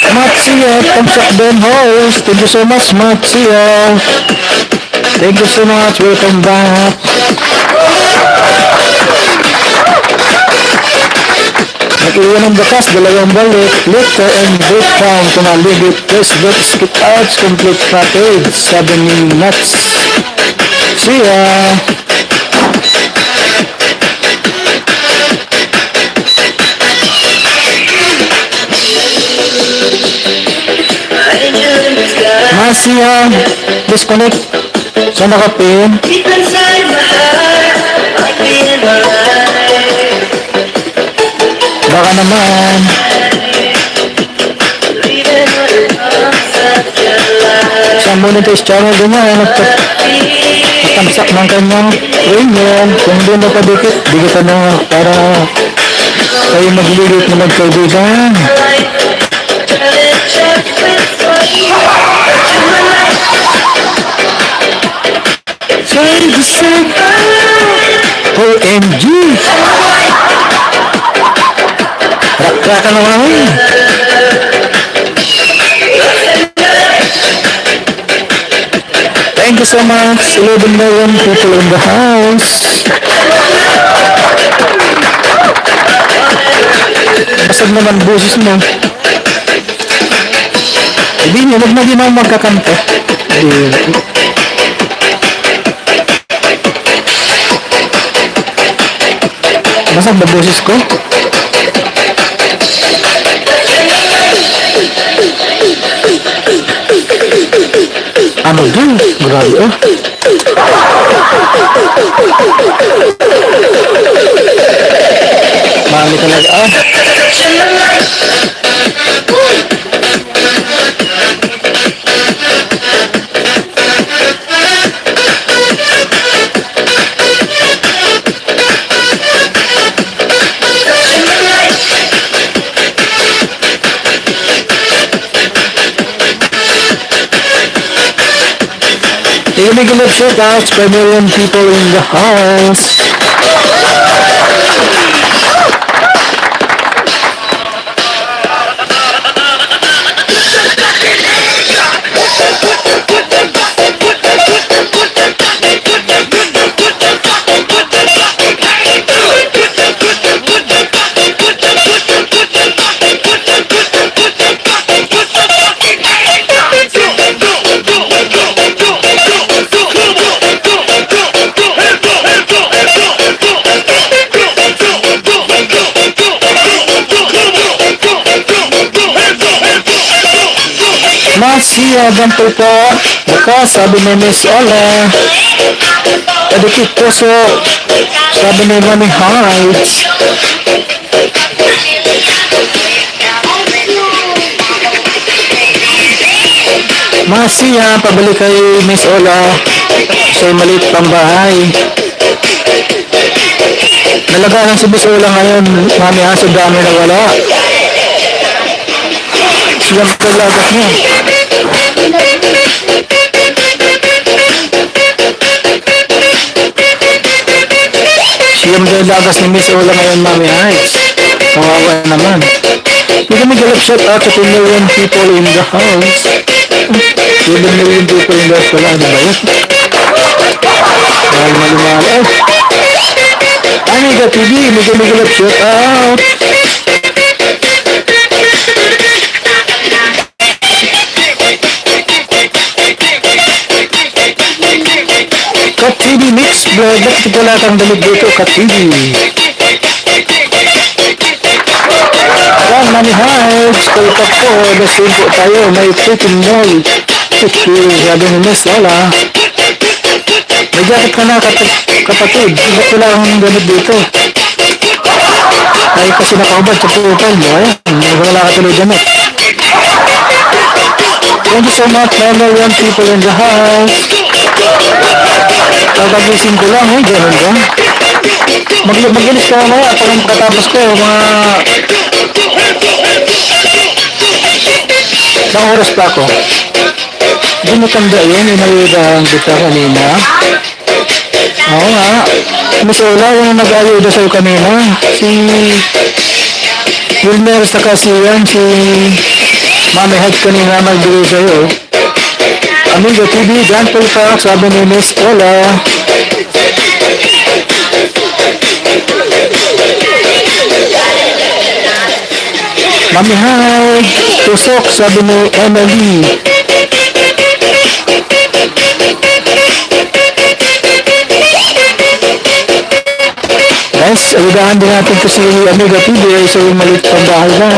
Matsia, Pamsak Ben host. Thank you so much, Matsia. Thank you so much. Welcome back. Nag-iwan ng bakas, dalawang balik, litter and breakdown, kumaligit, Facebook, skip outs, complete package, 7 nuts. See ya! Masya, disconnect. Saan nakapin? Baka naman. Sa monetize channel din nga, nagtatamsak ng kanyang premium. Kung hindi na padikit, dikitan na para kayo magligit na magkaibigan. Try to say OMG! Rakra naman. Thank you so much. 11 million people in the house. Basag naman boses mo. Hindi nyo, huwag na din ako magkakanta. Basag na boses ko. Ano din? Grabe oh. Mami talaga ah. Big love shout outs, 5 million people in the house. Masih gampang po, baka sabi ni Miss Ola. Padikit puso, sabi ni Mami Heights. Masih pabalik kay Miss Ola sa maliit pang bahay. Nalagaan si Miss Ola ngayon, Mami ha, sa dami na wala. Siyang kalagat niya. Siyang kalagas ni Miss Ola ngayon, Mami Heights. Kawawa naman. Hindi kami galap shout out sa 2 million people in the house. 2 million people in the house pala. Ano ba yun? Mahal. Amiga TV, hindi kami galap shout out. Kat-TV Mix Vlog, bakit pala kang dalig dito, Kat-TV? Yan, Mami Heights, kalpak po, dasin po tayo, may freaking mall. Sabi ni Miss Lola. May jacket ka na, kapatid, bakit pala kang dalig dito? Ay, kasi nakaubad sa putal mo, wala ka tuloy damit. Thank you so much, 9 million people in the house. Kagagising ko lang, gano'n ba? Mag-ilis ka mamaya, parang pagkatapos ko, mga... Ilang oras pa ako? Hindi mo tanda yun, inayudahan kita kanina. Oo nga. Miss Ola, yung nag-ayuda sa'yo kanina. Si... Wilmer, saka si Mami Heights kanina magbigay sa'yo. Amiga TV, Jantel Park, sabi ni Miss Ola. Mami Heights, tusok, sabi ni Emily. Guys, alidahan din natin po si Amiga TV sa maliit pang bahay na.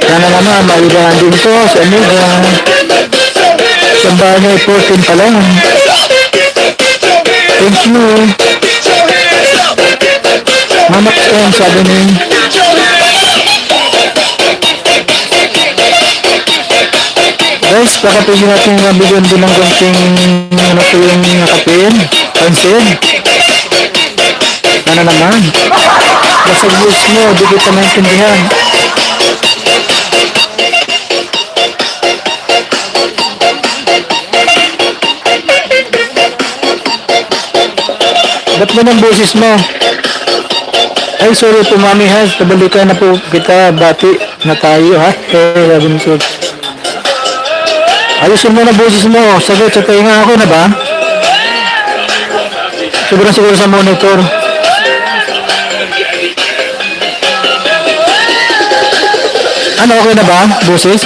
Sana naman, malidahan din po si Amiga. Sa bahay na 14 pa lang. Thank you. Mama M, sabi ni guys, pakapigin natin nabigyan din ng konting ano po yung nakapin, pansin. Sana naman. Basta views mo, di kita maintindihan. Ba't mo ng boses mo? Ay, sorry po, Mami Heights. Pabalikan na po kita. Bati na tayo, ha? Robin Salt. Ayusin mo na boses mo. Sagot sa tainga ako na ba? Sobrang siguro sa monitor. Ano, okay na ba? Boses?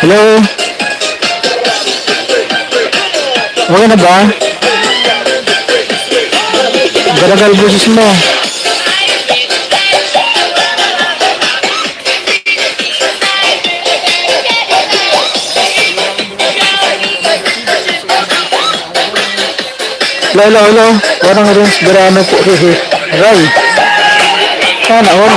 Hello? Okay na ba? Garagal boses mo. Hello. Parang rin garano po. Ray. Sana all.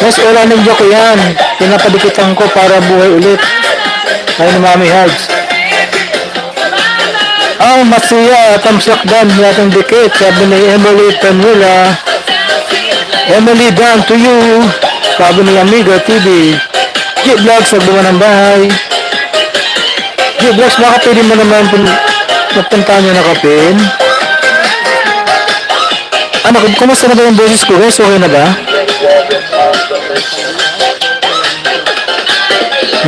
Mas wala ng joke yan. Pinapadikitan ko para buhay ulit. Ay ni Mami Heights. Ang masaya at ang sakdan nating dikit, sabi ni Emily Tanula. Emily, down to you, sabi ni Amiga TV. G-Vlogs, nagbuwa ng bahay. G-Vlogs, baka pwede mo naman magpunta nyo na kapin. Ano, kumusta na ba yung boses ko guys? Okay na ba?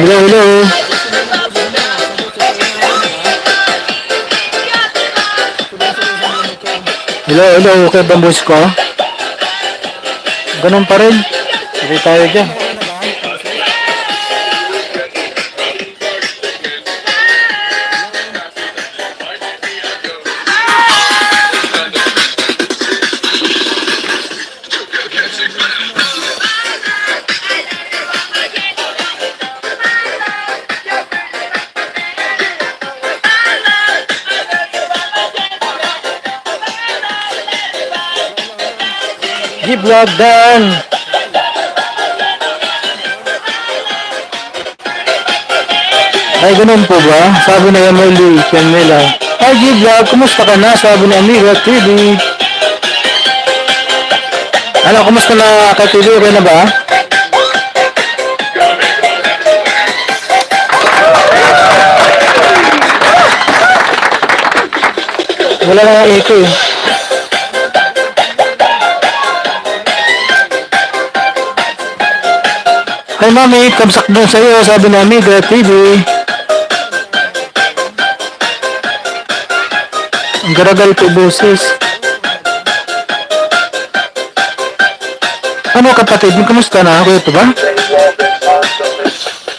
Hello, hello. Hello, hello. Okay ba ang boses ko? Ganun pa rin. Hindi tayo dyan. G-Vlog dan. Ay, ganun po ba? Sabi na Emily Camila. Ay, G-Vlog, kumusta ka na? Sabi ni Amiga TV. Ano, kumusta na ka TV? Okay na ba? Wala na ito eh. Hi mami, kamsak doon sa'yo, sabi ni Amiga TV. Ang garagal po boses. Ano kapatid, kamusta na? Okay ito ba?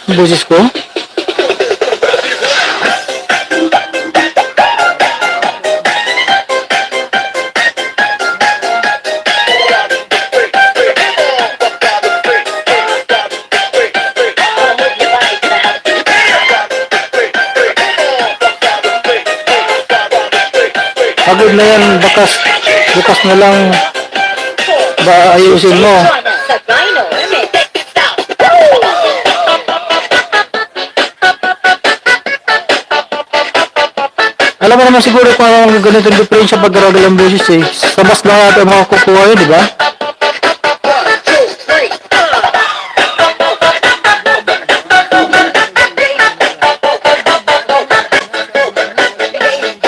Ang boses ko? Pagod na yan, bukas na lang ba ayusin mo. Alam mo naman siguro kung anong ganitong diferensya pag garagal ang boses eh. Sa mas lang natin makakukuha yun, di ba?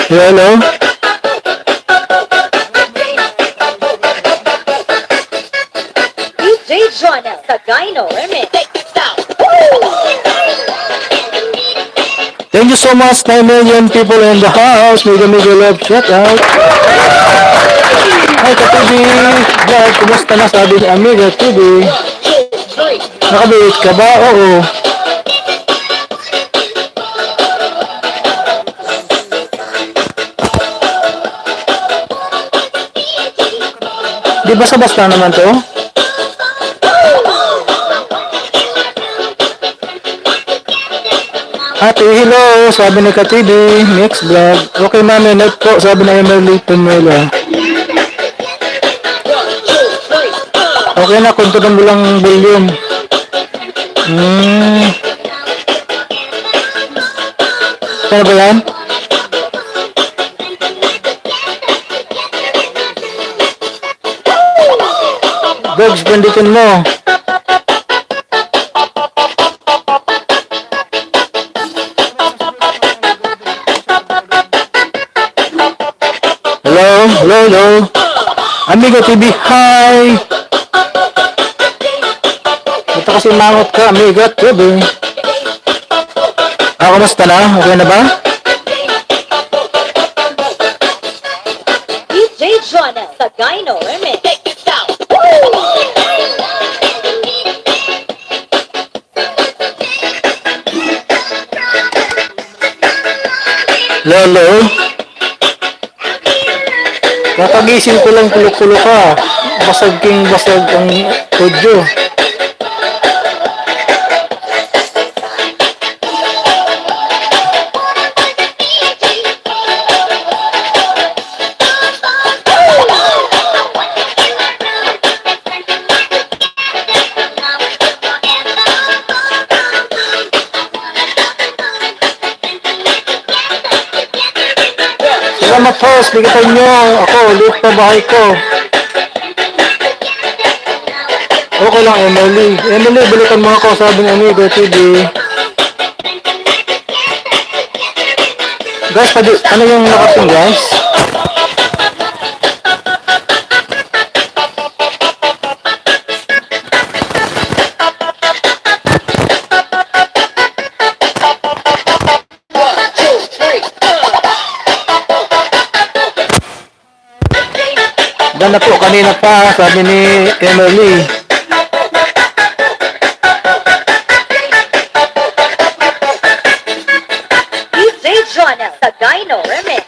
Hello? DJ Jonah sa Gyno Remix. Thank you so much, 9 million people in the house. Mega love, shout out. Hi, Ka-TV. Vlog, kumusta na? Sabi ni Amiga TV. Nakabihit ka ba? Oo. Di basta-basta naman to? Ate, hello, sabi ni Ka-TV, Mix Vlog. Okay mami, night po, sabi na Emily Tumela. Okay na, kuntugan mo lang volume. Ano ba yan? Dogs, banditin mo. Hello. Amiga TV, hi! Ito kasi mangot ka, Amiga TV. Kamusta na? Okay na ba? DJ Jonah sa Gyno Remix. Lolo? Kakagising ko lang kulo-kulo ka. Basag ang audio. Salamat host, bigitan nyo. Ako, ulit pa bahay ko. Okay lang, Emily. Emily, balikan mo ako, sabi ng Amigo TV. Guys, ano yung nakating guys? Ganda po, kanina pa, sabi ni Emily. DJ Jonel, the Dino Remix.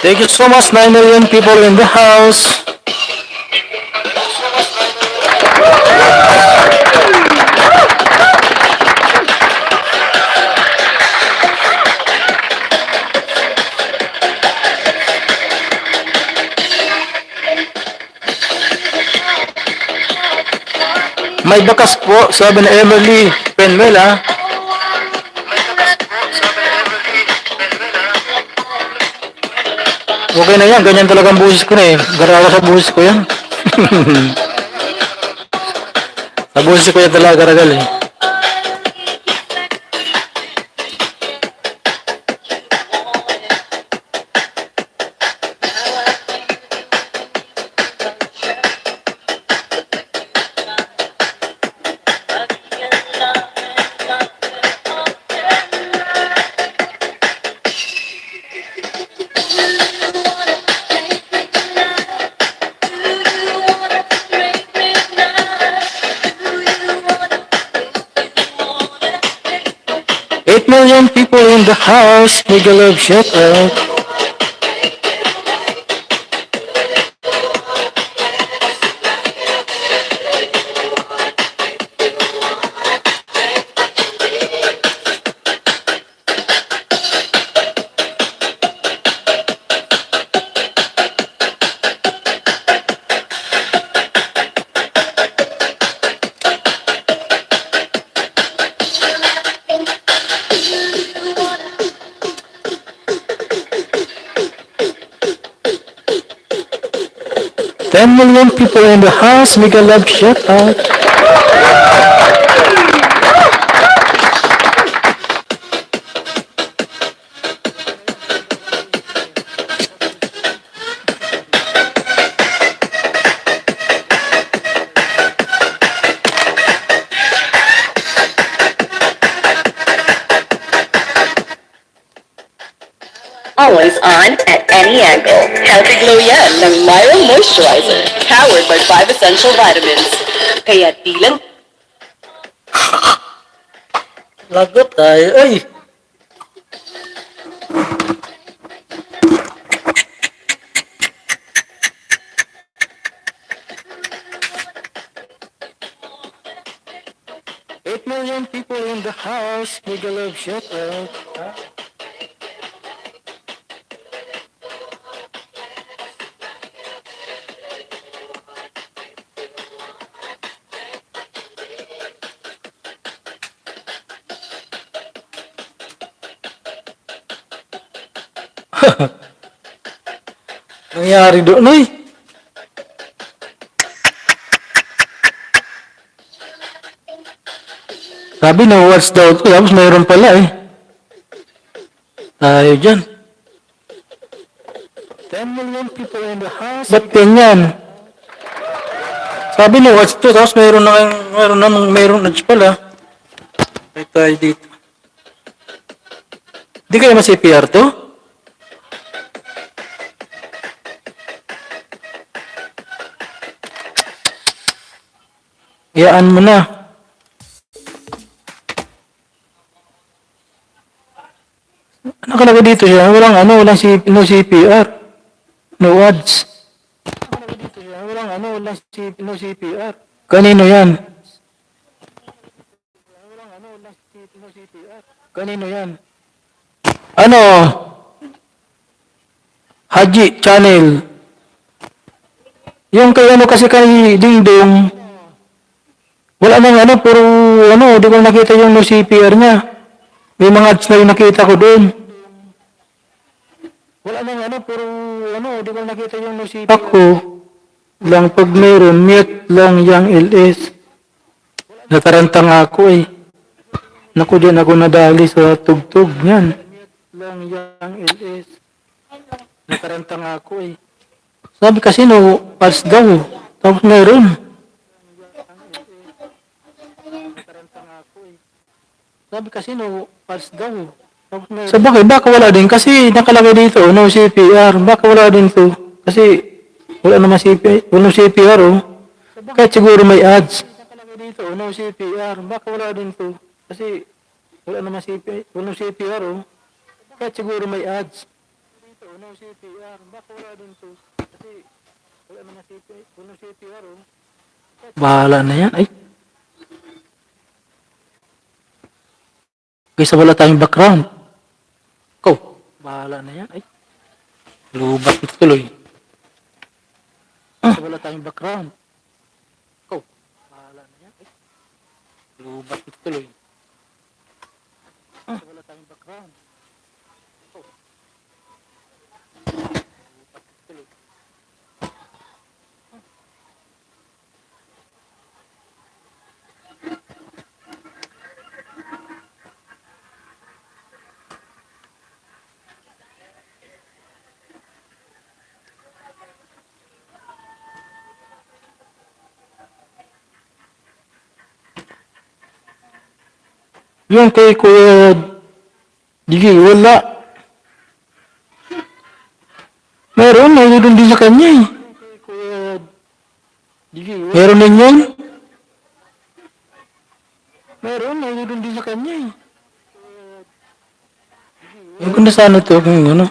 Thank you so much, 9 million people in the house. May bakas po, sabi ni Emily Penmel ha. Okay na yan, ganyan talagang busis ko na eh. Garawa sa busis ko yan. Sa busis ko yan talaga garagal eh. Million people in the house, make a love shout out. Ten million people in the house, make a love shout out. Always on at any angle. Healthy Glow yan ng Myra Moisturizer. Powered by 5 essential vitamins. Kaya di lang Lagot tayo, ay! Eight million people in the house, make a love shout out. Nangyari doon, ay. Sabi na watch daw ito, tapos mayroon pala eh. Tayo dyan. 10 million people in the house. Ba't ganyan? Sabi na watch to, tapos mayroon na pala. May tayo dito. Di kayo mas-CPR to? Iyaan mo na. Nakalagay dito siya, walang no CPR. No ads. Nakalagay dito siya, walang no CPR. Kanino yan? Kanino yan? Ano? Haji Channel. Yung kay ano kasi kay Dingdong, wala nang ano, puro ano, di ko nakita yung no CPR niya. May mga ads na yung nakita ko doon. Wala nang ano, puro ano, di ko nakita yung no CPR. Ako, lang pag meron, mute lang yung LS. Natarantang ako eh. Naku, din ako nadali sa tugtog niyan. Lang yung LS. Natarantang ako eh. Sabi kasi no, pass daw. Tapos meron. Sabi kasi no, pass daw. Tapos meron. Sa bakit, baka wala din. Kasi nakalagay dito, no CPR. Baka wala din to. Kasi wala naman CPR. Wala CPR oh. Kahit siguro may ads. Nakalagay dito, no CPR. Baka wala din to. Kasi wala naman CPR. Wala CPR oh. Kahit siguro may ads. Dito, no CPR. Baka wala din to. Kasi wala naman CPR. Wala CPR oh. Bahala na yan. Ay. Kaysa wala tayong background. Ikaw, bahala na yan. Ay. Lubat ito tuloy. Kaysa wala tayong background. Ikaw, bahala na yan. Ay. Lubat ito tuloy. Kaysa wala tayong background. Ikaw. Lubat ito tuloy. Yung kay Kuya Digi, wala. Meron, mayroon din sa kanya eh. Kuya Digi, meron din yun? Meron, mayroon din sa kanya eh. Yung kung nasaan ito, kung ano.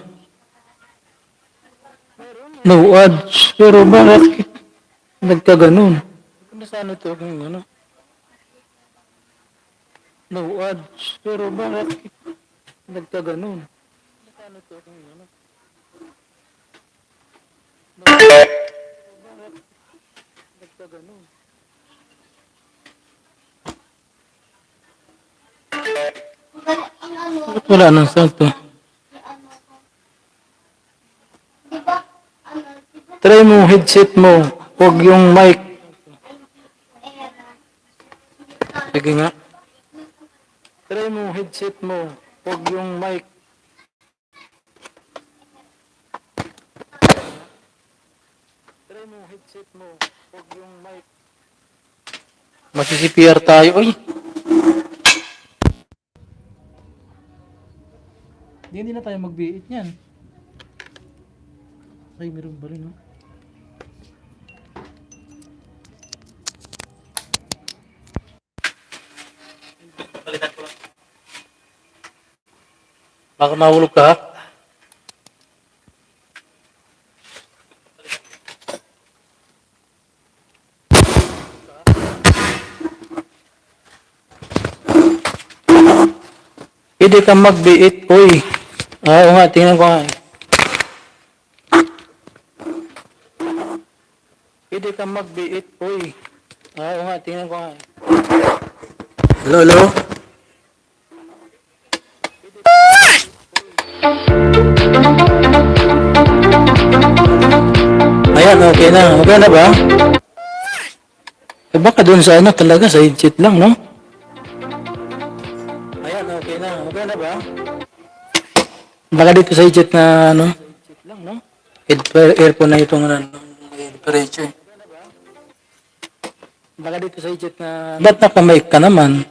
No ads, pero bakit nagkaganon? Kung nasaan ito, kung ano. No ads, pero bakit nagkaganon? Nasaan ito, kung ano. Nagkaganon. Bakit wala nang sound to? Try mo headset mo, huwag yung mic. Sige nga. Try mo headset mo, huwag yung mic. Try mo headset mo, huwag yung mic. Masi-CPR tayo, ay. Hindi na tayo mag-biit niyan. Ay, meron ba rin, no? Baka mahulog ka. Pwede ka mag-biit, uy. Oo nga, tingnan ko nga. Pwede ka mag-biit, uy. Oo nga, tingnan ko nga. Hello, hello? Ayan, okay na. Okay na ba? Eh baka doon sa ano talaga, sa headset lang, no? Ayan, okay na. Okay na ba? Baka dito sa headset na, ano? Headset lang, no? Earphone na itong, ano, temperature. Baka dito sa headset na... Ba't naka-mic ka naman?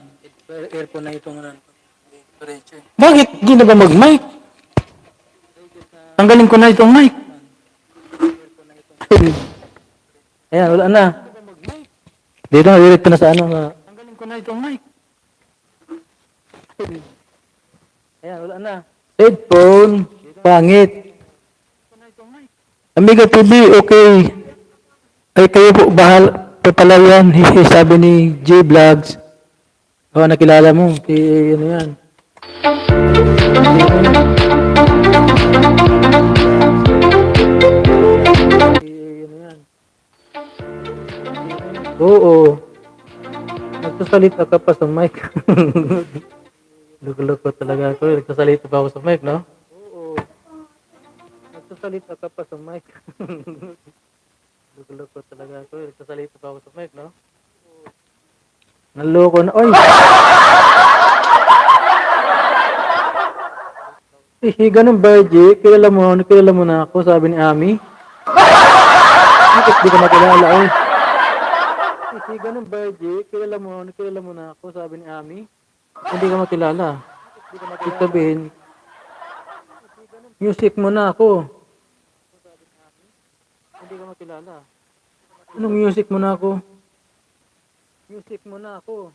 Earphone na itong, ano, temperature. Bakit? Di na ba mag-mic? Tanggalin ko na itong mic. Ayan, wala na. Dito na, direct na sa ano. Tanggalin ko na itong mic. Ayan, wala na. Headphone, pangit. Amiga TV, okay. Ay, kayo po, pa pala yan, sabi ni J Vlogs. Oo, nakilala mo, ano yan. Ano yan. Oo. Nagsasalita ka pa sa mic. Loko-loko talaga ako. Nagsasalita pa ako sa mic, no? Oo. Nagsasalita ka pa sa mic. Loko-loko talaga ako. Nagsasalita pa ako sa mic, no? Naloko na. Oy! Ganun ba, G? Kilala mo na ako, sabi ni Ami. Bakit di ka makilala, oy? Ganun ba, G? Kilala mo na ako, sabi ni Ami. Hindi ka makilala. Ibig sabihin, music mo na ako. Hindi ka makilala. Anong music mo na ako? Music mo na ako.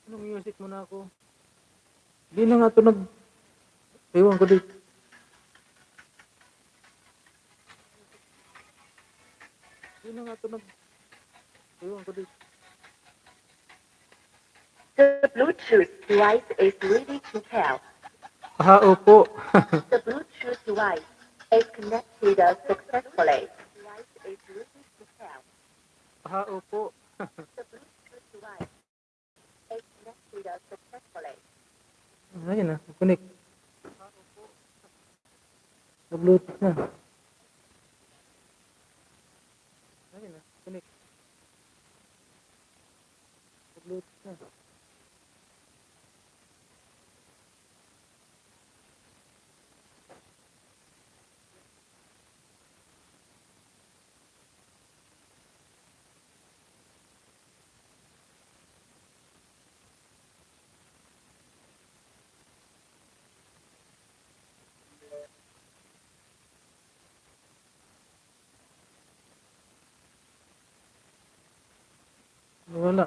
Anong music mo na ako? Hindi na nga ito ewan ko dito. Hindi na nga ito ewan ko dito. The Bluetooth device is ready to pair. Opo. The Bluetooth device is connected successfully. Device is ready to pair. Opo. The Bluetooth device is connected successfully. Ayun na, connect. Sa Bluetooth na. Ayun na, connect. Sa Bluetooth na. Wala.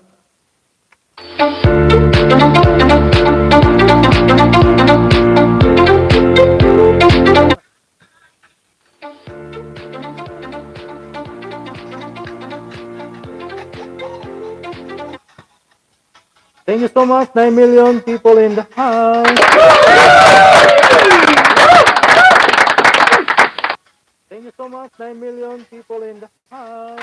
Thank you so much, 9 million people in the house. Thank you so much, 9 million people in the house.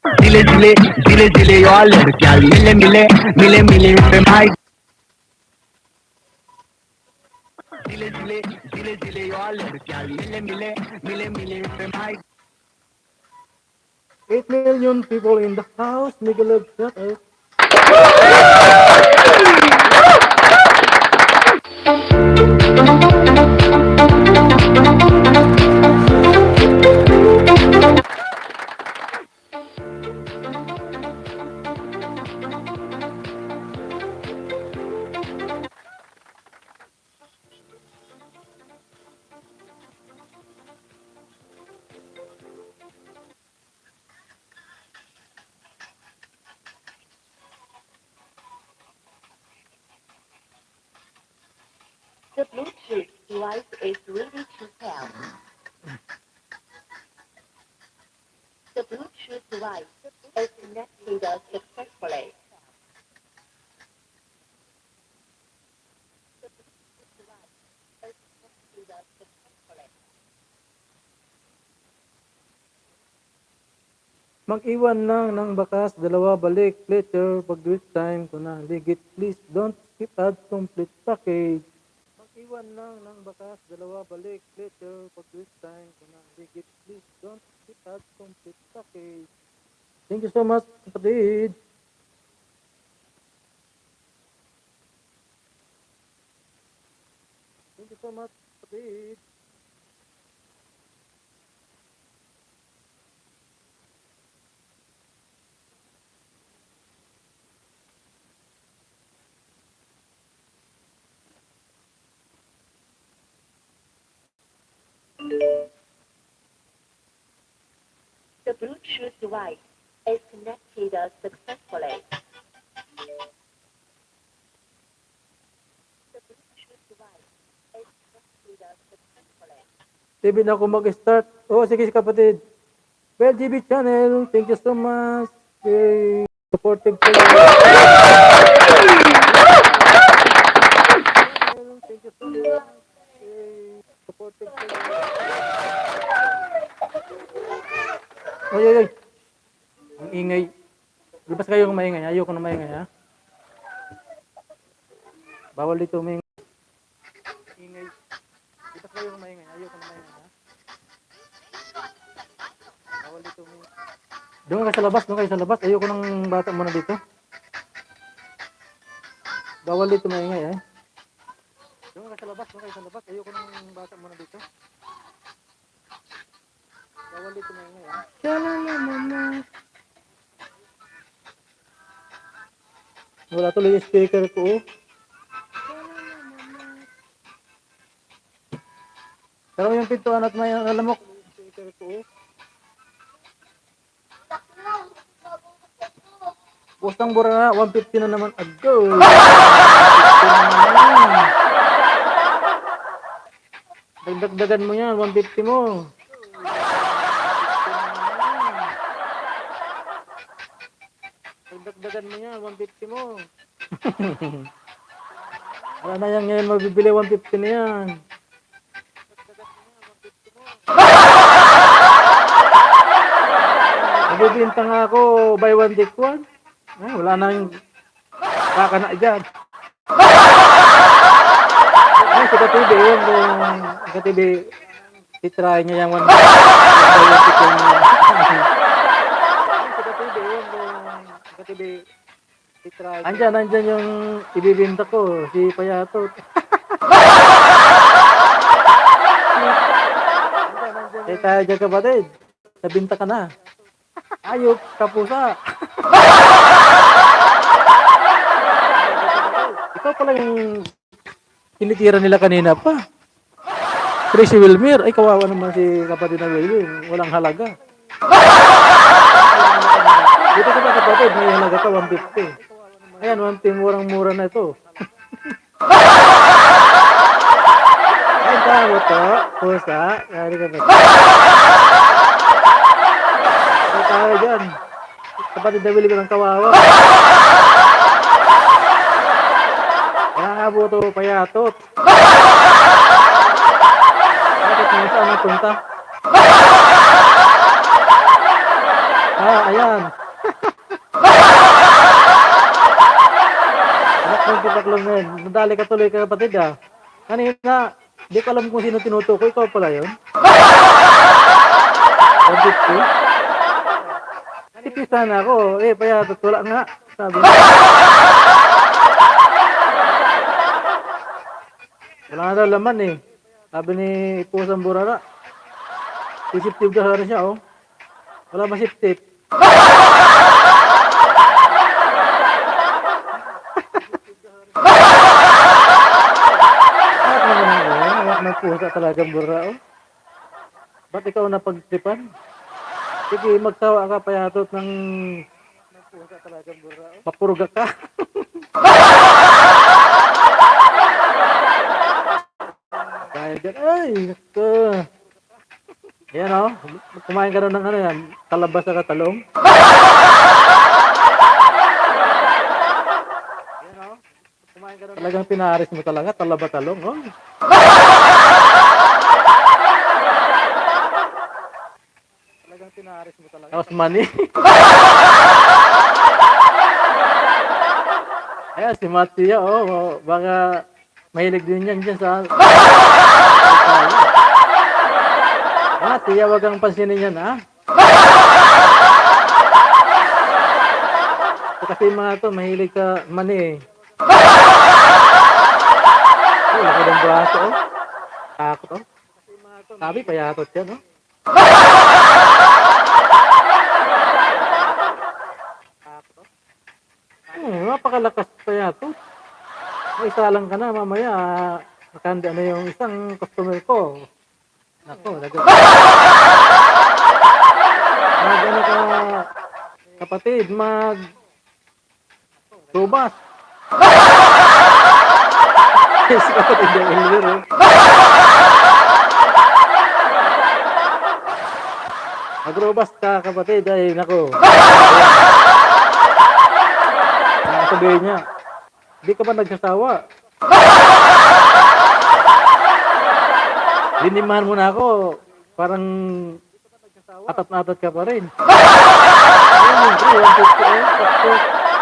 दिले दिले दिले दिले यार लड़कियां मिले मिले मिले मिले पे भाई दिले दिले दिले दिले यार लड़कियां मिले मिले मिले मिले पे भाई 8 million people in the house. Miguel, shut up. The Bluetooth device is ready to pair. The Bluetooth device is connected successfully. Mag-iwan lang ng bakas, dalawa balik, later, pag this time ko na, ligit, please, don't skip add complete package. Mag-iwan lang ng bakas, dalawa balik, later, pag this time ko na, ligit, please, don't skip add complete package. Thank you so much, kapatid. Thank you so much, kapatid. Bluetooth device is connected successfully. The Bluetooth device is connected successfully. TV na ako mag-start. Oh, sige kapatid. Well, GB channel, thank you so much. Okay, supportive ko lang. Thank you so much. Okay, supportive ko lang. Oy, oy, oy. Ang ingay. Libas kayo kung maingay. Ayoko na maingay, ha? Bawal dito may ingay. Libas kayo kung maingay. Ayoko na maingay, ha? Bawal dito may... Doon kayo sa labas, doon kayo sa labas. Ayoko ng bata muna dito. Bawal dito maingay, eh. Doon kayo sa labas, doon kayo sa labas. Ayoko ng bata muna dito. Bawal dito maingay, eh. Shalalala. Wala tuloy yung speaker ko, oh. Pero yung pintuan at may alamok. Speaker ko, oh. Bustang bura na, 150 na naman. Ago! 150 na naman. Dagdagan mo yan, 150 mo. Dagdagan mo yan, 150 mo. Wala na yan ngayon, mabibili 150 na yan. Nagbibinta nga ako, buy one take one. Wala nang kaka na dyan. Ay, si Katibi, yun kung Katibi, titry niya yung one take one. Ay, si Katibi, yun kung Katibi, titry. Andyan yung ibibinta ko, si Payatot. Eh tayo dyan kapatid, nabinta ka na. Ayok, kapusa. Ikaw pala yung tinitira nila kanina pa. Tracy Wilmer. Ay, kawawa naman si kapatid na Wilmer. Walang halaga. Dito ka ba kapatid? May halaga ka, 150. Ayan, 150, murang-mura na ito. Ay, tama to. Pusa. Yari ka ba? Ay, tayo dyan. Kapatid na Wilmer ng kawawa. Nga po ito, Payatot. Bakit mo saan napunta? Ayan. Anak ng yan. Nadali ka tuloy ka kapatid, ah. Kanina, di ko alam kung sino tinutukoy. Ikaw pala yun. Pagkit ko. Tipisa na ako. Payatot, wala nga. Sabi na. Wala nga daw laman, eh. Sabi ni Pusang Burara. Sisip-tip daw rin siya, oh. Wala masip-tip. Anak ng pusa talagang Burara, oh. Ba't ikaw napagtripan? Sige, magsawa ka, Payatot, ng pusa talagang Burara, oh. Mapurga ka. Kaya dyan, ay, naku. Ayan, o. Kumain ka ng ano yan, kalabas na katalong. Ayan, o. Kumain ka talagang pinaris mo talaga, talaba-talong, o. Talagang pinaris mo talaga. Tapos money. Ayan, si Mattia, o. Baka mahilig din yan dyan sa... Tiya, wag kang pansinin yan, ha? Kasi mga to, mahilig ka mani, eh. Laki ng braso, oh. Takot, oh. Sabi, Payatot yan, oh. Takot, oh. Napakalakas Payatot. May isa lang ka na, mamaya, nakahanda na yung isang customer ko. Nako, ano ka, kapatid, robas. Si kapatid ng Elmer, oh. Magrobas ka, kapatid, ay nako. Sabihin niya, di ka ba nagsasawa? Linimahan mo na ako, parang atat na atat ka pa rin. Ayun, bro, 150, sakto,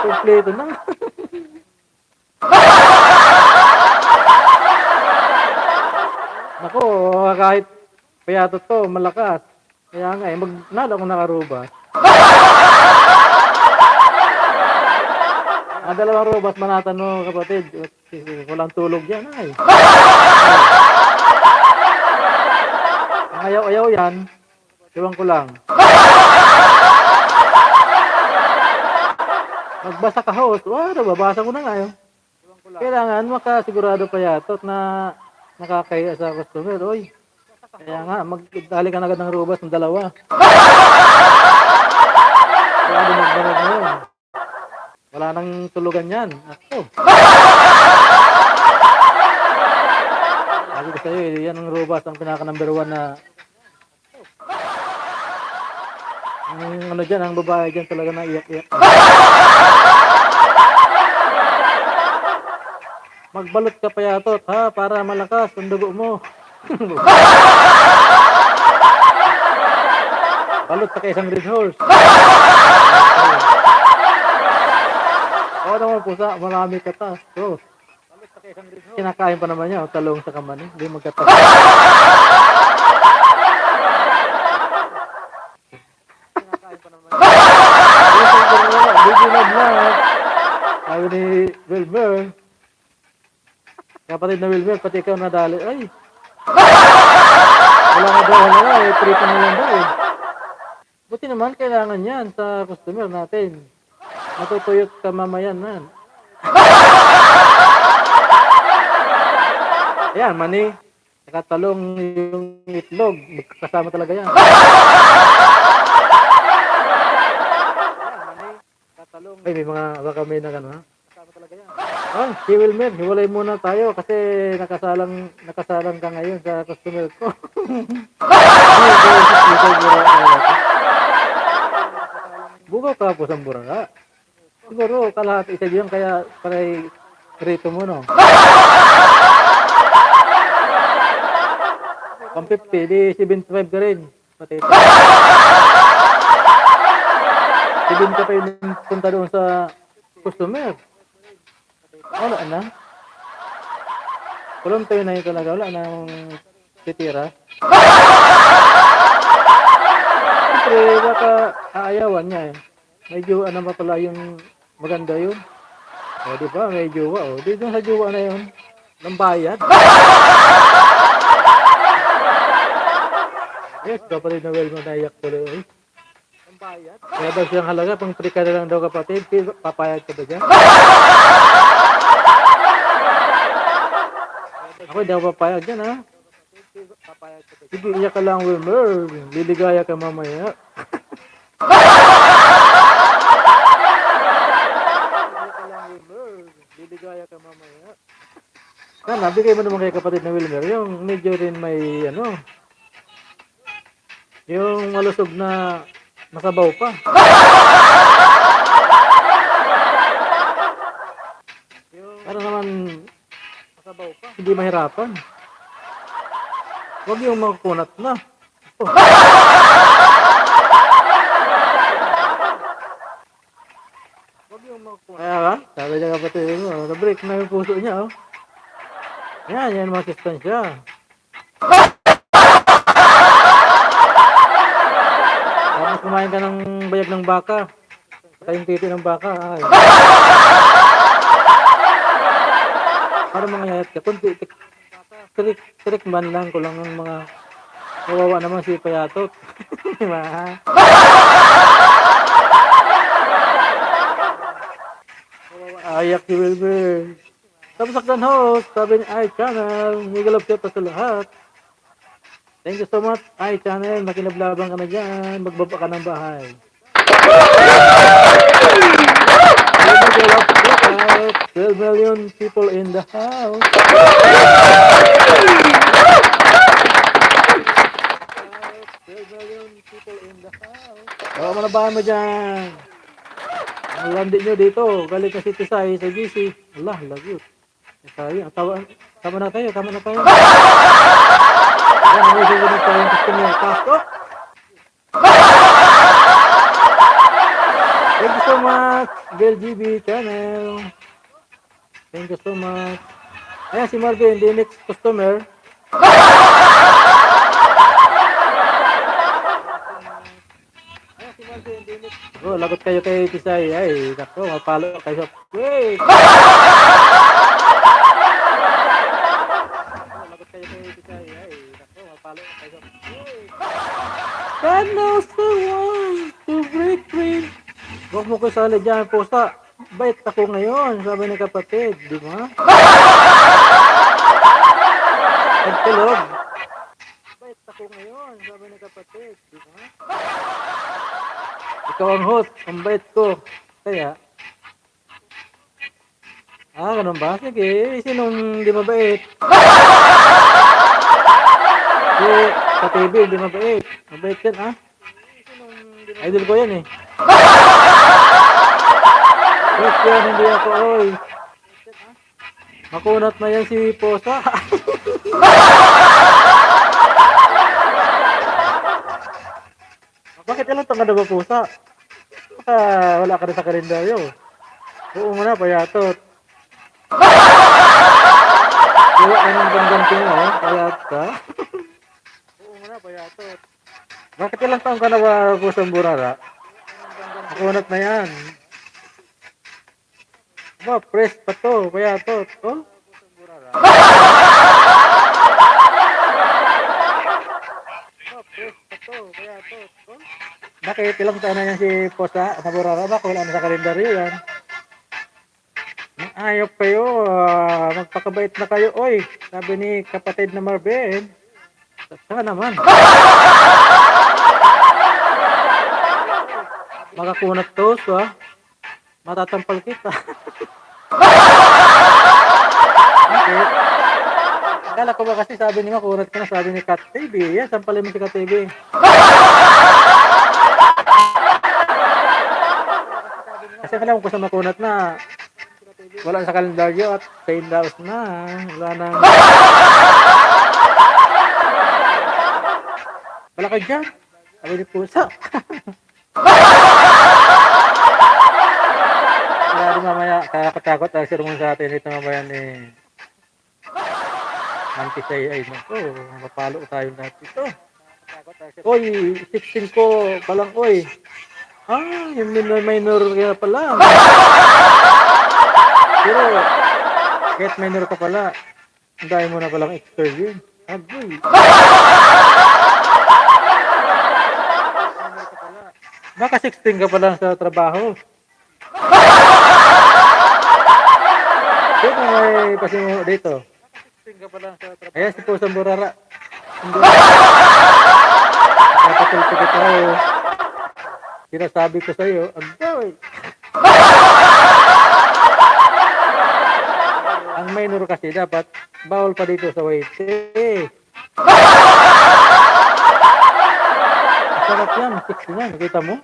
kompleto na. Nako, kahit payatot to, malakas. Kaya nga, magnalo ako nakarubas. Ang dalawang robot manatan mo, kapatid. Walang tulog yan, ay. Ang ayaw-ayaw yan, iwan ko lang. Magbasa ka, host. Nababasa ko na nga yun. Kailangan makasigurado pa yatot na nakakaya sa customer. Oy, kaya nga, magdali ka na agad ng robot ng dalawa. Kaya magbarag na yun. Wala nang tulugan yan. Ako. Sabi ko sa'yo, yan ang robot ang pinaka number 1 na ang ano dyan, ang babae dyan talaga na iyak-iyak. Magbalot ka pa yatot, ha, para malakas ang dugo mo. Balot sa isang red horse. Oo naman pusa, marami katas. So, kinakain pa naman niya, talong sa kamani, hindi magkatas. Sabi ni Wilmer, kapatid na Wilmer, pati ikaw nadali. Ay! Wala nga daw, tripa na lang daw eh. Buti naman, kailangan yan sa customer natin. Matutuyot ka mamayan man. Ayan, mani. Nakatalong yung itlog. Kasama talaga yan. Ay, may mga baka may na gano'n, ha? Oh, si Wilmer, hiwalay muna tayo kasi nakasalang ka ngayon sa customer ko. Bugaw ka po sa buraga. Siguro, kalahati isa diyan kaya paray rito mo, no? 150, di 75 ka rin. Pati ito. 70 ka pa yung punta doon sa customer. Wala na. Kulong tayo na yun talaga. Wala nang titira. Siyempre, baka aayawan niya eh. May jowa naman pala yung maganda yun. O, di ba? May jowa. O, di doon sa jowa na yun. Ng bayad. Yes, kapatid na well mo naiyak tuloy. Eh. Ng bayad. Kaya daw siyang halaga. Pang free ka na lang daw kapatid. Papayag ka ba dyan? Ako hindi ako papayag dyan, ha? Sige, iyak ka lang, Wilmer. Liligaya ka mamaya. Liligaya ka mamaya. Sana, bigay mo naman kay kapatid na Wilmer. Yung medyo rin may, ano, yung malusog na masabaw pa. Para naman hindi mahirapan. Huwag yung magkunat na. Oh. Kaya ka? Sabi niya kapatid mo, na-break na yung puso niya. Oh. Yan masistansya. Tapos kumain ka ng bayag ng baka. Kayong titi ng baka. Ay. Para mga yayat ka, kunti, trik man lang ko lang ng mga kawawa naman si Payatot. Ayak si Wilber. Tapos saktan host, sabi ni Channel, migalap siya pa sa lahat. Thank you so much. Ay, channel, makinablaban ka na dyan. Magbaba ka ng bahay. Let me get up, look out. 12 million people in the house. 12 million people in the house. Oh, manabahan mo dyan. Ang landi nyo dito. Galit na si Tisay sa GC. Allah, lagot. Sayang, tama na tayo, tama na tayo. Ayan, may susunod tayong customer. Pasok! Thank you so much, Girl GB channel. Thank you so much. Ayan, si Marvin, the next customer. Ayan, si Marvin, the next. Oh, lagot kayo kay Tisay. Ay, nako, mapalo kayo sa... Wait! God knows the one to break free. Huwag mo ko sali dyan, pusa. Bait ako ngayon, sabi ng kapatid, di ba? Nagtulog. Bait ako ngayon, sabi ng kapatid, di ba? Ikaw ang host, ang bait ko. Kaya, ganun ba? Sige, sinong di mabait? Sa TV, hindi mabait. Mabait yan, ha? Idol ko yan, eh. Wait yan, hindi ako, oy. Makunat na yan si Posa. Bakit ilang taon ka na ba, Posa? Baka wala ka rin sa kalendaryo. Oo mo na, payatot. Kaya anong gandang mo, payat ka? Payatot. Bakit ilang taong ka na ba, Pusang Burara? Makunat na yan. Ba, press pa to, payatot. Oh? Press pa to, payatot. Oh? Bakit ilang taon na yan si Posa sa Burara? Baka wala na sa kalendaryo yan. Ayaw kayo, magpakabait na kayo, oy. Sabi ni kapatid na Marvin. Saka naman. Makakunat toast, ha? Matatampal kita. Bakit? Akala ko ba kasi sabi ni makunat ka na, sabi ni Kat TV. Yan, sampalin mo si Kat TV. Kasi alam ko sa makunat na wala sa kalendaryo at sa indaos na. Wala nang... Wala ka dyan. Sabi ni Pusa. Wala rin mamaya. Kakatakot ang sirmon sa atin. Ito mamaya ni Antisay. Ay, naku. Mapalo tayo natin ito. Oy, 16 ko palang, oy. Yung minor kaya pala. Pero, kahit minor ka pala, ang dahil mo na palang experience. Agoy. Baka 16 ka pa lang sa trabaho. Sino may pasingo dito? 16 ka pa lang sa trabaho. Ayan si Pusang Burara. Kapatulpo kita tayo. Sinasabi ko sa iyo, agoy. Ang minor kasi dapat bawal pa dito sa Waite. Sarap yan, 69. Nakita mo?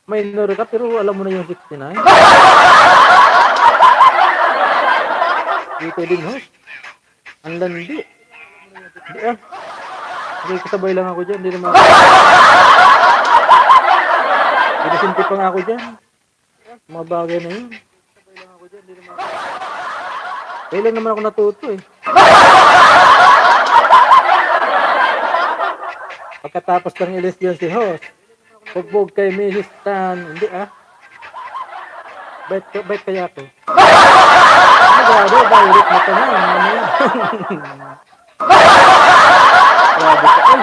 Minor ka pero alam mo na yung 69. Dito din, host. Ang landi. Hindi ah. Hindi kasabay lang ako dyan. Hindi naman ako. Pinasinti pa nga ako dyan. Mga bagay na yun. Kasabay lang ako dyan. Hindi naman ako. Kailan naman ako natuto eh. Pagkatapos ng eleksyon si host, pugbog kay Mrs. Tan, hindi ah. Bait kaya ako. Grabe, direct na tanong. Ano yan? Grabe ka, oy.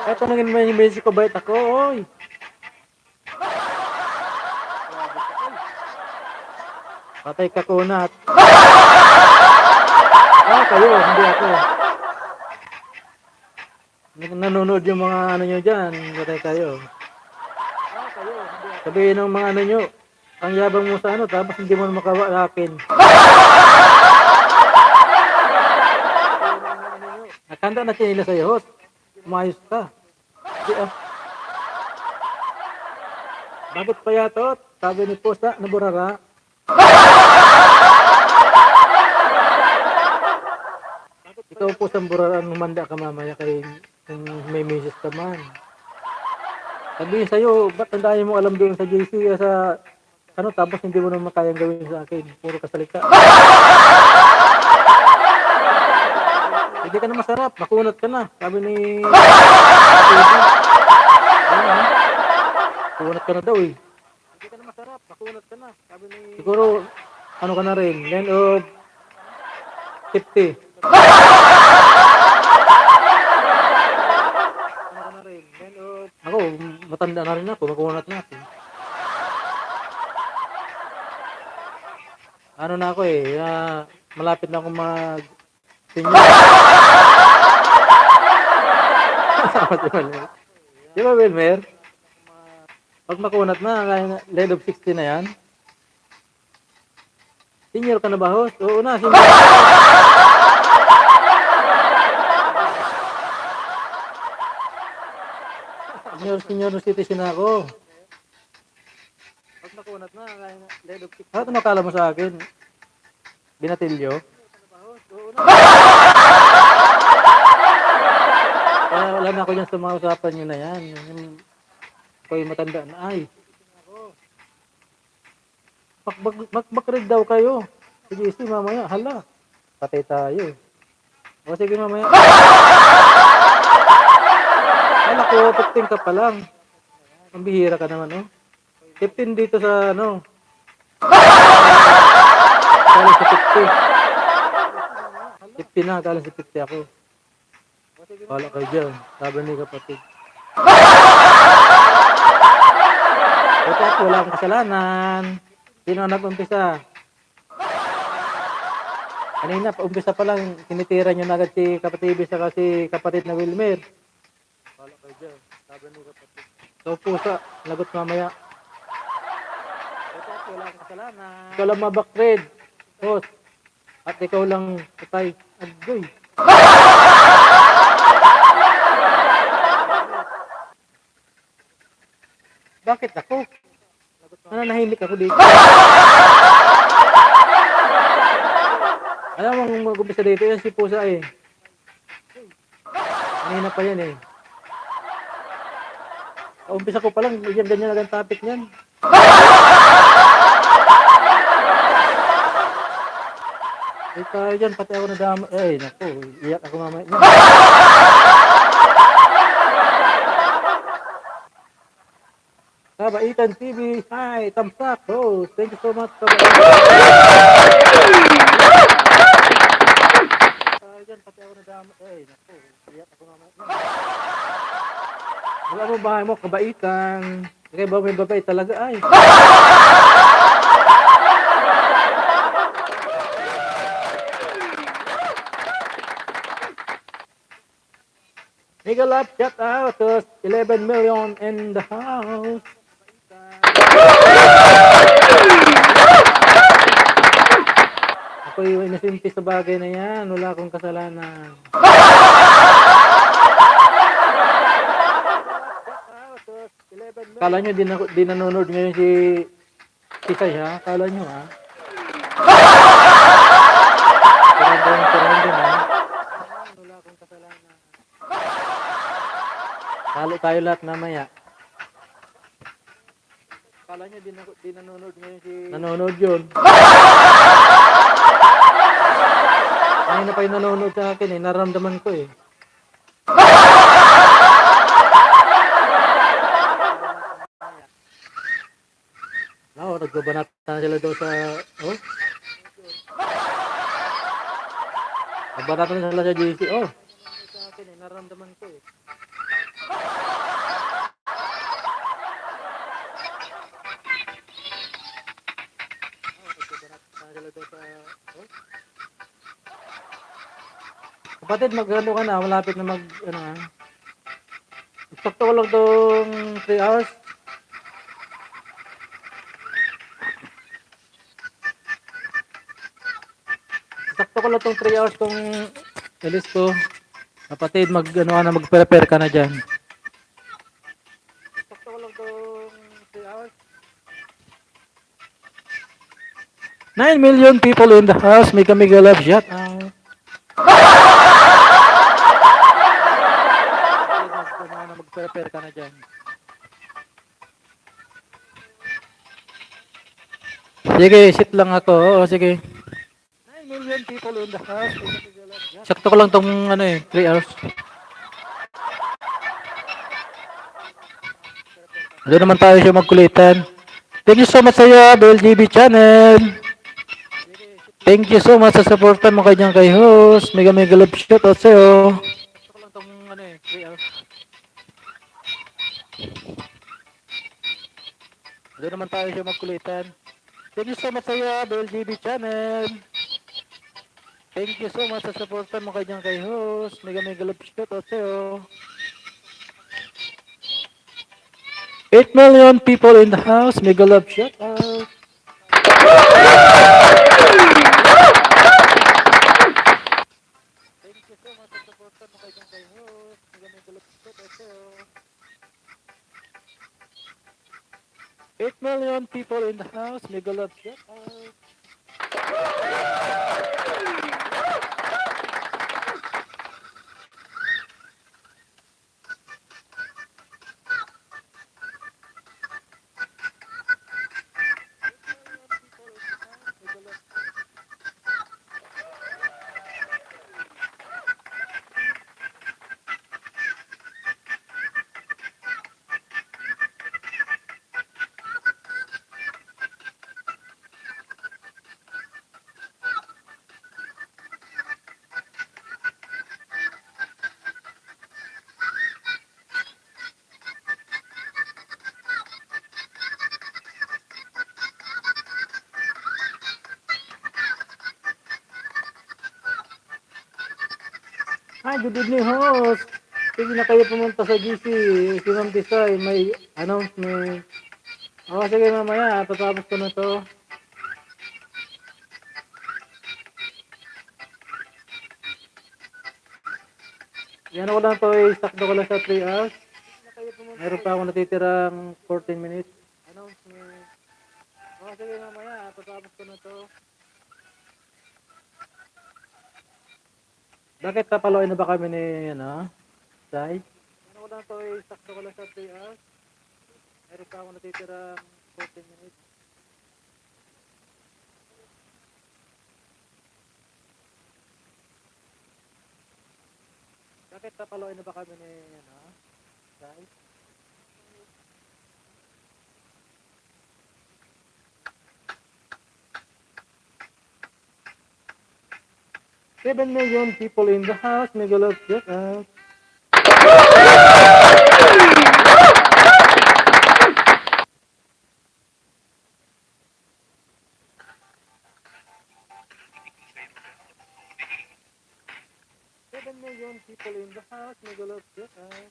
Eto nangin mo yung message ko, bait ako, oy. Grabe ka, oy. Patay ka kunat. Kayo, hindi ako. Nanonood yung mga ano nyo dyan, patay kayo. Sabihin ng mga ano nyo, ang yabang mo sa ano, tapos hindi mo makawa sa akin. Nakanda na nila sa'yo, host. Umayos ka. Di, bakit pa yatot? Sabi ni Pusa, naburara. Ikaw po sa burara, lumanda ka mamaya kay kung may misis ka man. Sabihin sa'yo, ba't ang dami mo alam doon sa JC, sa ano, tapos hindi mo naman kayang gawin sa akin. Puro kasalita. Hindi ka na masarap, makunat ka na. Sabi ni... Kunat ka na daw eh. Hindi ka na masarap, makunat ka na. Sabi ni... Siguro, ano ka na rin, land of 50. Ano ka na rin, land of... Ako, matanda na rin ako, makunat na ako. Ano na ako eh, malapit na akong mag-senior. Kasama si Wilmer. Di ba Wilmer? Pag makunat na, kaya na, lead of 60 na yan. Senior ka na ba, host? Oo na, senior. Senior citizen na ako. Pag makunat na, kaya na, lead of 60. Ano nakala mo sa akin? Binatilyo? Oo na. Kaya wala na ako dyan sa mga usapan nyo na yan. Ako yung matanda na, ay. Makbakrid daw kayo. Sige, mamaya, hala. Patay tayo. O sige mamaya. Hala ko, 15 ka pa lang. Ang bihira ka naman, oh. 15 dito sa, ano. Kala sa 50. 50 na, kala sa 50 ako. Wala kayo dyan. Sabi ni kapatid. Ito ako, wala akong kasalanan. Sino nag-umpisa? Kanina, umpisa pa lang, tinitira nyo na agad si kapatid sa kasi kapatid na Wilmer. Wala kayo dyan. Sabi ni kapatid. So, pusa, lagot mamaya. Ito ako, wala akong kasalanan. Ikaw lang mabakred. Host. At ikaw lang patay. Agoy. Bakit ako? Nanahimik ako dito. Alam mo, mag-umpisa dito yan si Pusa eh. Kanina pa yan eh. Umpisa ko pa lang, ganyan lang ang topic niyan. Eh tayo dyan, pati ako nadama. Eh, naku, iyak ako mamaya. Kabaitan TV, hi, thumbs up, oh, thank you so much, Kabaitan. Dyan, pati ako nadama, eh, naku, iyak ako mamaya. Wala mo bahay mo, Kabaitan. Kaya ba may babae talaga, ay. Mega love, shout out to 11 million in the house. Ako yung inasimpi sa bagay na yan. Wala akong kasalanan. Kala nyo di nanonood ngayon si Say ha? Kala nyo ha? Tirahan din ha? Wala akong kasalanan. Talo tayo lahat mamaya. Kala nyo di nanonood ngayon si... Nanonood yun. Ay na pa yung nanonood sa akin eh. Naramdaman ko eh. No, nagbabanat na sila daw sa... Oh? Nagbanat na sila sa JC. Oh! Sa akin eh. Naramdaman ko eh. Kapatid, mag-ano ka na, malapit na mag, ano ah. Sakto ko lang tong 3 hours. Sakto ko lang tong 3 hours kung ilis ko. Kapatid, mag-ano ka na, mag-prepare ka na dyan. Sakto ko lang tong 3 hours. 9 million people in the house. Mega mega love shot. Mag-prepare ka na dyan. Sige, sit lang ako. Oo, sige. 9 million people in the house. Mega mega love shot. Sakto ko lang tong ano 3 hours. Doon naman tayo siya magkulitan. Thank you so much sa iyo, BLGB channel. Thank you so much sa supportan mo kanyang kay host. Mega mega love shot out sa'yo. Sakto ko lang tong 3 hours. Doon naman tayo siya magkulitan. Thank you so much sa iyo, BLGB channel. Thank you so much sa supportan mo kanyang kay host. Mega mega love shot out sa'yo. 8 million people in the house. Mega love shout out. Thank you so much sa supportan mo kanyang kay host. Mega mega love shout out sa'yo. 8 million people in the house. Mega love shout out. Hi, good evening host. Sige na kayo pumunta sa GC. Si Ma'am Tisay, may announcement. Sige mamaya, tatapos ko na to. Yan ako lang to, sakto ko lang sa 3 hours. Meron pa ako natitirang 14 minutes. Announcement. Sige mamaya, tatapos ko na to. Bakit papaloy na ba kami ni, Sai? Yan ako lang to, sakto ko lang sa 3 hours. Meron pa ako natitirang 14 minutes. Bakit papaloy na ba kami ni, Sai? 7 million people in the house. Mega love shout out. Million people in the house. Mega love shout out.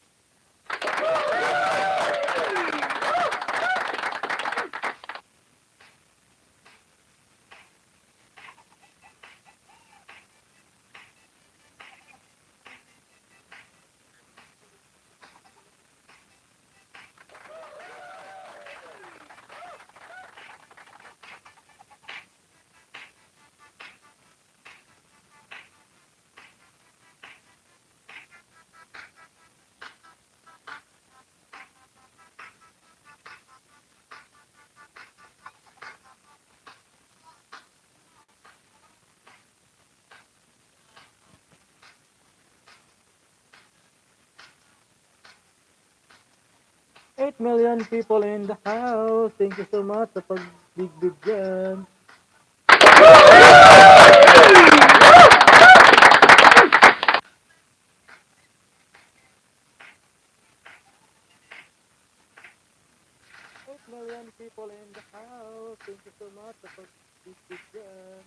8 million people in the house. Thank you so much sa pag-big dyan. Million people in the house. Thank you so much sa pag-big dyan.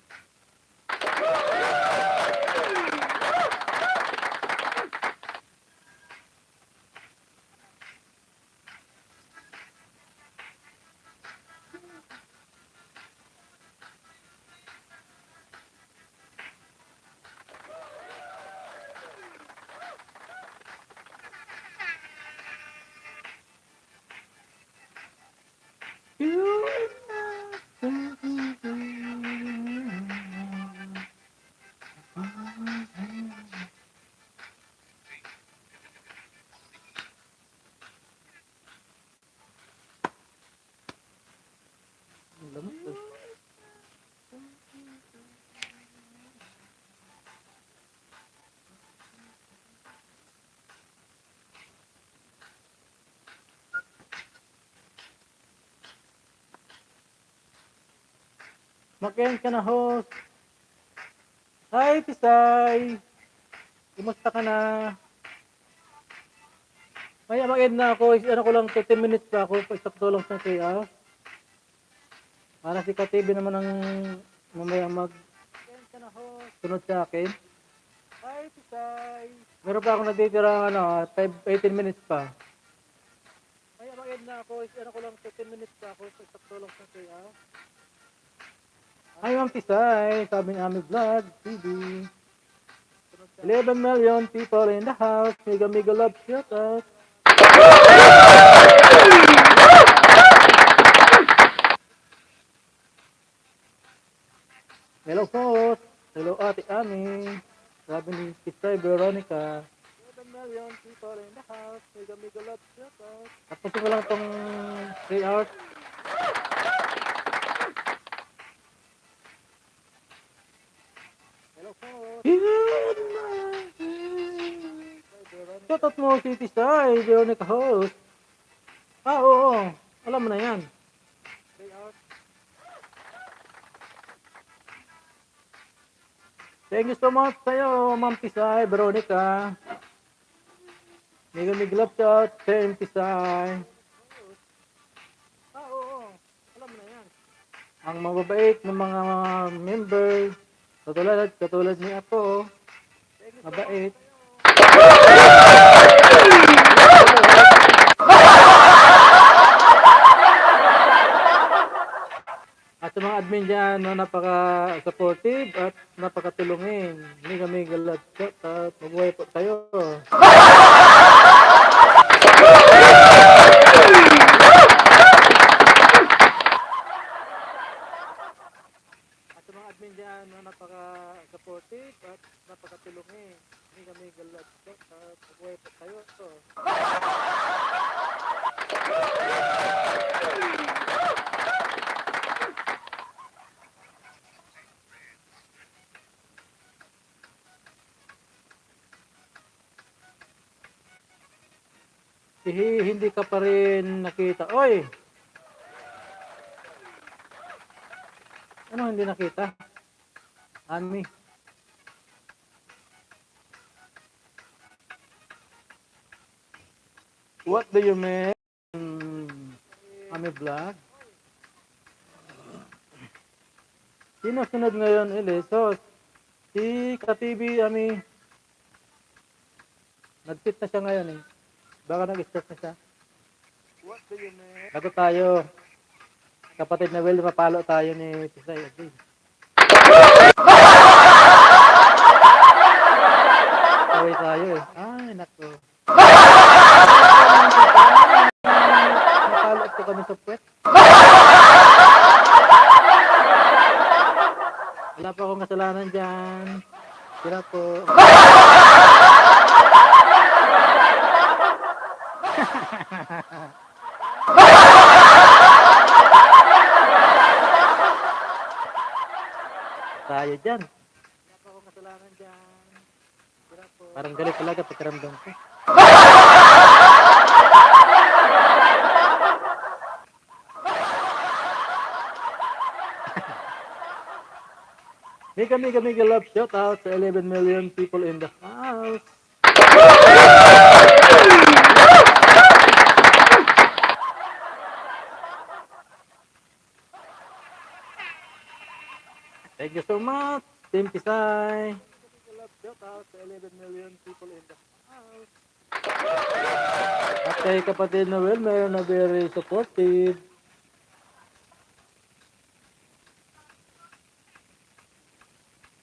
Mag-end ka na, host. Hi, Tisay. Kumusta ka na? Maya mag-end na ako. Ano ko lang, 10 minutes pa ako. Sakto lang sa 3 hours. Para si Katibi naman ang mamaya mag-end ka na, host. Sunod sa akin. Hi, Tisay. Meron pa ako natitira, 18 minutes pa. Maya mag-end na ako. Ano ko lang, 10 minutes pa ako. Sakto lang sa 3 hours. Hi, Ma'am Tisay. Sabi ni Ami Vlog TV. 11 million people in the house. Mega mega love shout out. Hello po. Hello Ate Ami. Sabi ni Tisay Veronica. 11 million people in the house. Mega mega love shout out. Tapusin ko lang tong 3 hours. Hello po. Shoutout mo si Tisay, Veronica host. Oo. Alam mo na yan. Thank you so much sa'yo, Ma'am Tisay, Veronica. Mega love shot, Team Tisay. Oo. Alam mo na yan. Ang mababait ng mga member, katulad ni ako, mabait. At sa mga admin dyan na napaka-supportive at napakatulungin. Mega love shot at mabuhay po tayo. At sa mga admin dyan na napaka-supportive at napakatulungin. Mega love shot at mabuhay po tayo. Hindi ka pa rin nakita. Oy! Ano hindi nakita? Ami. What do you mean? Ami vlog? Sino sunod ngayon, Elisos? Si Katibi, Ami. Nag-fit na siya ngayon eh. Baka nag-start na siya. What do you mean? Bago tayo. Kapatid na Will, mapalo tayo ni Tisay. Okay. Kaway tayo eh. Ay, nako. Napalo ko kami sa puwet. Wala pa akong kasalanan dyan. Sira po. Tayo dyan. Wala pa akong kasalanan dyan. Sira po. Parang galit talaga pakiramdam ko. Mega love shout out sa 11 million people in the house. Thank you so much, Team Pisay. Mega love shout out sa 11 million people in the house. At kay kapatid na Wilmer na very supportive.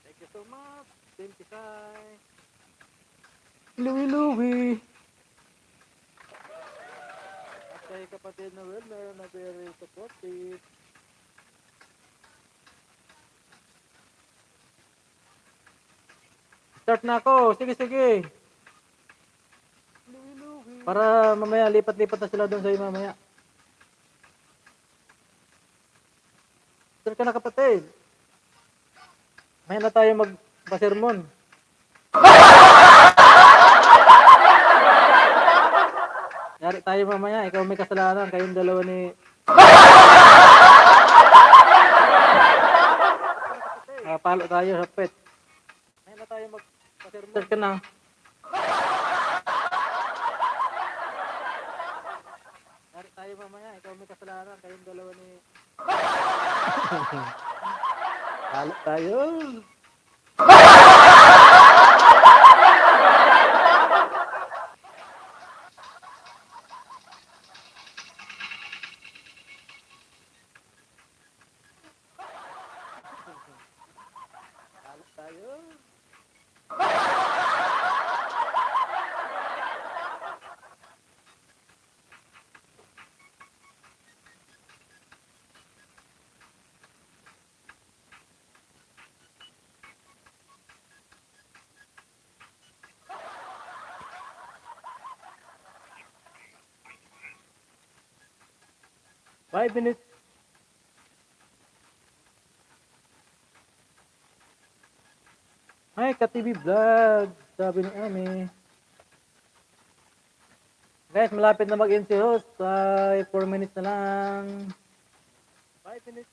Thank you so much, Team Pisay. Louie. At kay kapatid na Wilmer na very supportive. Start na ako. Sige, sige. Para mamaya lipat-lipat na sila doon sa'yo mamaya. Start ka na kapatid. Mamaya na tayo magpasermon. Yari tayo mamaya. Ikaw may kasalanan. Kayong dalawa ni... Palo tayo sa pet. Mamaya na tayo magpasermon. Start ka na. Yari tayo mamaya. Ikaw may kasalanan. Kayong dalawa ni... Palo tayo. Palo tayo. Five minutes. Hi, Ka-TV Vlog. Sabi ni Ami. Guys, malapit na mag-end si host. 4 minutes na lang. 5 minutes.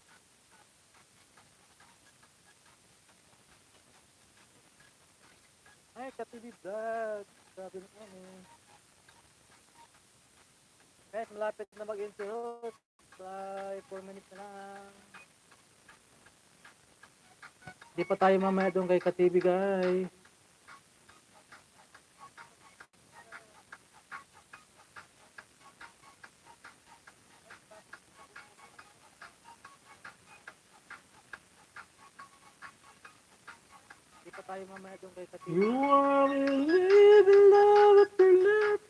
Hi, Ka-TV Vlog. Sabi ni Ami. Guys, malapit na mag-end si host. 4 minutes na lang. Di pa tayo mamaya doon kay Ka-TV, guys. Di pa tayo mamaya doon kay Ka-TV. You wanna live in love after love.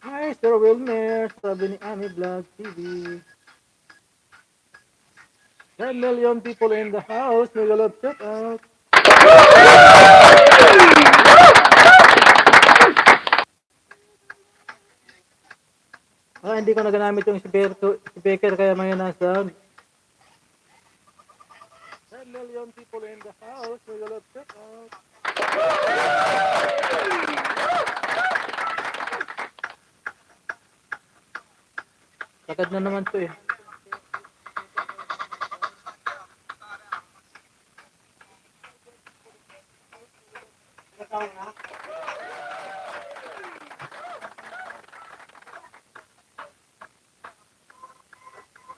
Hi, Sir Wilmer, sabi ni Ami Vlog TV. 10 million people in the house. Mega love shout out. Hindi ko nagamit yung speaker kaya may sound. 10 million people in the house. Mega love shout out. Takad na naman to eh.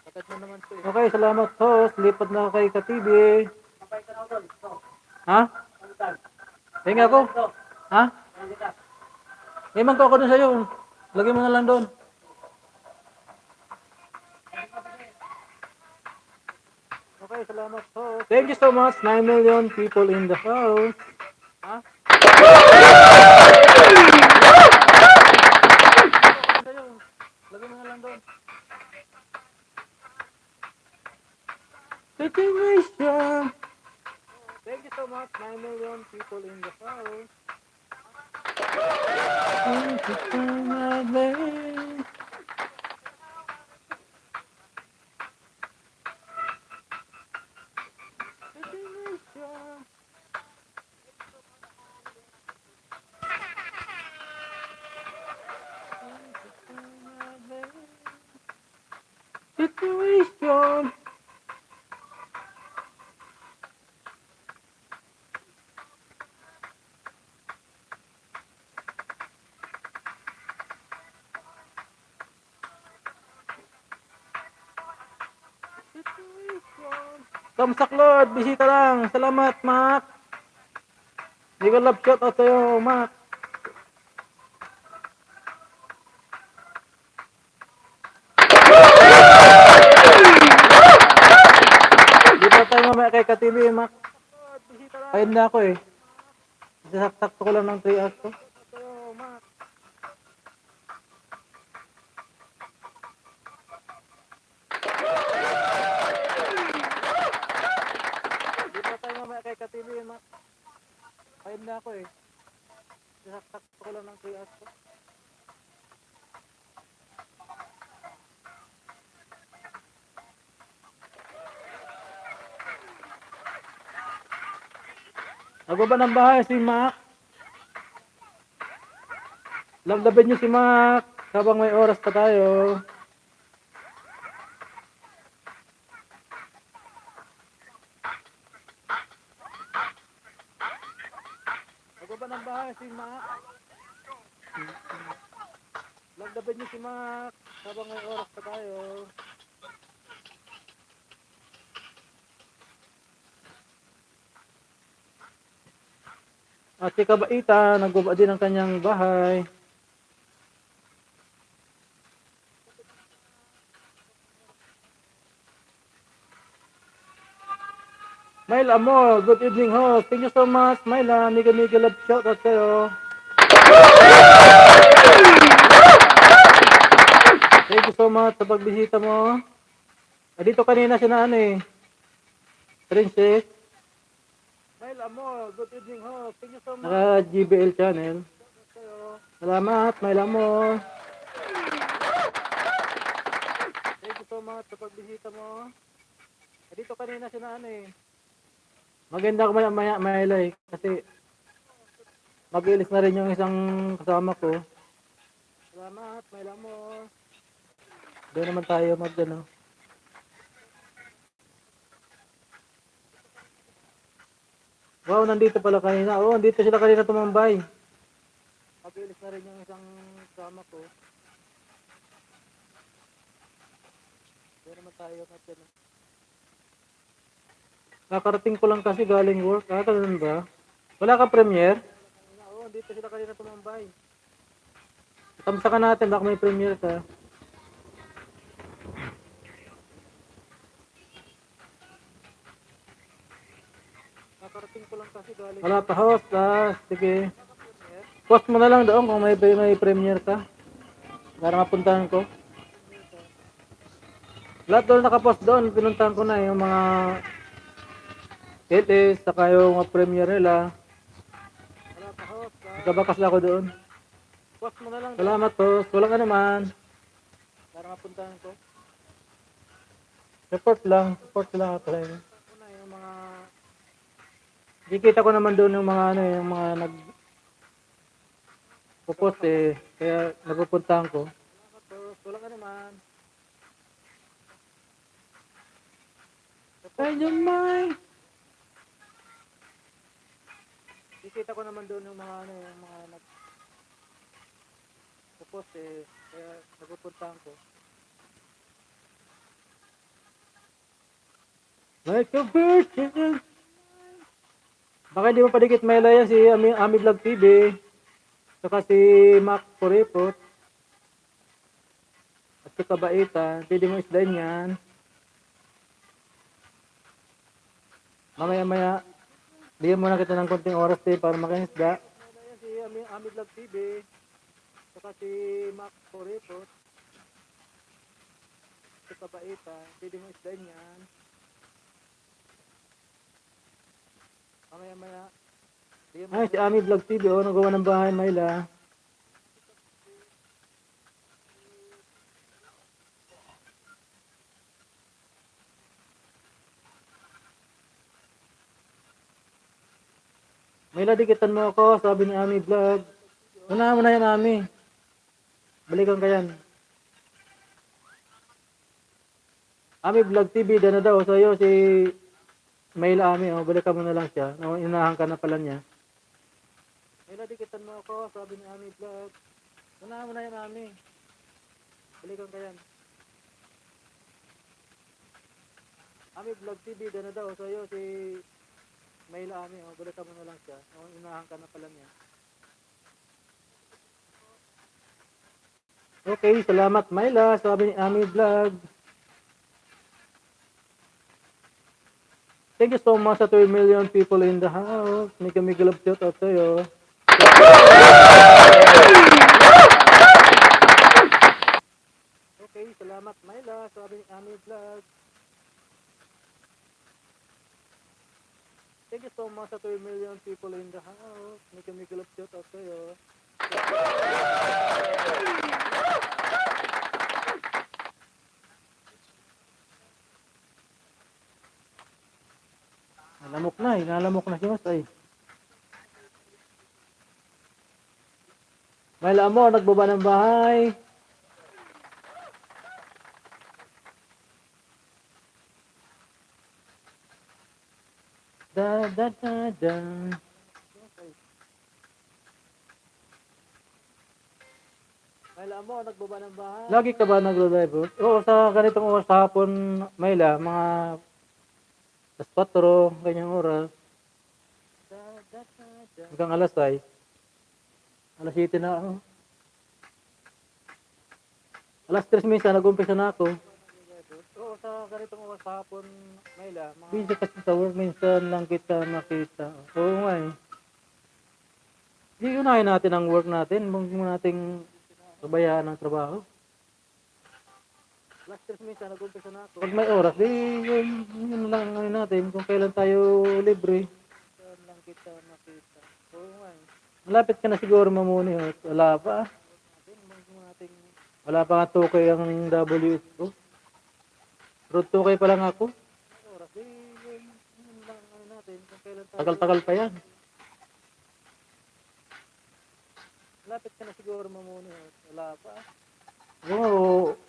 Takad na naman to eh. Okay, salamat host. Lipat na kay Ka-TV. Ha? Tingnan ako. Ha? Iman ko ako dun sa'yo. Lagay mo na lang doon. Okay, salamat host. Thank you so much. 9 million people in the house. Ha? Lagay mo na lang doon. Situation. Thank you so much. 9 million people in the house. Situation. Kamsak Lord, bisita lang. Salamat, Mac. Mega love shout out sa'yo, Mac. Di ba tayo mamaya kay Ka-TV, Mac? Bisita lang. Payad na ako eh. Sakto ko lang ng 3 hours ko. Di pa tayo mamaya kay Katili yun, ma. Payad na ako eh. Sakto ko lang ng 3 hours ko. Nagbaba ng bahay si Mac. Labdabin niyo si Mac habang may oras pa tayo. Nagbaba ng bahay si Mac. Labdabin niyo si Mac habang may oras pa tayo. At si Kabaita, nagbaba din ang kanyang bahay. Myla Amor, good evening host. Thank you so much, Myla. Mega love shout out kayo. Thank you so much sa pagbisita mo. Dito kanina si na ano eh. Princess. Myla Amor, good evening host. Thank you so much. Naka GBL channel. Salamat, Myla Amor. Thank you so much sa pagbisita mo. Dito kanina si na ano eh. Maganda ko maya Myla eh. Kasi mag-ilis na rin yung isang kasama ko. Salamat, Myla Amor. Doon naman tayo mag-ano. Wow, nandito pala kanina. Oo, nandito sila kanina tumambay. Mag-ilis na rin yung isang kasama ko. Doon naman tayo mag-ano. Nakarating ko lang kasi galing work. Ganun ba? Wala ka premiere? Oo, dito sila kanina tumambay. Tamsa ka natin, baka may premiere ka. Nakarating ko lang kasi galing. Wala pa host, sige. Post mo na lang doon kung may premiere ka. Para mapuntahan ko. Lahat doon nakapost doon, pinuntahan ko na yung mga KTs, saka yung premiere nila. Nagkabakas lang ako doon. Post mo na lang. Salamat host, walang ka naman. Para mapuntahan ko. Support lang ako rin. Yung mga kikita ko naman doon yung mga ano, yung mga nagpo-post eh, kaya napupuntahan ko. Wala ka naman. Ay, yung mind. Kikita ko naman doon yung mga ano, yung mga nagpo-post eh, kaya napupuntahan ko. Like a virgin. Baka hindi mo padikit Myla yan si Ami Vlog TV. Saka si Mac Porepot. At si Kabaita. Pwede mo isdain yan. Mamaya bigyan muna kita ng konting oras para makinisda. Yan si Ami Vlog TV. Saka si Mac Porepot. Si Kabaita. Pwede mo isdain yan. Mamaya. Ay, si Ami Vlog TV, nagawa ng bahay, Myla. Myla, dikitan mo ako, sabi ni Ami Vlog. Unahan mo na yan, Ami. Balikan ka yan. Ami Vlog TV, na daw sa'yo si Myla Ami, balikan mo na lang siya. Inahan ka na pala niya. Myla, dikitan mo ako, sabi ni Ami Vlog. Unahan mo na yan, Ami. Balikan ka yan. Ami Vlog TV, na daw sa'yo si Myla Ami, balikan mo na lang siya. Inahan ka na pala niya. Okay, salamat Myla, sabi ni Ami Vlog. Thank you so much sa 3 million people in the house. Mega love shout out sa'yo. Okay, salamat Myla. Sabi ni Ami Vlog. Thank you so much sa 3 million people in the house. Mega love shout out sa'yo. Nalamok na si Masay. Myla mo, nagbaba ng bahay. Da da da da. Myla mo, nagbaba ng bahay. Lagi ka ba naglo-live? Oo, sa ganitong oras sa hapon, Myla, mga alas 4, ganyang oras. Hanggang alas 6. Alas 7 na ako. Alas 3 minsan, nag-umpisa na ako. Oo, sa ganitong oras sa hapon, Myla, mga... Busy kasi sa work, minsan lang kita makita. Oo nga eh. Di unahin natin ang work natin, huwag mo nating pabayaan ang trabaho. Alas 3 minsan, nag-umpisa na ako. Pag may oras, di yun lang ang natin kung kailan tayo libre. Minsan lang kita makita. Oo nga eh. Malapit ka na siguro mamuni. Wala pa. Wala pa nga 2K ang WS ko. Road 2K pa lang ako. Tagal-tagal pa yan. Malapit ka na siguro mamuni. Wala pa. Oo.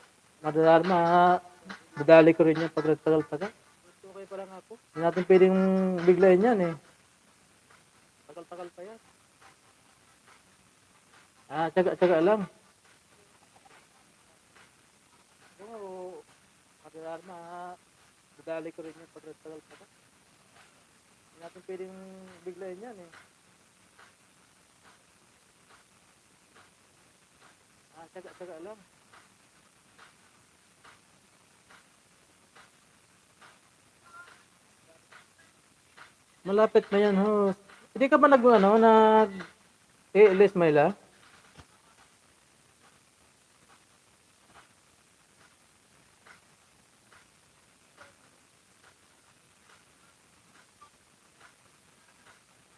Madali ko rin yan pag tagal-tagal. Road 2K pa lang ako. Hindi natin pwedeng biglayin yan eh. Tagal-tagal pa yan. Tsaga lang. Oo, madali ko rin yan pag tagal pa ka. Hindi natin pwedeng biglayin yan eh. Tsaga lang. Malapit na yan, host. Hindi ka ba nag-ALS, Myla?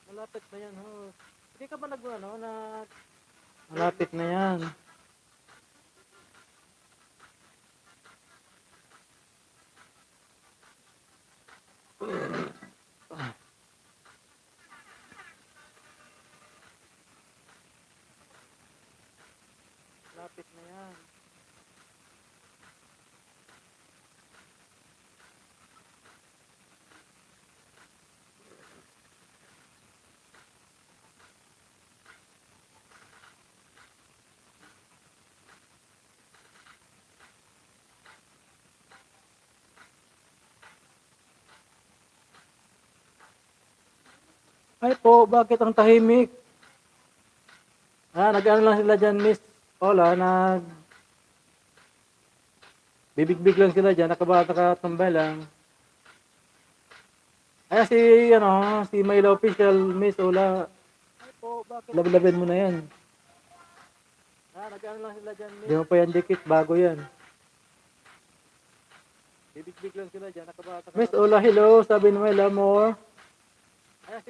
Malapit na yan, host. Hindi ka ba Malapit na yan. Malapit na yan. Ay po, bakit ang tahimik? Nag-ano lang sila dyan, Miss Ola, bibigbig lang sila dyan, nakatambay lang. Ay, si Milo Official, Miss Ola. Ay po, bakit? Lablabin mo na yan. Nag-ano lang sila dyan, Miss. Di mo pa yan dikit, bago yan. Bibigbig lang sila dyan, Miss Ola, hello, sabi ni Milo more. Ay,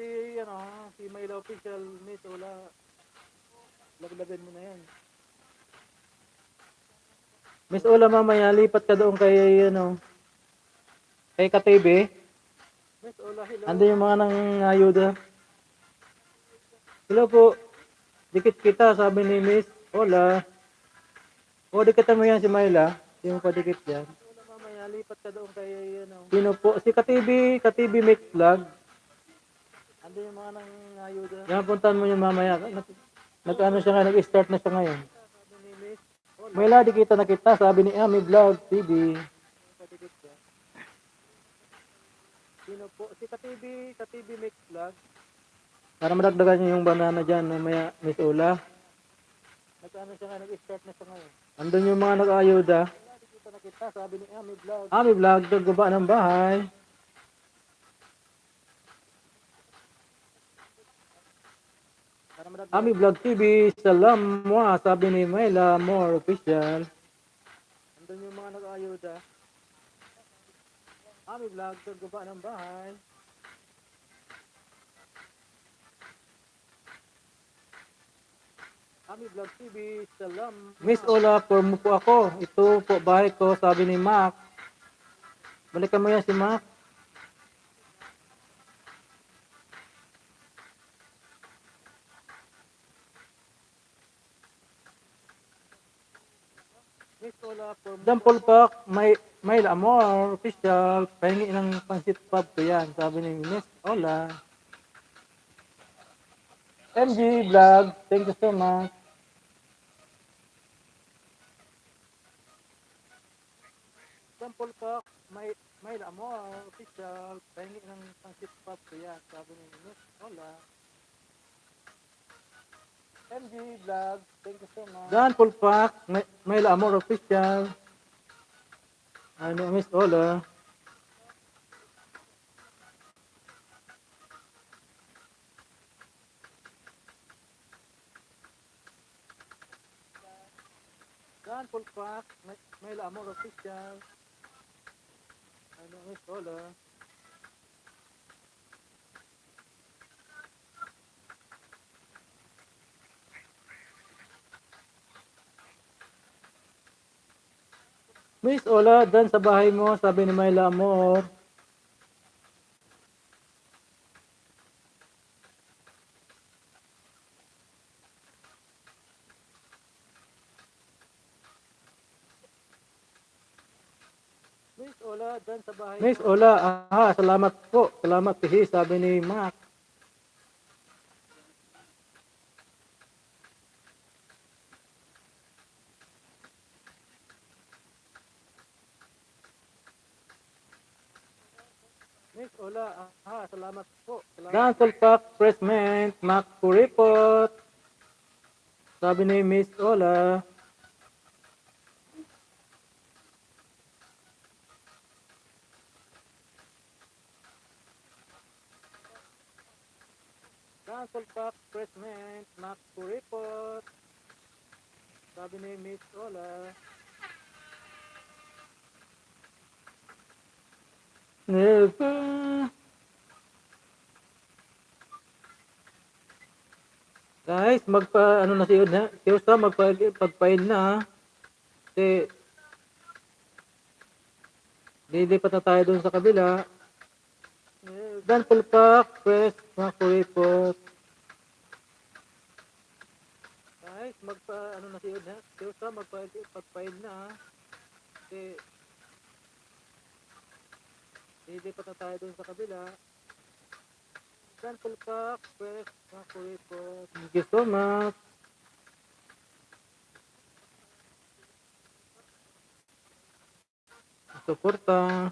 si Milo Official, Miss Ola. Lablabin mo na yan. Miss Ola, mamaya lipat ka doon kay KTV. Miss Ola, hello. Andun yung mga nang ayuda. Hello po. Dikit kita, sabi ni Miss Ola. O, dikitan mo yan si Myla. Hindi mo pa dikit yan. Miss Ola, mamaya lipat ka doon kay Sino po? Si KTV Mix Vlog. Andun yung mga nang ayuda. Yan, puntahan mo yung mamaya. Nag-start na siya ngayon. Myla, di kita na kita, sabi ni Ami Vlog TV. Sino po? Si KTV Mix Vlog. Para madagdagan niyo yung banana dyan, mamaya, Miss Ola. Nag-start na siya ngayon. Andun yung mga nag-ayuda. Di kita na kita, sabi ni Ami Vlog. Ami Vlog, gaba ng bahay. Ami Vlog TV, salam mo, sabi ni Myla More Official. Andun yung mga nag-ayuda. Ami Vlog, gaba ng bahay. Ami Vlog TV, salam. Miss Ola, form po ako. Ito po bahay ko, sabi ni Mac. Balikan mo yan si Mac. Miss Ola, form Dampol Pak, may Amor, official. Pahingi ng pansit pub ko yan, sabi ni Miss Ola. MG Vlog, thank you so much. Sample Pak, may Amor, official. Pahingi ng pansit pub ko yan, sabi ni Miss Ola. MG Vlog, thank you so much. Dan Pulpak, may Amor, official. Ano, Miss Ola. Dan Pulpak, may Amor, official. Ano, Miss Ola. Miss Ola, dan sa bahay mo, sabi ni Myla Amor. Miss Ola, dan sa bahay Miss Ola, salamat po. Salamat pihi, sabi ni Mac. Miss Ola, salamat po. Dan Sulpak, Pressment, Mac Puripot. Sabi ni Miss Ola. Dan Sulpak, Pressment, Mac Puripot. Sabi ni Miss Ola. Never. Guys, ano na si Usa, pagpail na. Kasi, lilipat na tayo dun sa kabila. Dan Pulpak, press, Makuripot. Guys, ano na si Usa, pagpail na. Kasi, lilipat na tayo dun sa kabila. Dan Pulpak, press, Makuripot. Thank you so much. Suporta.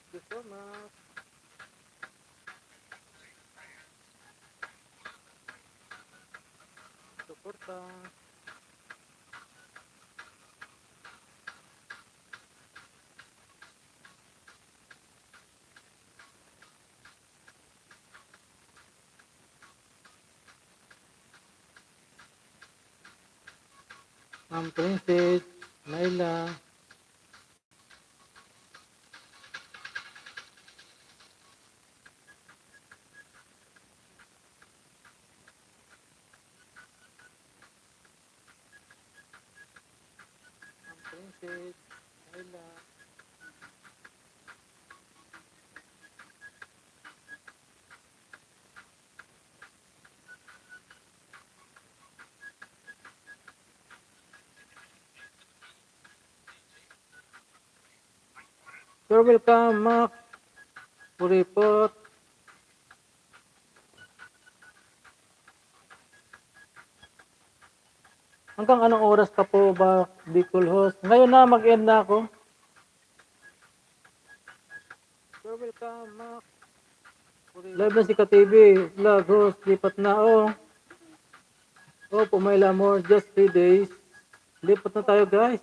Thank you so much. Suporta. Ma'am Princess, Myla. Ma'am Princess, Myla. You're welcome, Mac. Puripot. Hanggang anong oras ka po ba, Bicol host? Ngayon na, mag-end na ako. You're welcome, Mac. Live na si KTV. Vlog host, lipat na, oh. Oh, Myla More, just 3 days. Lipat na tayo, guys.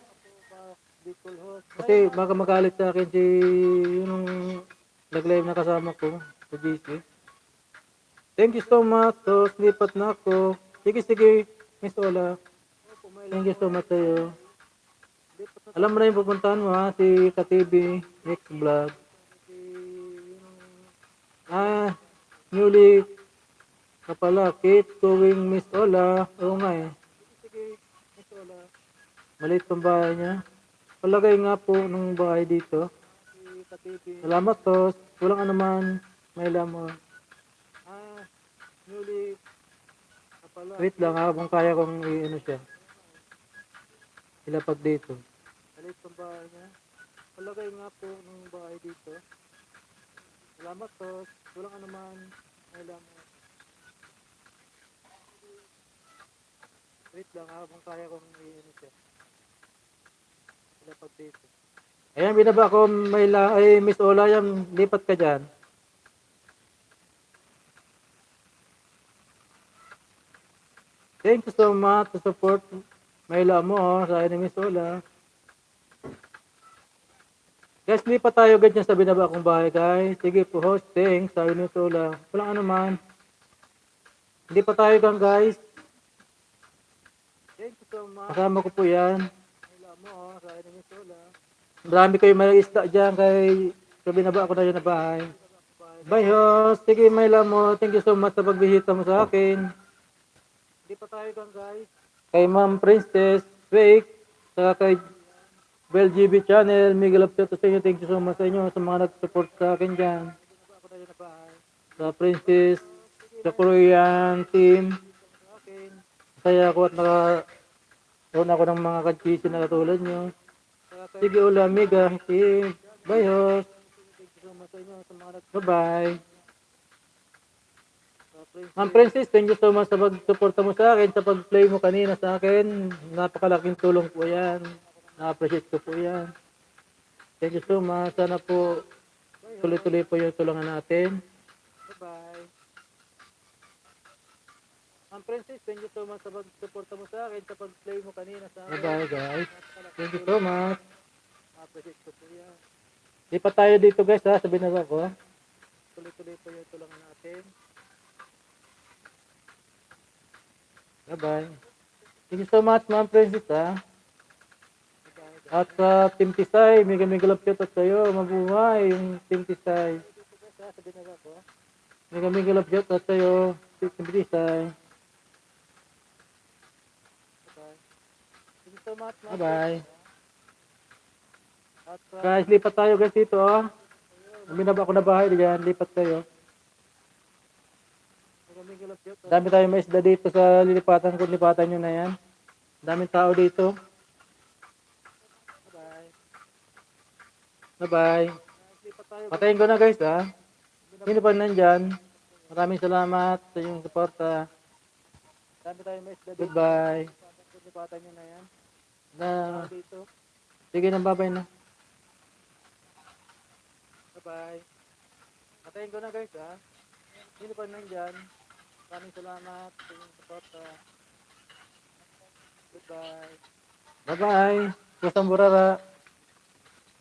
Kasi baka magalit sa akin si yung nag-live na kasama ko, si JC. Thank you so much. So, slipat na ako. Sige, sige, Miss Ola. Thank you so much sa'yo. Alam mo na yung pupuntahan mo ha, si KTV, next vlog. Newly ka pala, keep going Miss Ola. Oo nga eh. Maliit pang bahay niya. Palagay nga po ng bahay dito. Salamat tos. Walang anuman. May lamang. Wait lang ha, kung kaya kong i-ano siya. Ilapag dito. Maliit pang bahay niya. Palagay nga po ng bahay dito. Salamat tos. Walang anuman. May lamang. Wait lang ha, kung kaya kong i-ano siya. Ilapag dito. Ayan, binaba ko ay Miss Ola, yan, lipat ka dyan. Thank you so much to support Mayla mo sa ni Miss Ola. Guys, lipat tayo ganyan sa binaba kong bahay guys. Sige po host, thanks sa Miss Ola. Walang anuman. Hindi pa tayo gang guys. Thank you so much. Kasama ko po yan. Mayla mo sa ni Miss Ola. Marami kayo may isda dyan kay sa binaba ko na yun na bahay. Bye host. Sige Mayla mo. Thank you so much sa pagbisita mo sa akin. Hindi pa tayo gang guys. Kay Ma'am Princess, Fake, saka kay Bell GB Channel, Miguel Upset sa inyo. Thank you so much sa inyo sa mga nag-support sa akin dyan. Sa Princess, sa Korean team. Saya ako at nakaroon ako ng mga kachisi na katulad nyo. Sige ula, amiga. Sige. Bye host. Thank you so much sa inyo sa mga bye-bye. Ma'am Princess, thank you so much sa pag-suporta mo sa akin, sa pag-play mo kanina sa akin. Napakalaking tulong po yan. Na-appreciate ko po yan. Thank you so much. Sana po tuloy-tuloy po yung tulungan natin. Bye-bye. Ma'am Princess, thank you so much sa pag-suporta mo sa akin, sa pag-play mo kanina sa akin. Bye-bye guys. Thank you so much. Na-appreciate ko po yan. Lipat tayo dito guys ha, sa binaba ko. Tuloy-tuloy po yung tulungan natin. Bye-bye. Thank you so much, Ma'am Princess, ha. At sa Team Tisay, mega love shout out sa'yo. Mabuhay yung Team Tisay. Mega love shout out sa'yo, Team Tisay. Thank you so much, bye-bye. Guys, lipat tayo guys dito, ha. Minaba ko na bahay diyan, lipat tayo. Dami tayong may isda dito sa lilipatan ko. Lipatan nyo na yan. Daming tao dito. Bye-bye. Patayin ko na guys ha. Sino pa nandyan? Maraming salamat sa inyong suporta. Dami tayong may isda dito. Goodbye. Lipatan nyo na yan. Sige na, bye-bye na. Bye-bye. Patayin ko na guys ha. Sino pa nandyan? Maraming salamat sa inyong suporta. Goodbye. Bye-bye. Kusang burara.